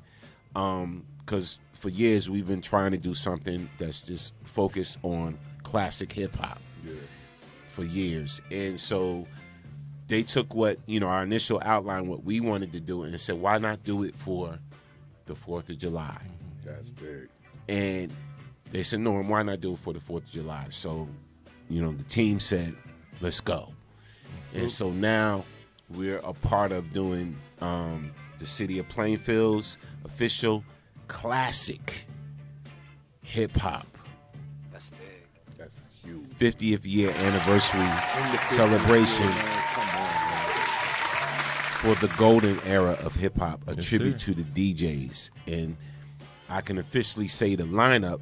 Speaker 1: because for years we've been trying to do something that's just focused on classic hip hop for years. And so they took what, our initial outline, what we wanted to do, and said, why not do it for the 4th of July?
Speaker 6: That's big.
Speaker 1: And they said, no, why not do it for the 4th of July? So, the team said, let's go. And so now we're a part of doing the city of Plainfield's official classic hip hop.
Speaker 4: That's big.
Speaker 6: That's huge.
Speaker 1: 50th year anniversary celebration for the golden era of hip hop, a tribute to the DJs. And I can officially say the lineup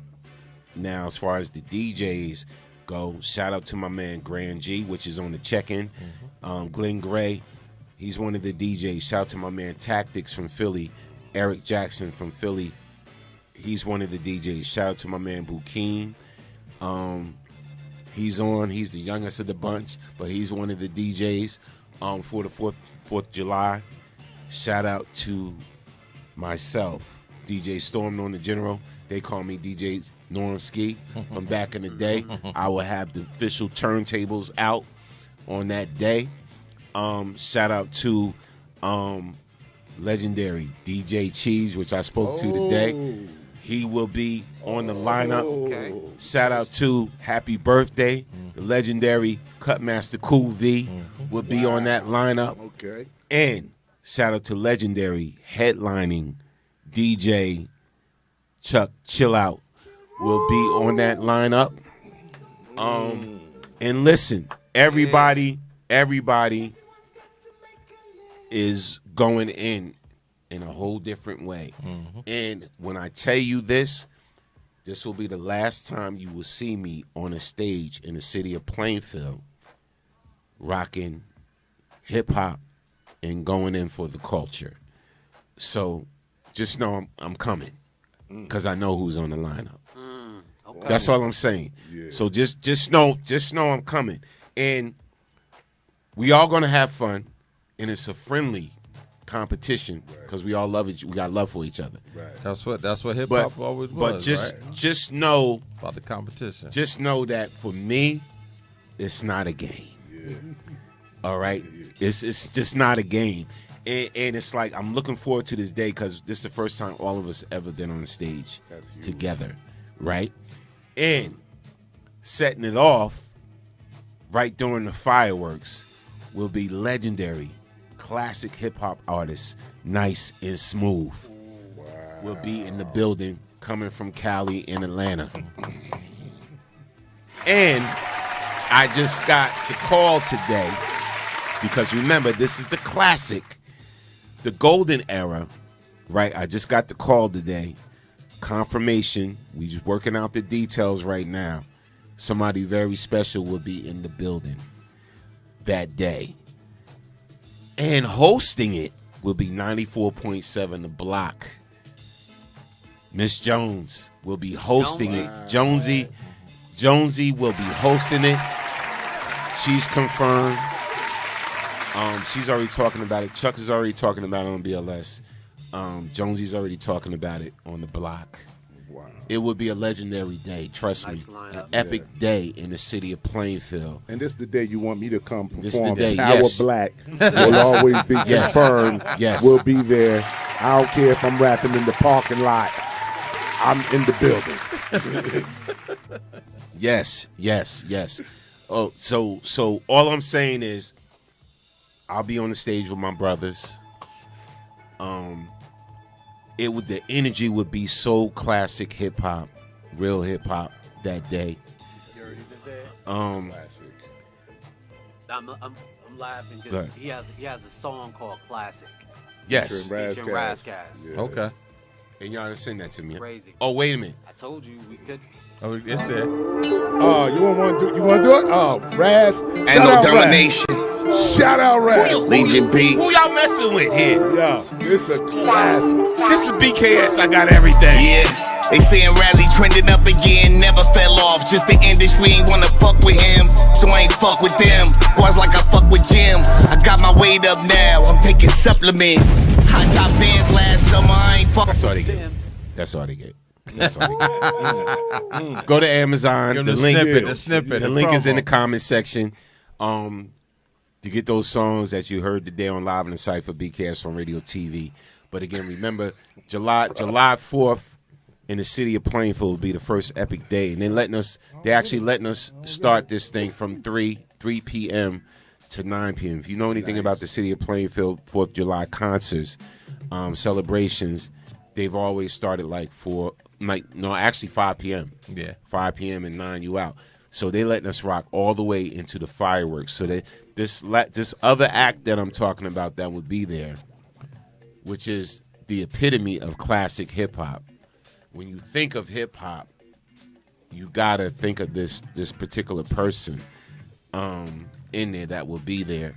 Speaker 1: now, as far as the DJs go. Shout out to my man Grand G, which is on the check-in. Glenn Gray, he's one of the DJs. Shout out to my man Tactics from Philly. Eric Jackson from Philly, he's one of the DJs. Shout out to my man Bukeen. He's the youngest of the bunch, but he's one of the DJs for the 4th of July. Shout out to myself, DJ Storm on the General. They call me DJ Normski from back in the day. I will have the official turntables out on that day. Shout out to legendary DJ Cheese, which I spoke to today. He will be on the lineup.
Speaker 4: Okay.
Speaker 1: Shout out to Happy Birthday. The legendary Cutmaster Cool V will be on that lineup.
Speaker 6: Okay.
Speaker 1: And shout out to legendary headlining DJ Chuck Chill Out will be on that lineup. And listen, everybody is going in a whole different way. And when I tell you this will be the last time you will see me on a stage in the city of Plainfield rocking hip hop and going in for the culture. So just know I'm coming, because I know who's on the lineup.
Speaker 4: Okay.
Speaker 1: That's all I'm saying.
Speaker 6: Yeah.
Speaker 1: So just know I'm coming. And we all gonna have fun, and it's a friendly competition because we all love we got love for each other.
Speaker 6: Right.
Speaker 5: That's what hip hop always was.
Speaker 1: But just know
Speaker 5: about the competition.
Speaker 1: Just know that for me, it's not a game.
Speaker 6: Yeah.
Speaker 1: All right, it's just not a game, and it's like I'm looking forward to this day because this is the first time all of us ever been on the stage together, right? And setting it off right during the fireworks will be legendary classic hip-hop artist Nice and Smooth. Will be in the building coming from Cali and Atlanta. And I just got the call today, because remember, this is the classic, the golden era, right? I just got the call today. Confirmation. We just working out the details right now. Somebody very special will be in the building that day. And hosting it will be 94.7 The Block. Miss Jones will be hosting it. Jonesy will be hosting it. She's confirmed. She's already talking about it. Chuck is already talking about it on BLS. Jonesy's already talking about it on The Block.
Speaker 6: Wow.
Speaker 1: It would be a legendary day, trust me. An epic day in the city of Plainfield.
Speaker 6: And this is the day you want me to come perform.
Speaker 1: This is the day,
Speaker 6: Power
Speaker 1: yes.
Speaker 6: Black will always be confirmed.
Speaker 1: Yes.
Speaker 6: We'll be there. I don't care if I'm rapping in the parking lot. I'm in the building.
Speaker 1: Yes. Oh, so all I'm saying is I'll be on the stage with my brothers. the energy would be so classic hip hop, real hip hop that day.
Speaker 6: Classic.
Speaker 4: I'm laughing
Speaker 1: Go
Speaker 4: because
Speaker 1: ahead.
Speaker 4: he has a song called Classic.
Speaker 1: Yes.
Speaker 4: Featuring Razzcast.
Speaker 6: Yeah.
Speaker 5: Okay.
Speaker 1: And y'all done send that to me.
Speaker 4: Crazy.
Speaker 1: Oh, wait a minute.
Speaker 4: I told you we could.
Speaker 5: Oh, it's it.
Speaker 6: Oh, you want to do? You want to do it? Oh, Raz.
Speaker 14: And no domination.
Speaker 6: Shout out Raz.
Speaker 14: Legion Beats.
Speaker 1: Who y'all messing with here?
Speaker 6: Yo, this is a classic.
Speaker 1: This is BKS. I got everything.
Speaker 14: Yeah. They saying Radley trending up again, never fell off. Just the industry ain't wanna fuck with him, so I ain't fuck with them. Boys like I fuck with Jim. I got my weight up now, I'm taking supplements. Hot top bands last summer, I ain't fuck.
Speaker 1: That's all they get. That's all they get. That's all they get. Go to Amazon.
Speaker 5: Give
Speaker 1: The
Speaker 5: them
Speaker 1: link,
Speaker 5: the snippet.
Speaker 1: the link is in the comment section. To get those songs that you heard today on Live in the Cypher, BKS on Radio TV. But again, remember, July 4th in the city of Plainfield will be the first epic day. And they're actually letting us start this thing from 3 p.m. to 9 p.m. If you know anything about the city of Plainfield 4th of July concerts, celebrations, they've always started actually 5 p.m.
Speaker 5: Yeah.
Speaker 1: 5 p.m. and 9 you out. So they letting us rock all the way into the fireworks. So that this other act that I'm talking about that would be there, which is the epitome of classic hip hop. When you think of hip hop, you gotta think of this particular person in there that will be there.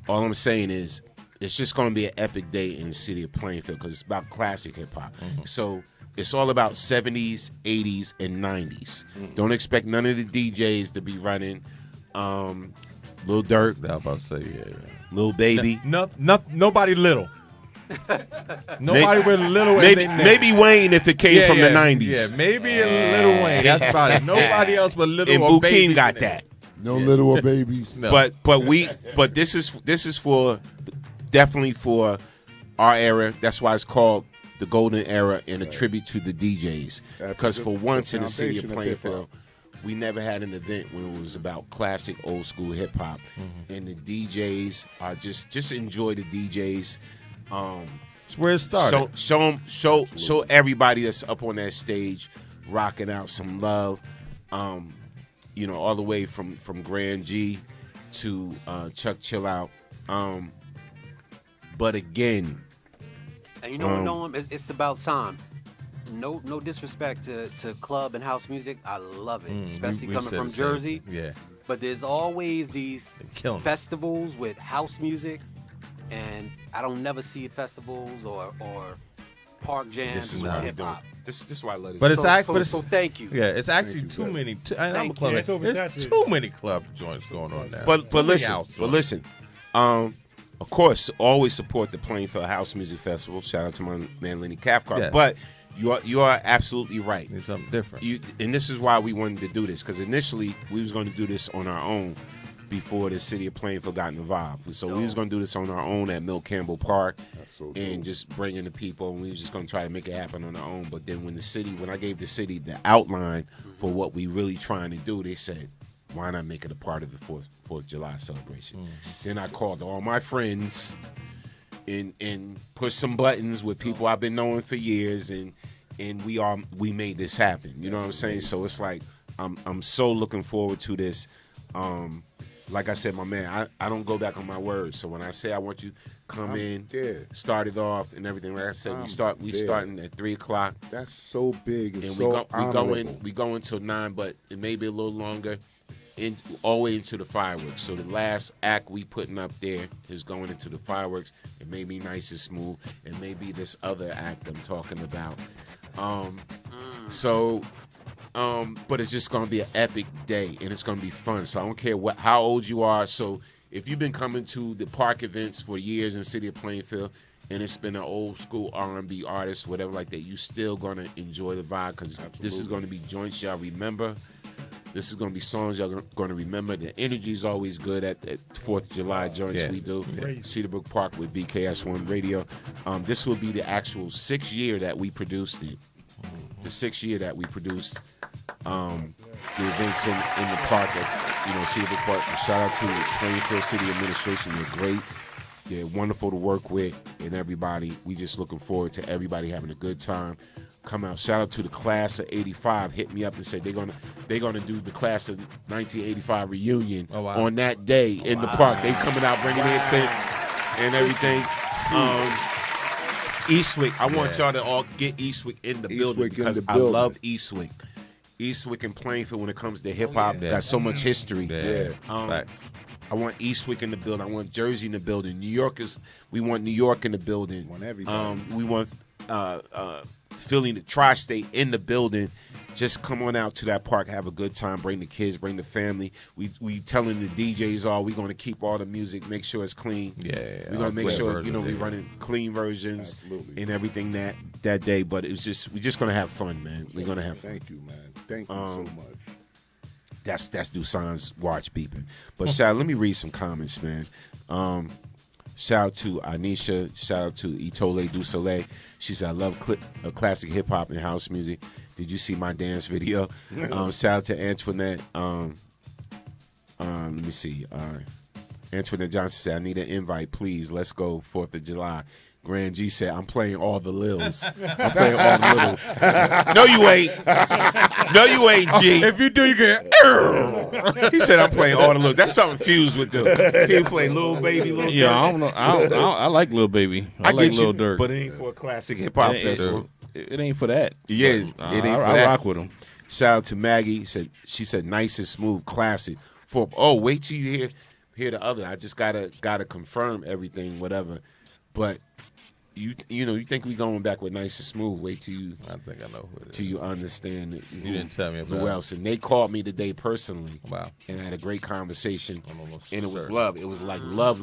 Speaker 1: All I'm saying is it's just gonna be an epic day in the city of Plainfield because it's about classic hip hop.
Speaker 5: Mm-hmm.
Speaker 1: So it's all about 70s, 80s, and 90s. Don't expect none of the DJs to be running. Lil Durk,
Speaker 5: I was about to say, yeah.
Speaker 1: Lil Baby.
Speaker 5: Nobody little. Nobody with little.
Speaker 1: Maybe Wayne if it came from the 90s.
Speaker 5: Yeah, maybe a Little Wayne. That's about it. Nobody else but little.
Speaker 1: And
Speaker 5: or
Speaker 1: Bukeem
Speaker 5: baby
Speaker 1: got that.
Speaker 8: No little or babies.
Speaker 5: No.
Speaker 1: But this is for definitely for our era. That's why it's called the golden era and a tribute to the DJs. Because for once in the city of Plainfield, we never had an event when it was about classic old school hip hop, and the DJs are just enjoy the DJs.
Speaker 5: It's where it started.
Speaker 1: Show everybody that's up on that stage rocking out some love. All the way from Grand G to Chuck Chill Out. But again,
Speaker 4: and you know, Noam, it's about time. No disrespect to club and house music. I love it, especially coming from Jersey.
Speaker 5: Yeah.
Speaker 4: But there's always these festivals with house music, and I don't never see festivals or park jams with hip hop.
Speaker 1: This is why I love this.
Speaker 5: But it's actually,
Speaker 4: so thank you.
Speaker 5: Yeah, it's actually too many. I'm a club.
Speaker 11: It's
Speaker 5: There's too many club joints going on now.
Speaker 1: But listen. Of course, always support the Plainfield House Music Festival. Shout out to my man Lenny Cathcart.
Speaker 5: Yes.
Speaker 1: But you are absolutely right.
Speaker 5: It's something different.
Speaker 1: And this is why we wanted to do this, because initially we was going to do this on our own before the city of Plainfield got involved. So we was going to do this on our own at Mill Campbell Park and just bring in the people, and we was just going to try to make it happen on our own. But then when I gave the city the outline for what we really trying to do, they said, why not make it a part of the 4th of July celebration? Then I called all my friends and pushed some buttons with people I've been knowing for years, and we made this happen. You know what I'm saying? So it's like I'm so looking forward to this. Like I said, my man, I don't go back on my word. So when I say I want you to come start it off and everything, like I said, we starting at 3:00.
Speaker 6: That's so big and
Speaker 1: and
Speaker 6: so
Speaker 1: we go until 9, but it may be a little longer. All the way into the fireworks. So the last act we putting up there is going into the fireworks. It may be nice and smooth. It may be this other act I'm talking about. But it's just going to be an epic day, and it's going to be fun. So I don't care how old you are. So if you've been coming to the park events for years in the city of Plainfield, and it's been an old school R&B artist, whatever like that, you still going to enjoy the vibe, because this is going to be joints y'all remember. This is going to be songs y'all going to remember. The energy is always good at 4th of July joints we do. Cedarbrook Park with BKS1 Radio. This will be the actual 6th year that we produced it. The 6th year that we produced the events in the park at Cedarbrook Park. Shout out to the Plainfield City Administration. They're great.
Speaker 15: They're wonderful to work with, and everybody. We just looking forward to everybody having a good time. Come out. Shout out to the class of '85. Hit me up and said they're gonna do the class of 1985 reunion on that day in the park. They coming out bringing their tents and everything. Eastwick, I want y'all to all get Eastwick in the building because I love Eastwick. Eastwick and Plainfield when it comes to hip hop got so much history. I want Eastwick in the building. I want Jersey in the building. We want New York in the building.
Speaker 6: We want everybody.
Speaker 15: We want Philly, the tri-state in the building. Just come on out to that park, have a good time, bring the kids, bring the family. We telling the DJs we're going to keep all the music, make sure it's clean. We're going to make sure, we running clean versions and everything that day. But we're just going to have fun, man. We're going to have fun.
Speaker 6: Thank you, man. Thank you so much.
Speaker 15: That's Dusan's watch beeping. But let me read some comments, man. Shout out to Anisha. Shout out to Itole Du Soleil. She said, I love classic hip hop and house music. Did you see my dance video? Shout out to Antoinette. Let me see. Antoinette Johnson said, I need an invite, please. Let's go 4th of July. Grand G said, I'm playing all the Lils. I'm playing all the little. No, you ain't. No, you ain't, G.
Speaker 5: If you do, you get.
Speaker 15: He said, I'm playing all the Lils. That's something Fuse would do. He play Lil Baby, Lil Durk.
Speaker 3: Yeah, I don't know. I like Lil Baby. I like Lil Durk.
Speaker 15: But it ain't for a classic hip hop festival.
Speaker 3: It ain't for that.
Speaker 15: Yeah, it ain't for that.
Speaker 3: I rock with him.
Speaker 15: Shout out to Maggie. She said, nice and smooth, classic. Wait till you hear the other. I just gotta confirm everything, whatever. But you think we going back with nice and smooth? Wait till you.
Speaker 5: I think I know who it is.
Speaker 15: Till you understand it.
Speaker 5: You didn't tell me about
Speaker 15: who else. And they called me today personally.
Speaker 5: Wow.
Speaker 15: And had a great conversation. And it was love. It was like love.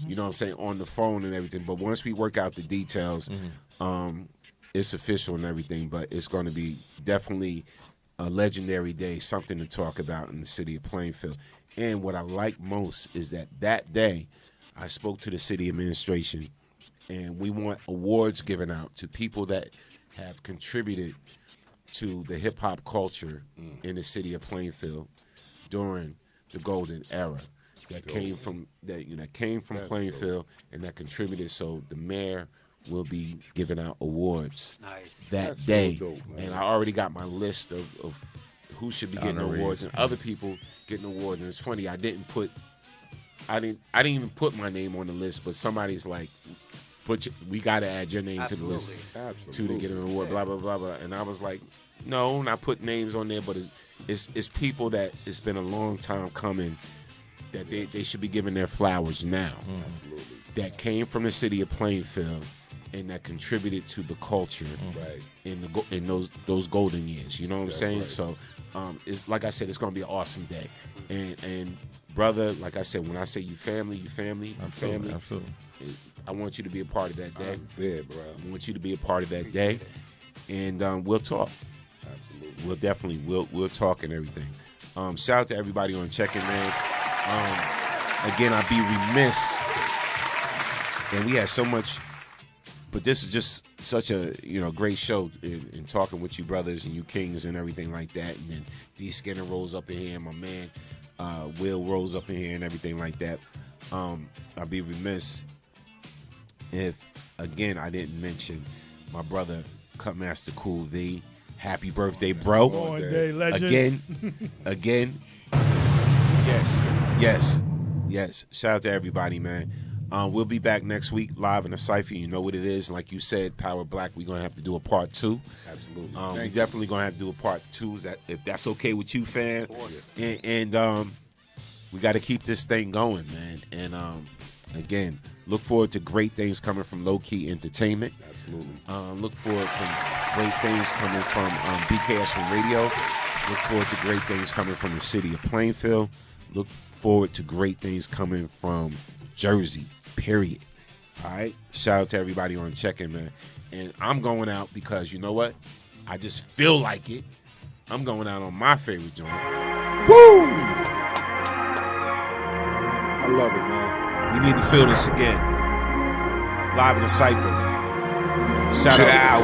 Speaker 15: You know what I'm saying? On the phone and everything. But once we work out the details, it's official and everything. But it's going to be definitely a legendary day, something to talk about in the city of Plainfield. And what I like most is that day, I spoke to the city administration, and we want awards given out to people that have contributed to the hip-hop culture in the city of Plainfield during the golden era that came from Plainfield and that contributed. So the mayor will be giving out awards that day.
Speaker 6: So dope,
Speaker 15: and I already got my list of who should be getting awards and other people getting awards. And it's funny, I didn't even put my name on the list, but somebody's like, we got to add your name to the list to get an award, blah, blah, blah, blah. And I was like, no, not put names on there, but it's people that it's been a long time coming that they should be giving their flowers now. That came from the city of Plainfield and that contributed to the culture in those golden years. You know what I'm saying? Right. So it's like I said, it's going to be an awesome day. And brother, like I said, when I say you family,
Speaker 5: Absolutely.
Speaker 15: I want you to be a part of that day.
Speaker 6: Yeah, bro.
Speaker 15: I want you to be a part of that day, and we'll talk. Absolutely. We'll talk and everything. Shout out to everybody on Check-In, man. Again, I'd be remiss, and we had so much, but this is just such a great show in talking with you brothers and you kings and everything like that. And then D Skinner rolls up in here, and my man Will rolls up in here and everything like that. I'd be remiss if, again, I didn't mention my brother Cutmaster Cool V. Happy birthday, bro.
Speaker 11: Born day legend.
Speaker 15: Again. Yes. Shout out to everybody, man. We'll be back next week live in the CIPHER. You know what it is. Like you said, Power Black, we're going to have to do a part 2.
Speaker 6: Absolutely.
Speaker 15: We're definitely going to have to do a part 2 if that's okay with you, fam. And we got to keep this thing going, man. And again, look forward to great things coming from Low Key Entertainment.
Speaker 6: Absolutely.
Speaker 15: Look forward to great things coming from BKS Radio. Look forward to great things coming from the city of Plainfield. Look forward to great things coming from Jersey, period. All right? Shout out to everybody on Check-In, man. And I'm going out because, you know what? I just feel like it. I'm going out on my favorite joint. Woo!
Speaker 6: I love it, man.
Speaker 15: We need to feel this again. Live in the CIPHER. Shout out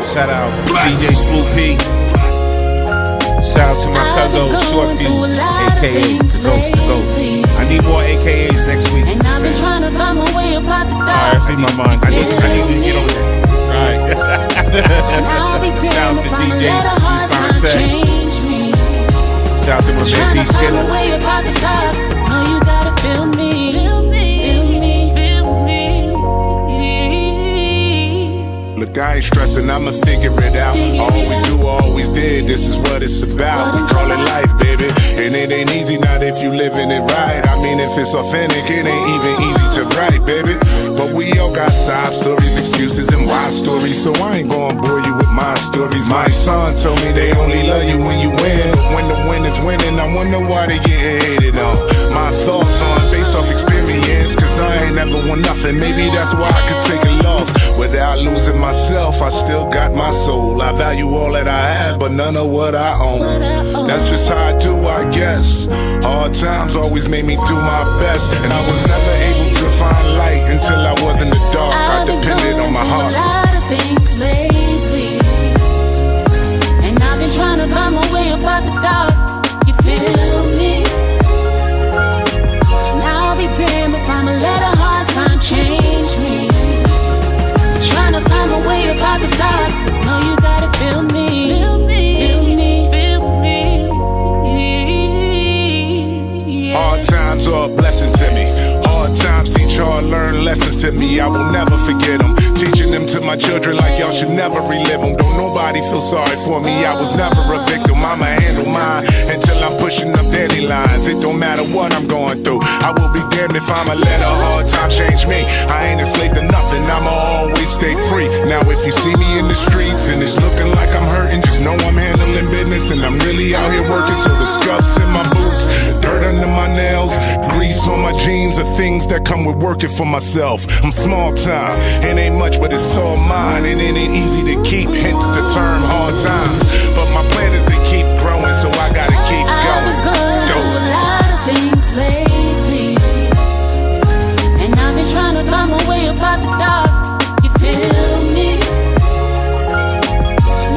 Speaker 15: DJ Smooth P. Shout out to my cousin
Speaker 1: episode, Short Fuse, aka The Ghost. I need more AKAs next week.
Speaker 10: And I've been trying to find my way about the dark.
Speaker 3: All right, see my mind.
Speaker 1: I need to get on that.
Speaker 3: All right.
Speaker 1: Shout out to DJ Sante.
Speaker 10: Change me.
Speaker 1: Shout out to my man D
Speaker 10: Find
Speaker 1: Skinner.
Speaker 10: my way about the dark. No, you gotta feel me. Feel me. Feel me. Feel me.
Speaker 7: Look, I ain't stressing, I'ma figure it out. Always do, always did, this is what it's about. We call it life, baby, and it ain't easy, not if you living it right. I mean, if it's authentic, it ain't even easy to write, baby. But we all got side stories, excuses, and why stories, so I ain't gonna bore you with my stories. My son told me they only love you when you win, but when the win is winning, I wonder why they get hated on. My thoughts on based off experience, cause I ain't never won nothing, maybe that's why I could take a loss without losing myself. I still got my soul, I value all that I have, but none of what I own. That's just how I do, I guess. Hard times always made me do my best, and I was never able to find light until I was in the dark. I depended on my heart.
Speaker 10: A lot of things lately, and I've been trying to find my way about the dark. You feel me? Now I'll be damned if I'ma let a hard time change me. Trying to find my way about the dark. No, you gotta feel me. Feel me. Feel me. Feel me. Yeah.
Speaker 7: Hard times are a blessing to me. Hard times teach hard, learn lessons to me. I will never forget them. Teaching them to my children like y'all should never relive them. Don't nobody feel sorry for me. I was never a victim. I'ma handle mine until I'm pushing up daily lines. It don't matter what I'm going through. I will be damned if I'ma let a hard time change me. I ain't a slave to nothing. I'ma always stay free. Now if you see me in the streets and it's looking like I'm hurting, just know I'm handling business and I'm really out here working. So the scuffs in my boots, the dirt under my nails, grease on my jeans are things that come with working for myself. I'm small time, it ain't much, but it's all mine, and it ain't easy to keep. Hence the term hard times. But my plan is to keep growing, so I gotta keep going.
Speaker 10: Do a lot of things lately, and I've been trying to find my way about the dark. You feel me?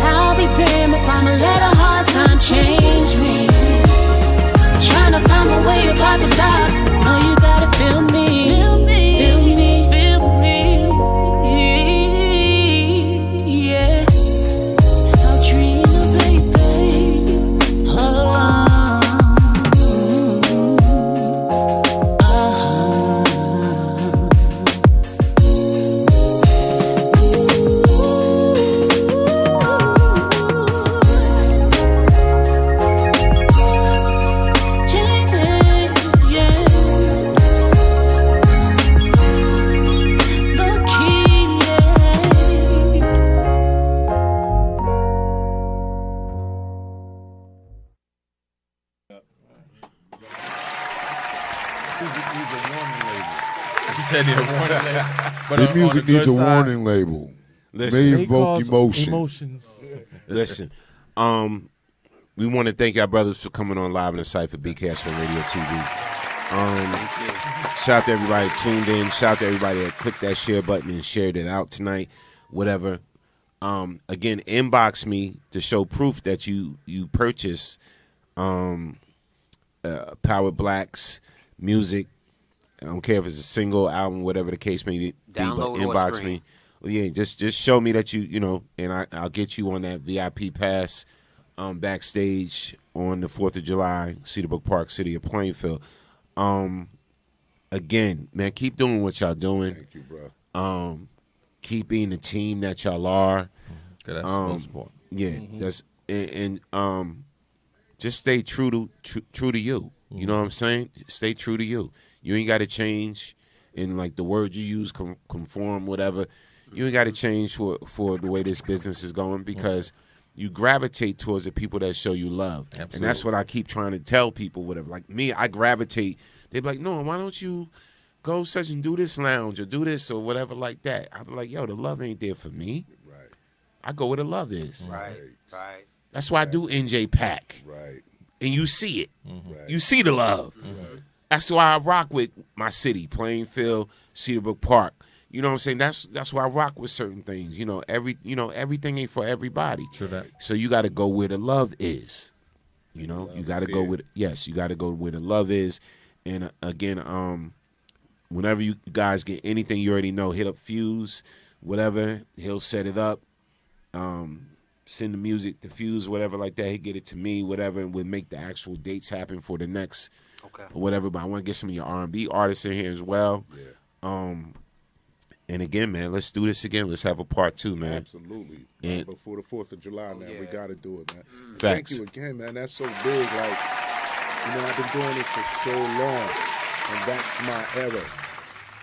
Speaker 10: Now I'll be damned if I'ma let a hard time change me. Trying to find my way about the dark. No, you gotta feel me. Feel me. Feel me. Feel me. Yeah. I'll dream of baby.
Speaker 5: You said need a warning label. But
Speaker 8: The
Speaker 5: on
Speaker 8: music
Speaker 5: the
Speaker 8: needs a
Speaker 5: good side,
Speaker 8: warning label.
Speaker 1: Listen.
Speaker 8: May
Speaker 1: They
Speaker 8: invoke
Speaker 1: cause
Speaker 8: emotion.
Speaker 5: emotions.
Speaker 1: Listen, we want to thank our brothers for coming on live in the CIPHER BCast on Radio TV. Shout out to everybody that tuned in. Shout out to everybody that clicked that share button and shared it out tonight. Whatever. Again, inbox me to show proof that you purchased Power Black's music. I don't care if it's a single album, whatever the case may be.
Speaker 4: Download
Speaker 1: but
Speaker 4: or
Speaker 1: inbox
Speaker 4: stream.
Speaker 1: me. Well, yeah, just show me that you know, and I'll get you on that VIP pass backstage on the 4th of July, Cedar Brook Park, City of Plainfield. Again, man, keep doing what y'all doing.
Speaker 6: Thank you, bro.
Speaker 1: Keep being the team that y'all are.
Speaker 5: That's the most important.
Speaker 1: Yeah, that's and just stay true to you. You know what I'm saying? Stay true to you. You ain't got to change in like the word you use, conform, whatever. You ain't got to change for the way this business is going because you gravitate towards the people that show you love.
Speaker 5: Absolutely.
Speaker 1: And that's what I keep trying to tell people, whatever. Like me, I gravitate. They be like, no, why don't you go such and do this lounge or do this or whatever like that. I be like, yo, the love ain't there for me.
Speaker 6: Right.
Speaker 1: I go where the love is.
Speaker 4: Right. Right.
Speaker 1: That's why I do NJ Pack.
Speaker 6: Right.
Speaker 1: And you see it.
Speaker 6: Right.
Speaker 1: You see the love. That's why I rock with my city, Plainfield, Cedar Brook Park. You know what I'm saying? That's why I rock with certain things. Everything ain't for everybody.
Speaker 5: True that.
Speaker 1: So you got to go where the love is.
Speaker 15: You know, you got to go with you got to go where the love is. And again, whenever you guys get anything you already know, hit up Fuse, whatever. He'll set it up. Send the music to Fuse, whatever like that. He'll get it to me, whatever, and we'll make the actual dates happen for the next or whatever. But I want to get some of your R&B artists in here as well. Yeah. And again, man, let's do this again. Let's have a part 2, man.
Speaker 6: Absolutely.
Speaker 15: And
Speaker 6: before the 4th of July, man, we got to do it, man.
Speaker 15: Facts.
Speaker 6: Thank you again, man. That's so big. Like, you know, I've been doing this for so long, and that's my era.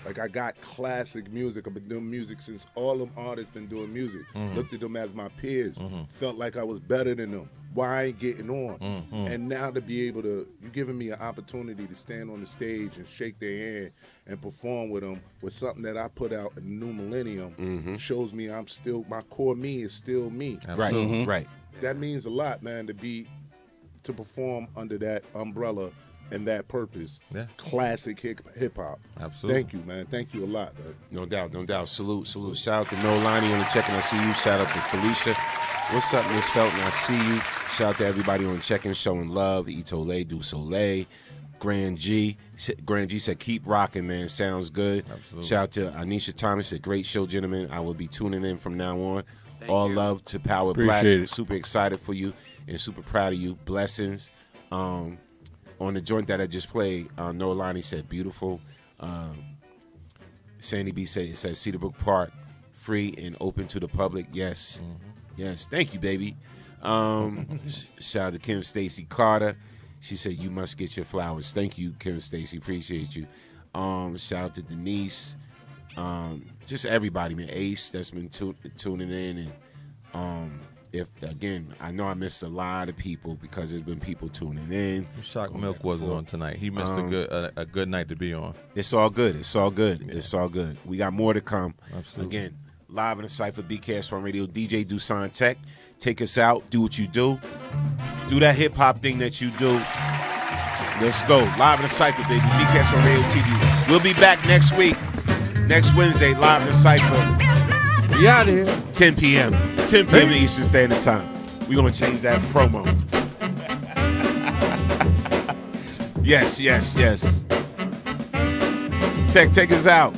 Speaker 6: Like, I got classic music. I've been doing music since all them artists been doing music. Looked at them as my peers. Felt like I was better than them. Why I ain't getting on? And now to be able to, you giving me an opportunity to stand on the stage and shake their hand and perform with them with something that I put out in the new millennium shows me I'm still, my core me is still me.
Speaker 15: Right, right.
Speaker 6: That means a lot, man, to perform under that umbrella and that purpose.
Speaker 5: Yeah.
Speaker 6: Classic hip hop.
Speaker 5: Absolutely.
Speaker 6: Thank you, man. Thank you a lot, man.
Speaker 15: No doubt, no doubt. Salute. Shout out to No Lonnie on the check-in. I see you. Shout out to Felicia. What's up, Miss Felton? I see you. Shout out to everybody on the check-in showing love. Itole, Du Soleil, Grand G. Grand G said, keep rocking, man. Sounds good.
Speaker 5: Absolutely.
Speaker 15: Shout out to Anisha Thomas. Said, great show, gentlemen. I will be tuning in from now on. All love to Power Black.
Speaker 3: Appreciate it.
Speaker 15: Super excited for you and super proud of you. Blessings. On the joint that I just played, Noah Lonnie said, beautiful. Sandy B said, it says Cedarbrook Park, free and open to the public. Yes. Yes. Thank you, baby. Shout out to Kim Stacy Carter. She said, you must get your flowers. Thank you, Kim Stacy. Appreciate you. Shout out to Denise. Just everybody, man. Ace that's been tuning in. And if again, I know I missed a lot of people because there's been people tuning in.
Speaker 5: Shock Milk wasn't on tonight. He missed a good night to be on.
Speaker 15: It's all good. It's all good. Yeah. It's all good. We got more to come.
Speaker 5: Absolutely.
Speaker 15: Again, live in the Cypher, BKS One Radio, DJ Dusan Tech. Take us out. Do what you do. Do that hip hop thing that you do. Let's go. Live in the Cypher, baby. BKS One Radio TV. We'll be back next week. Next Wednesday, live in the Cypher.
Speaker 5: We out here.
Speaker 15: 10 p.m. 10 p.m. Eastern Standard Time. We're going to change that promo. Yes. Tech, take us out.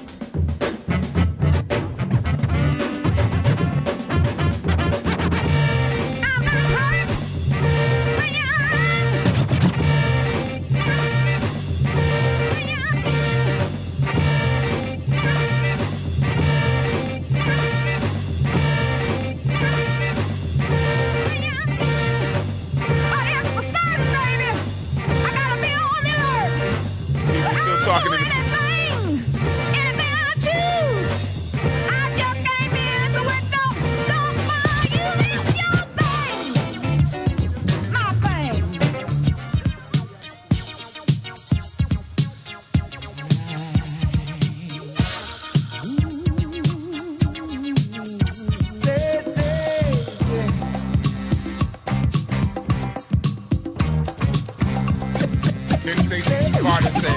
Speaker 15: Talking in the Carter said,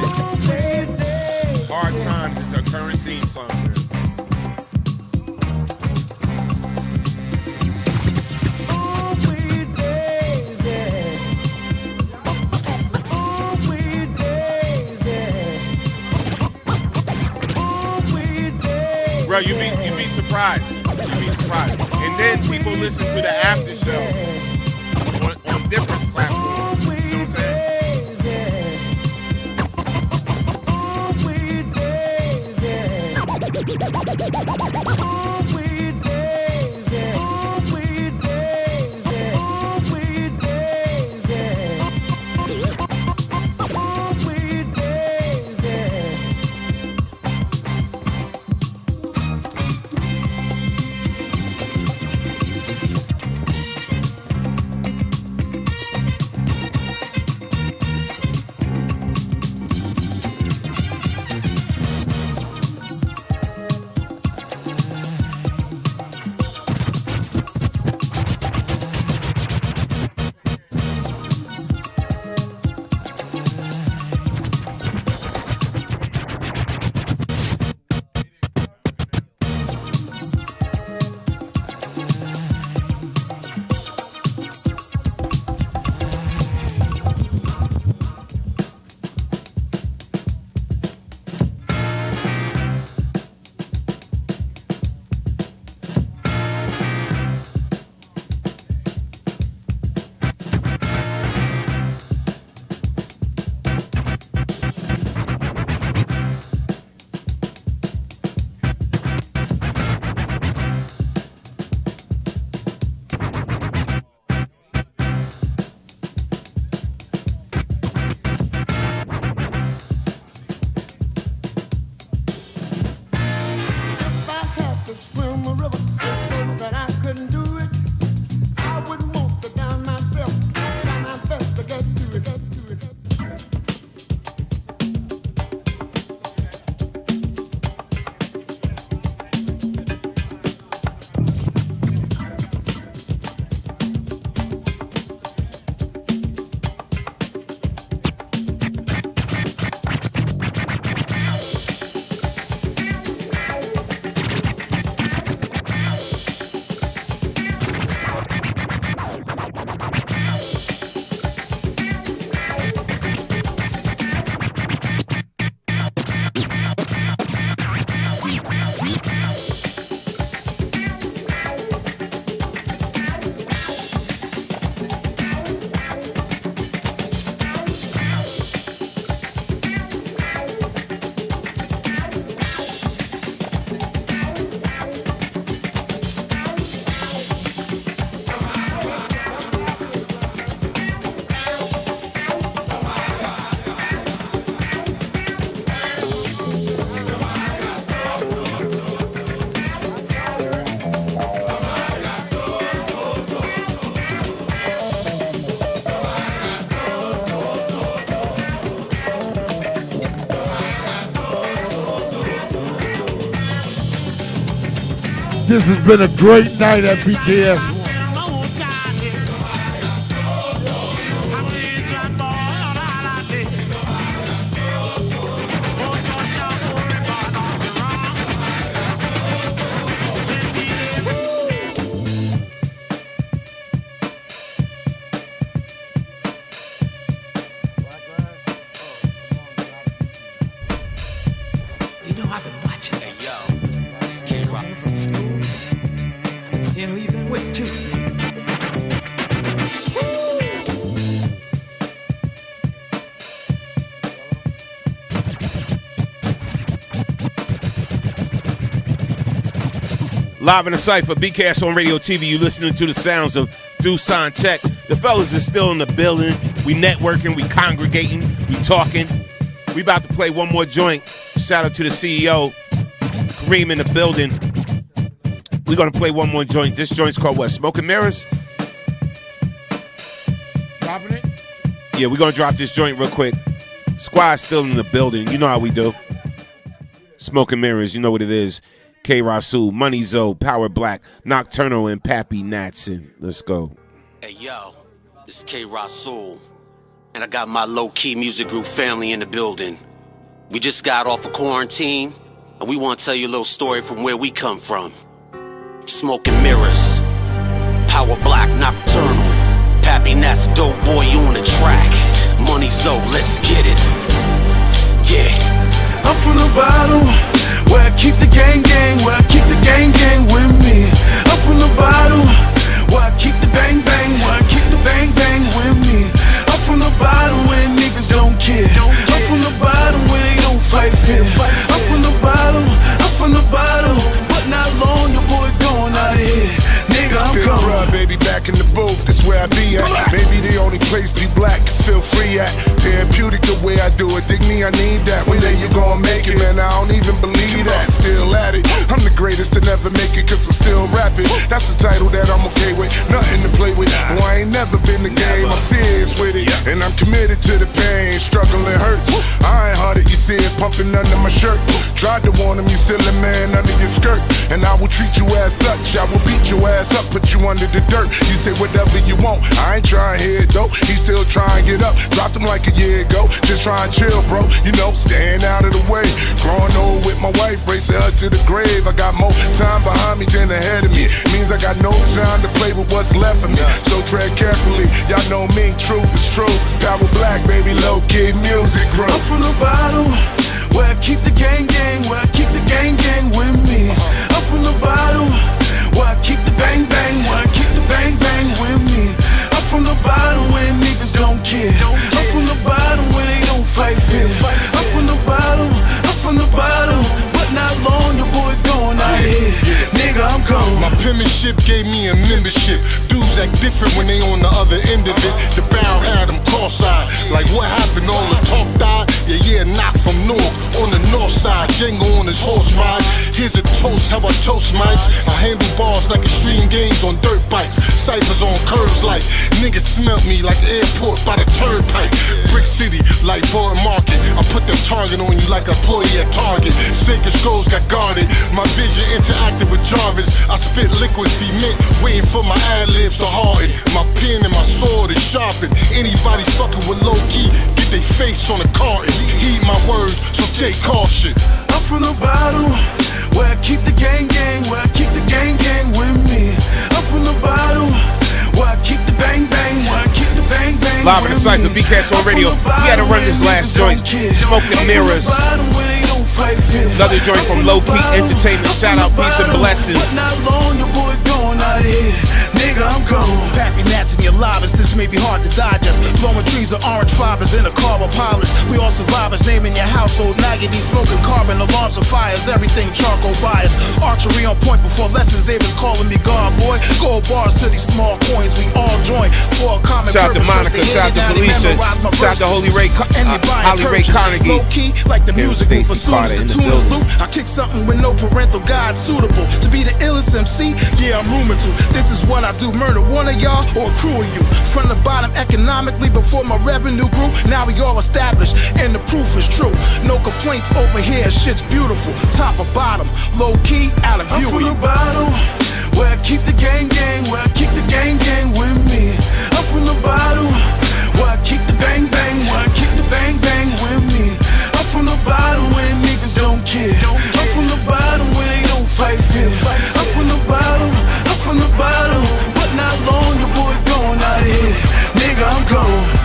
Speaker 15: Hard Times is our current theme song. Bro, you be surprised. You'd be surprised. And then people listen to the after show on different platforms. You know what I'm saying?
Speaker 8: this has been a great night at BKS1.
Speaker 1: Live in the Cypher, BKS on Radio TV. You listening to the sounds of Dusan Tech. The fellas is still in the building. We networking, we congregating, we talking. We about to play one more joint. Shout out to the CEO, Kareem in the building. We're gonna play one more joint. This joint's called what? Smoke and Mirrors?
Speaker 8: Dropping it?
Speaker 1: Yeah, we're gonna drop this joint real quick. Squad's still in the building. You know how we do. Smoke and Mirrors, you know what it is. K. Rasul, Money Zoe, Power Black, Nocturnal, and Pappy Natson. Let's go.
Speaker 4: Hey, yo, this is K. Rasul, and I got my low-key music group family in the building. We just got off of quarantine, and we want to tell you a little story from where we come from. Smoke and Mirrors, Power Black, Nocturnal, Pappy Nats, Dope Boy, you on the track. Money Zoe, let's get it. Yeah.
Speaker 12: I'm from the bottom, where I keep the gang, where I keep the gang with me. I'm from the bottom, where I keep the bang, where I keep the bang with me. I'm from the bottom where niggas don't care. I'm from the bottom where they don't fight fair. I'm from the bottom, but not long, your boy going out here. Nigga, I'm gone.
Speaker 7: Bruh, baby, back in the booth, this where I be at. Maybe the only place be black can feel free at. Therapeutic the way I do it, dig me, I need that. One day you gon' make it, man, I don't even believe that. Still at it, I'm the greatest to never make it, cause I'm still rapping. That's the title that I'm okay with, nothing to play with. Boy, I ain't never been the game, I'm serious with it. And I'm committed to the pain, struggling hurts. I ain't hearted, you see it pumping under my shirt. Tried to warn him, you still a man under your skirt. And I will treat you as such, I will beat your ass up, put you under the dirt. You say whatever you want, I ain't trying to hear it though. He still trying to get up, dropped him like a year ago. Just trying to chill, bro, you know, staying out of the way. Growing old with my wife, racing her to the grave. I got more time behind me than ahead of me. Means I got no time to play with what's left of me. So tread carefully, y'all know me, truth is truth. It's Power Black, baby, low-key music group.
Speaker 12: I'm from the bottom, where I keep the gang, where I keep the gang with me. I'm from the bottom, where I keep the bang, where I keep the bang with me. I'm from the bottom where niggas don't care. I'm from the bottom where they don't fight fair. I'm from the bottom, but not long, your boy going out here. Nigga, I'm gone.
Speaker 16: My penmanship gave me a membership. Dudes act different when they on the other end of it. The barrel had them cross-eyed. Like what happened, all the talk died? Yeah, not from north. On the north side, Django on his horse ride. Here's a toast, how I toast mics. I handle bars like extreme games on dirt bikes. Ciphers on curves like niggas smelt me like the airport by the turnpike. Brick City like Board Market. I put the target on you like a employee at Target. Sacred scrolls got guarded. My vision interacted with Jarvis. I spit liquid cement, waiting for my ad-libs to harden. My pen and my sword is sharpened. Anybody fucking with low key, get they face on a carton. Heed my words, so take caution.
Speaker 12: I'm from the bottom, where I keep the gang, where I keep the gang with me. I'm from the bottom, where I keep the bang, where I keep the bang
Speaker 1: Live in the Cypher, BKS on Radio. We had to run this last joint. Smoke and Mirrors. Another joint from Low Key Entertainment. Shout out, peace and blessings.
Speaker 12: Nigga, I'm gone.
Speaker 17: Pappy Nats in your lives, this may be hard to digest. Blowing trees of orange fibers in a carbon polish. We all survivors, naming your household. Naggedy, smoking carbon, alarms and fires. Everything charcoal bias. Archery on point before lessons. Davis calling me God, boy. Gold bars to these small coins. We all join for a common
Speaker 1: shout
Speaker 17: purpose.
Speaker 1: Shout out to Monica, shout out to Felicia, shout out to Holly Ray Carnegie.
Speaker 17: Low key, like the music group, as soon as the tune is loop, I kick something with no parental guide suitable to be the illest MC. Yeah, I'm rumored to. This is what I do. do murder, one of y'all or a crew of you. From the bottom economically before my revenue grew. Now we all established and the proof is true. No complaints over here, shit's beautiful. Top or bottom, low key, out of view.
Speaker 12: I'm from the bottom, where I keep the gang gang, where I keep the gang gang with me. I'm from the bottom, where I keep the bang bang, where I keep the bang bang with me. I'm from the bottom where niggas don't care. I'm from the bottom where they don't fight fear. I'm from the bottom, but not long, your boy going out here. Nigga, I'm gone.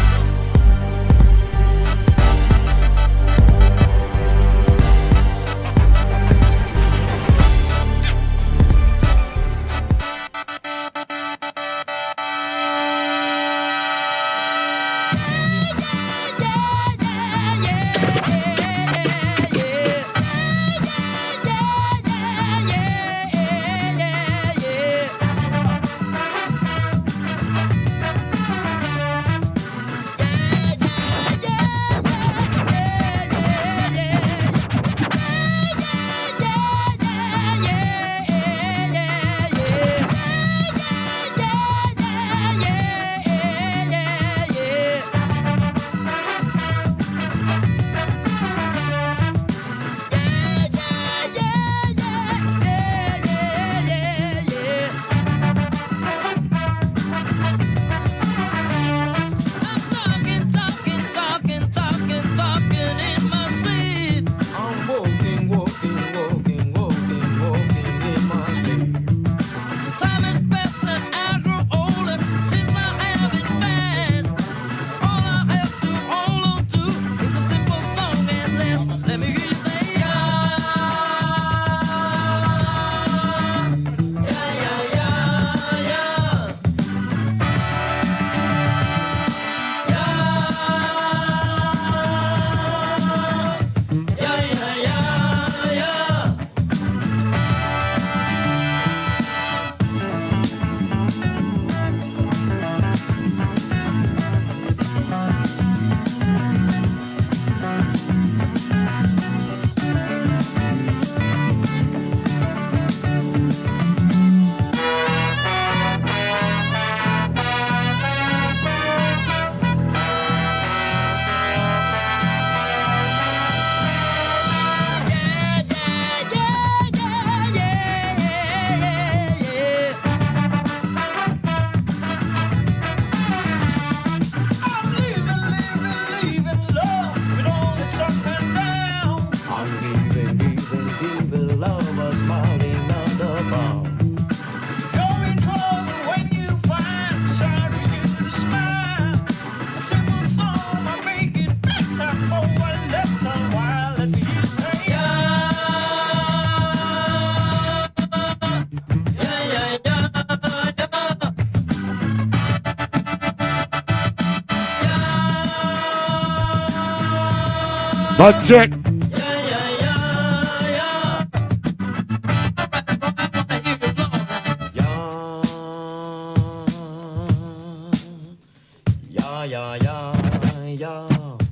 Speaker 8: Mic check.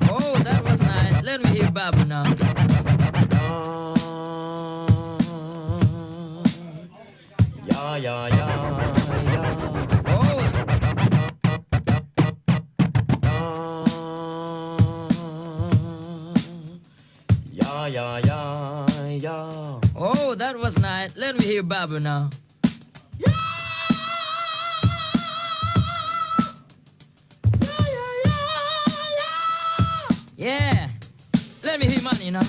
Speaker 18: Oh, that was nice. Let me hear Baba now. Oh, that was nice. Let me hear Baba now. Yeah. Let me hear money now.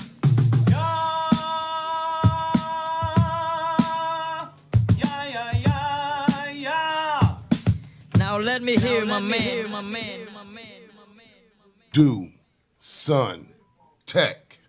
Speaker 18: Now let me hear my man.
Speaker 8: Do, son, tech.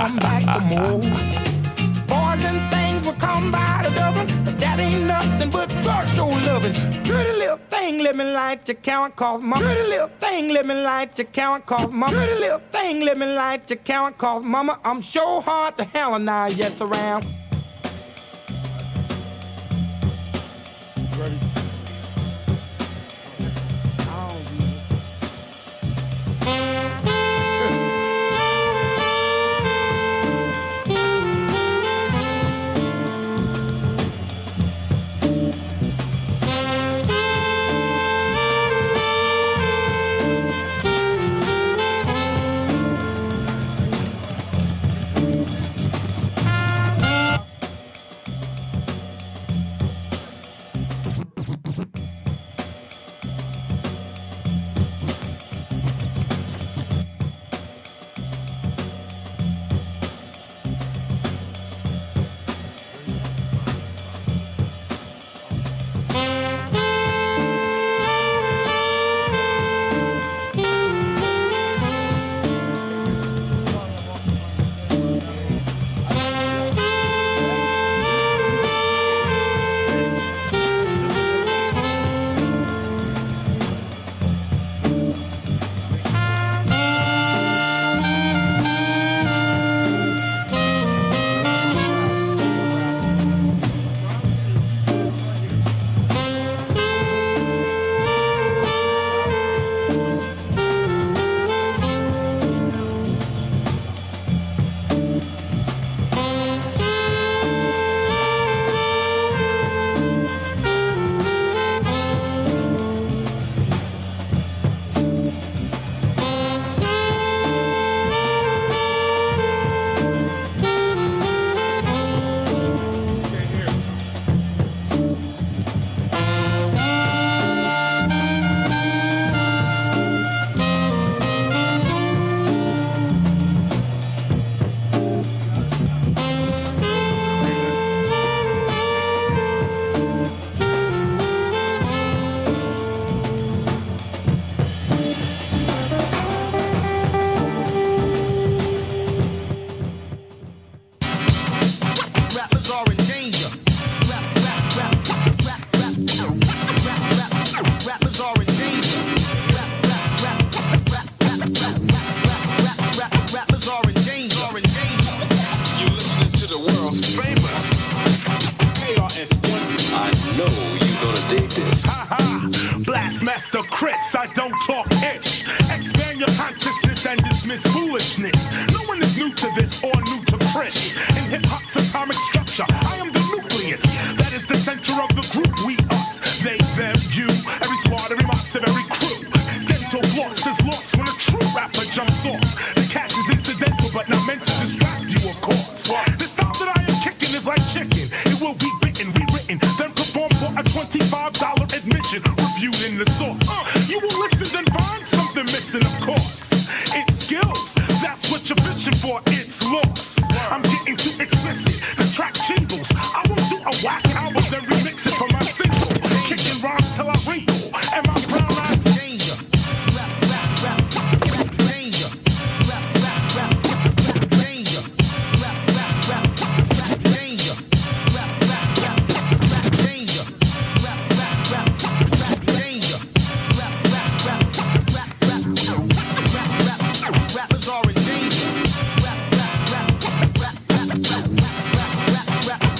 Speaker 19: come back for more. Boys and things will come by the dozen, but that ain't nothing but drugstore loving. Pretty little thing, let me light your count, cause mama. Pretty little thing, let me light your count, cause mama. Pretty little thing, let me light your count, cause mama. I'm sure hard to handle now, yes around. Ready?
Speaker 2: Master Chris, I don't talk ish. Expand your consciousness and dismiss foolishness. No one is new to this or new to Chris. In hip-hop's atomic structure, I am the nucleus. That is the center of the group, we, us. They, them, you, every squad, every moss, every crew. Dental floss is lost when a true rapper jumps off. The catch is incidental but not meant to distract you, of course. The style that I am kicking is like chicken. It will be bitten, rewritten, then performed for a $25 admission. Reviewed in the source. You will listen and find something missing, of course. It's skills, that's what you're fishing for, it's lost. I'm getting too explicit, the track jingles. I will do a whack album, then remix it for my single. Kicking rhymes till I wrinkle, and my brown eyes danger. Danger. Rappers are in danger.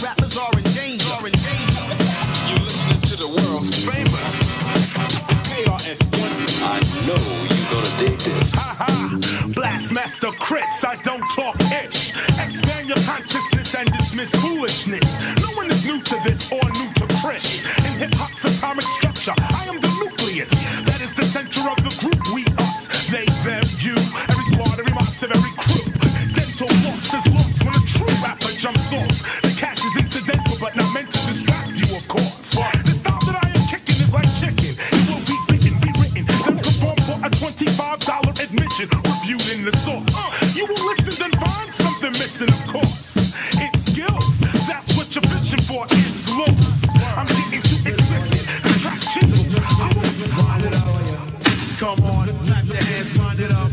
Speaker 2: Rappers are in danger. You're listening to the world's famous KRS-One. I know you're gonna dig this. Blastmaster Chris, I don't talk ish. Expand your consciousness and dismiss foolishness. No one is new to this or new to Chris. In hip-hop's atomic structure, I am the nucleus. That is the center of the group, we, us. They, them, you, every squad, every moss, every crew. Dental floss is lost when a true rapper jumps off. The catch is incidental but not meant to distract you, of course. The style that I am kicking is like chicken. It will be bitten, rewritten, then performed for a $25 admission. Reviewed in the source. You will listen and find something missing, of course. It's skills, that's what you're fishing for, it's lost. I'm getting too explicit, the track jingles.
Speaker 20: Come on, clap your hands, wind it up.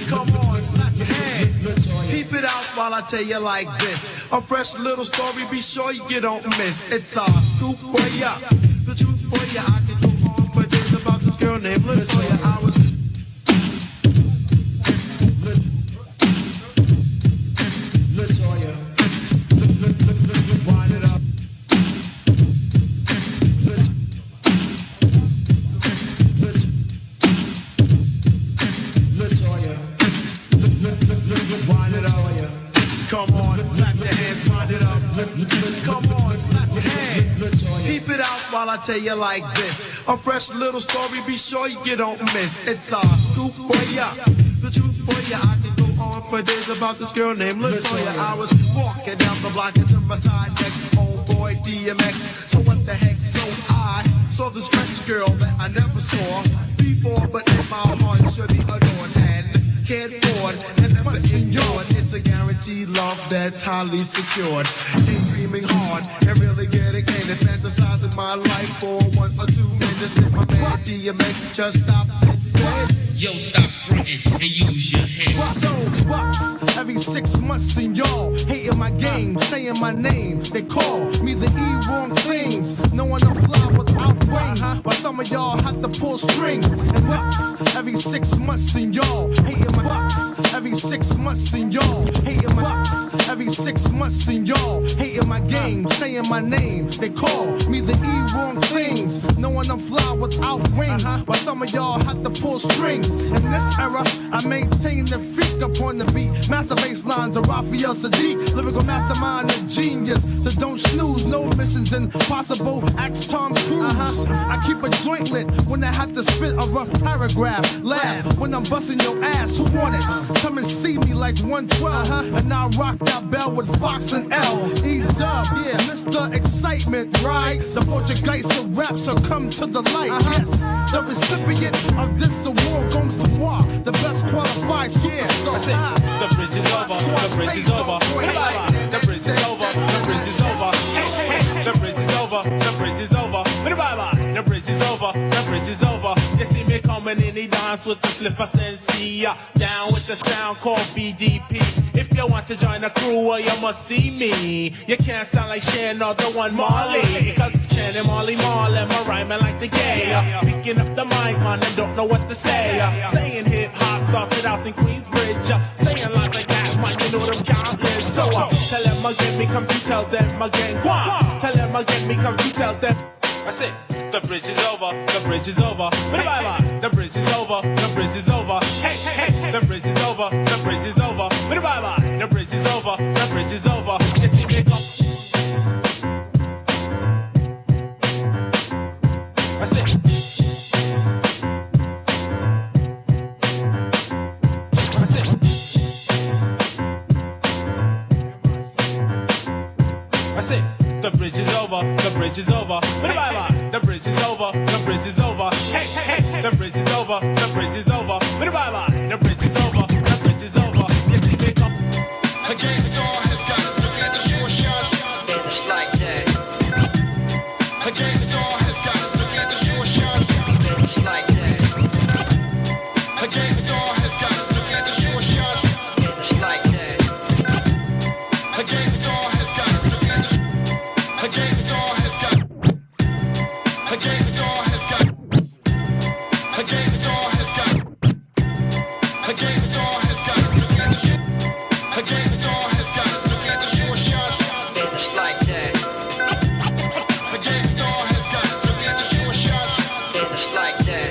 Speaker 20: Come on, clap your hands. Keep it out. while I tell you like this. A fresh little story, be sure you don't miss. It's a scoop for ya, the truth for ya. I can go on for days about this girl named Latoya. I was Latoya. Wind it up. Latoya. Wind it up. Come on, clap your hands, wind it up. Come on, clap your hands. Keep it out while I tell you like this. A fresh little story, be sure you don't miss. It's a scoop for ya, the truth for ya. I can go on for days about this girl named Latoya. I was walking down the block into my side next, homeboy DMX. So what the heck? So I saw this fresh girl that I never saw before, but in my heart should be adored and cared for and never ignored. It's a guaranteed love that's highly secured. Daydreaming hard and really getting in it, fantasizing my life for 1 or 2 minutes. Then my man DMX just stopped and said,
Speaker 21: yo, stop fronting and use your hands.
Speaker 17: So bucks every 6 months and y'all hating my game, saying my name. They call me the E wrong things, knowing I'm fly without wings. While some of y'all have to pull strings. And bucks every 6 months and y'all hating my bucks. Every 6 months and y'all hating my bucks. Every 6 months and y'all hating my game, saying my name. They call me the E wrong things, knowing I'm fly without wings. While some of y'all have to pull strings. In this era, I maintain the freak upon the beat. Master bass lines of Raphael Sadiq, lyrical mastermind and genius. So don't snooze, no missions impossible. Ask Tom Cruise. I keep a joint lit when I have to spit a rough paragraph. Laugh when I'm busting your ass. Who want it? Come and see me like 112. And I rock that bell with Fox and L. E-Dub, yeah, Mr. Excitement, right? The Portuguese of rap, so come to the light. Yes, the recipient of this award goes to moi, the best qualified superstar.
Speaker 2: I said, the bridge is over, the bridge is over. Bye-bye. The bridge is over, the bridge is over. Hey, the bridge is over, the bridge is over. Bye-bye. The bridge is over, the bridge is over. You see me coming in, he dance with the slipper sensei. Down with the sound called BDP. If you want to join the crew, well, you must see me. You can't sound like Shan or the one Marley. Cause Shan and Marley Marlin, my rhyming like the gay. Picking up the mic, man, and don't know what to say. Saying hip-hop started out in Queensbridge. Saying lines like that, man, you know them countless. So tell them again, me come to tell them again. Tell them again, me come to tell them. I said, the bridge is over, the bridge is over. Bye-bye. The bridge is over, the bridge is over. Hey, the bridge is over, the bridge is over. Bye-bye. The bridge is over, the bridge is over. You see me come. I said, I said, the bridge is over, the bridge is over. Bye-bye. The bridge is over, the bridge is over. Hey, the bridge is over, the bridge is over. Bye-bye. The bridge is over, the bridge is over. You see me come.
Speaker 16: A gangster has got to get the short shot.
Speaker 21: It's like that.
Speaker 16: A gangster has got to get the short shot.
Speaker 21: It's like that.
Speaker 16: A gangster has got to get the short shot.
Speaker 21: It's like that.
Speaker 16: A gangster has got to get the. A gangster has got. A gangster has got. A gangster has got. A gangster has got to get the. A gangster has got to get the short shot.
Speaker 21: It's like that.
Speaker 16: A gangster has got to get the short shot.
Speaker 21: It's like that.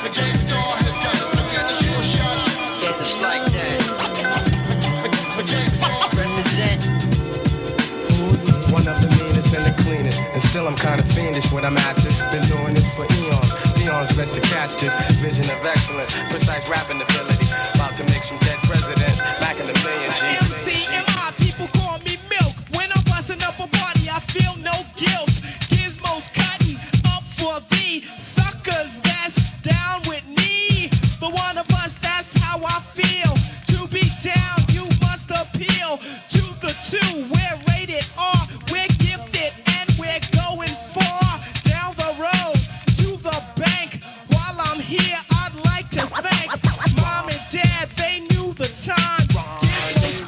Speaker 16: A gangster has got to get the short shot.
Speaker 21: It's like that.
Speaker 16: A gangster.
Speaker 21: Represent.
Speaker 22: One of the meanest and the cleanest, and still I'm kinda fiendish when I'm at this. Been doing this for eons, eons best to catch this. Vision of excellence, precise rapping ability. About to make some dead presidents, back in the million G.
Speaker 23: MCMI, people call me Milk. When I'm busting up a party, I feel no guilt. Gizmos cutting up for the suckers that's down with me. The one of us, that's how I feel. To be down, you must appeal to the two. We're rated R, we're gifted, and we're going far down the road to the bank. While I'm here, I'd like to thank Mom and Dad, they knew the time. Gizmos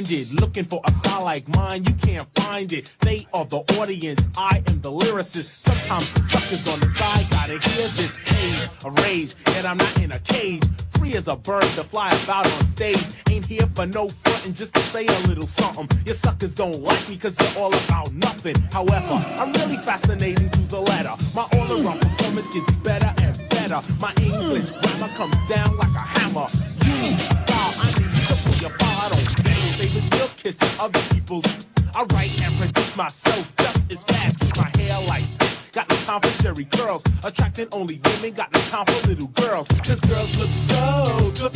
Speaker 2: blinded. Looking for a style like mine, you can't find it. They are the audience, I am the lyricist. Sometimes the suckers on the side gotta hear this page of rage, and I'm not in a cage. Free as a bird to fly about on stage. Ain't here for no frontin', just to say a little something. Your suckers don't like me cause you're all about nothing. However, I'm really fascinating to the letter. My all-around performance gets better and better. My English grammar comes down like a hammer. Unique style, I need simple. Your file, I don't bang. Favorite still kissing other people's. I write and produce myself just as fast. Keep my hair like this. Got no time for cherry curls. Attracting only women. Got no time for little girls. Cause girls look so good.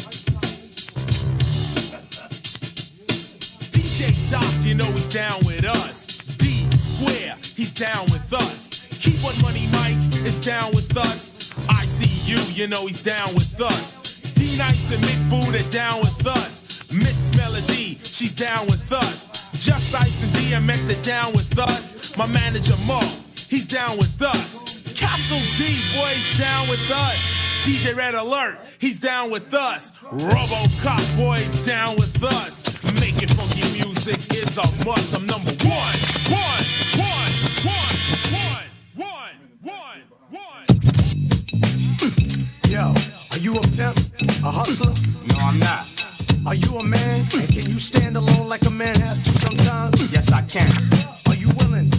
Speaker 2: DJ Doc, you know he's down with us. D Square, he's down with us. Keyboard Money Mike is down with us. ICU, you know he's down with us. D Nice and Mick Boo, they're down with us. Miss Melody, she's down with us. Just Ice and DMX, they're down with us. My manager Mo, he's down with us. Castle D, boy, he's down with us. DJ Red Alert, he's down with us. RoboCop, boy, he's down with us. Making funky music is a must. I'm number one.
Speaker 19: Yo, are you a pimp? A hustler?
Speaker 22: No, I'm not.
Speaker 19: Are you a man? And can you stand alone like a man has to sometimes?
Speaker 22: Yes, I can.
Speaker 19: Are you willing?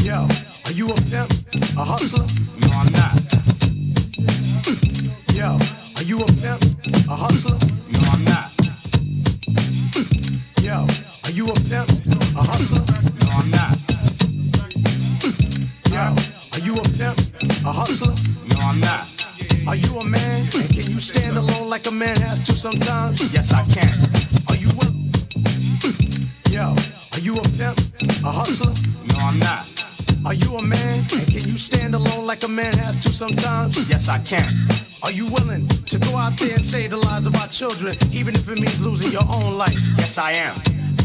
Speaker 19: Yo, are you a pimp? A hustler?
Speaker 22: No, I'm not.
Speaker 19: Yo, are you a pimp? A hustler?
Speaker 22: No, I'm not.
Speaker 19: Yo, are you a pimp? A hustler?
Speaker 22: No, I'm not.
Speaker 19: Yo, are you a pimp? A hustler?
Speaker 22: No, I'm not.
Speaker 19: Are you a man? And can you stand alone like a man has to sometimes?
Speaker 22: Yes, I can.
Speaker 19: Are you willing? Yo, are you a pimp? A hustler?
Speaker 22: No, I'm not.
Speaker 19: Are you a man? And can you stand alone like a man has to sometimes?
Speaker 22: Yes, I can.
Speaker 19: Are you willing to go out there and save the lives of our children, even if it means losing your own life?
Speaker 22: Yes, I am.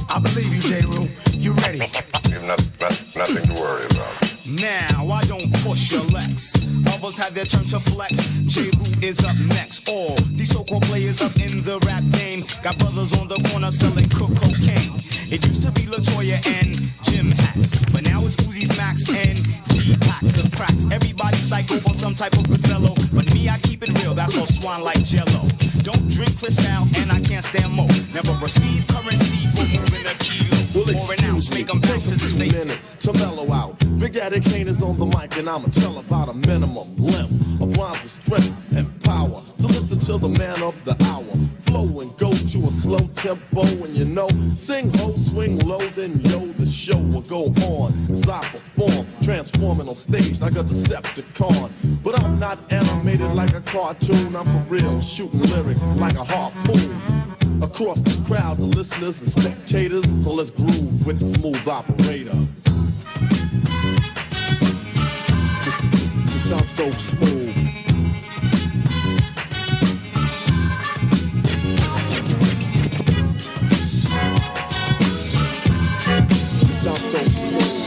Speaker 19: I believe you, J-Roo. You ready?
Speaker 9: You have nothing to worry about.
Speaker 22: Now, I don't push your Lex. Others have their turn to flex. J-Roo is up next. All these so-called players up in the rap game got brothers on the corner selling cocaine. It used to be LaToya and Jim hats, but now it's Uzi's Max and G-packs of cracks. Everybody psycho on some type of good fellow, but me, I keep it real. That's all swan like Jello. Don't drink Cristal and I can't stand mo. Never receive currency for moving a kilo. Or an ounce, make them bounce to the state.
Speaker 13: Minutes to mellow out. Big Daddy Kane is on the mic, and I'ma tell about a minimum length of rhymes with strength and power. So listen to the man of the hour. Flow and go to a slow tempo, and you know, sing ho, swing low, then yo, the show will go on as I perform, transforming on stage like a Decepticon. But I'm not animated like a cartoon. I'm for real, shooting lyrics like a harpoon. Across the crowd, the listeners and spectators, so let's groove with the smooth operator. This sounds so smooth. This sounds so smooth.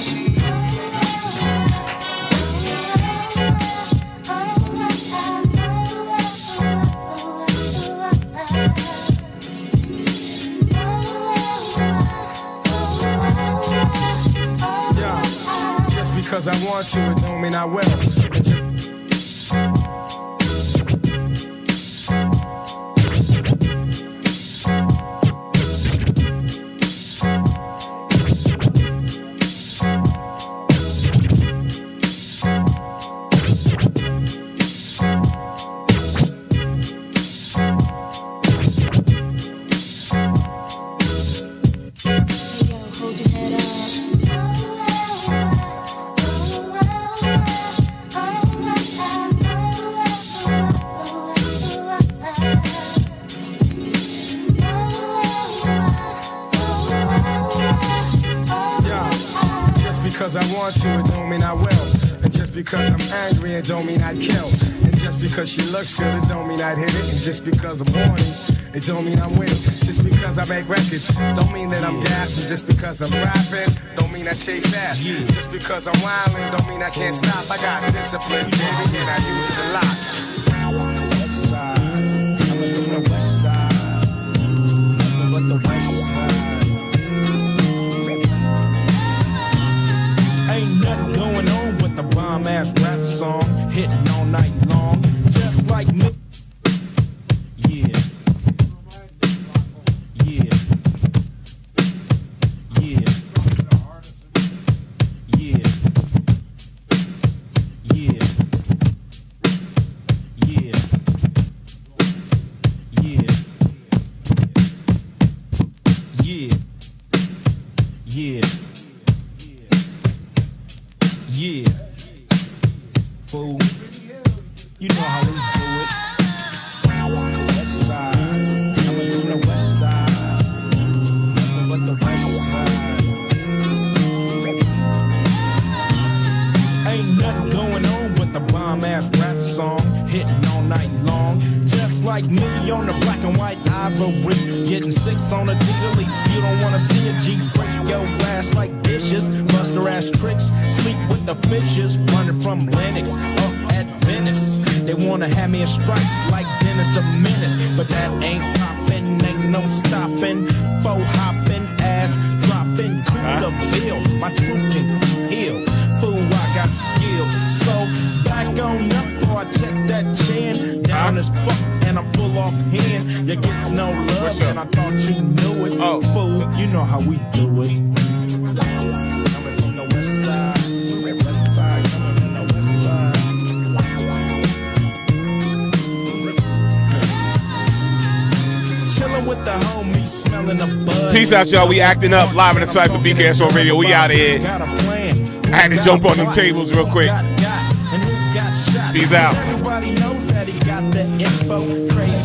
Speaker 22: Because I want to, it don't mean I will. Because I want to, it don't mean I will. And just because I'm angry, it don't mean I'd kill. And just because she looks good, it don't mean I'd hit it. And just because I'm horny, it don't mean I'm with it. Just because I make records, don't mean that I'm gassed. And just because I'm rapping, don't mean I chase ass. Just because I'm wildin', don't mean I can't stop. I got discipline, baby, and I use it a lot. West side, I'm from the west side. Nothing but the west side.
Speaker 17: like me on the black and white ivory. Getting 6 on a T-Leap. You don't wanna see a G break your ass like dishes. Buster ass tricks, sleep with the fishes. Running from Lennox up at Venice. They wanna have me in stripes like Dennis the Menace. But that ain't poppin', ain't no stopping. Faux hopping, ass dropping, cool the bill. My troop can heal. Fool, I got skills. So back on up, boy, I check that chin. Down as fuck, and I'm full off hand. You gets no love, and I thought you knew it. Oh, fool, you know how we do it. Coming from the west side, west side, coming from the west side. Chilling with the homies, smelling the bud.
Speaker 1: Peace out, y'all. We acting up live in the Cypher BKS on radio. We out of here. I had to jump on them tables real quick. Peace out.
Speaker 17: Everybody knows that he got the info. Crazy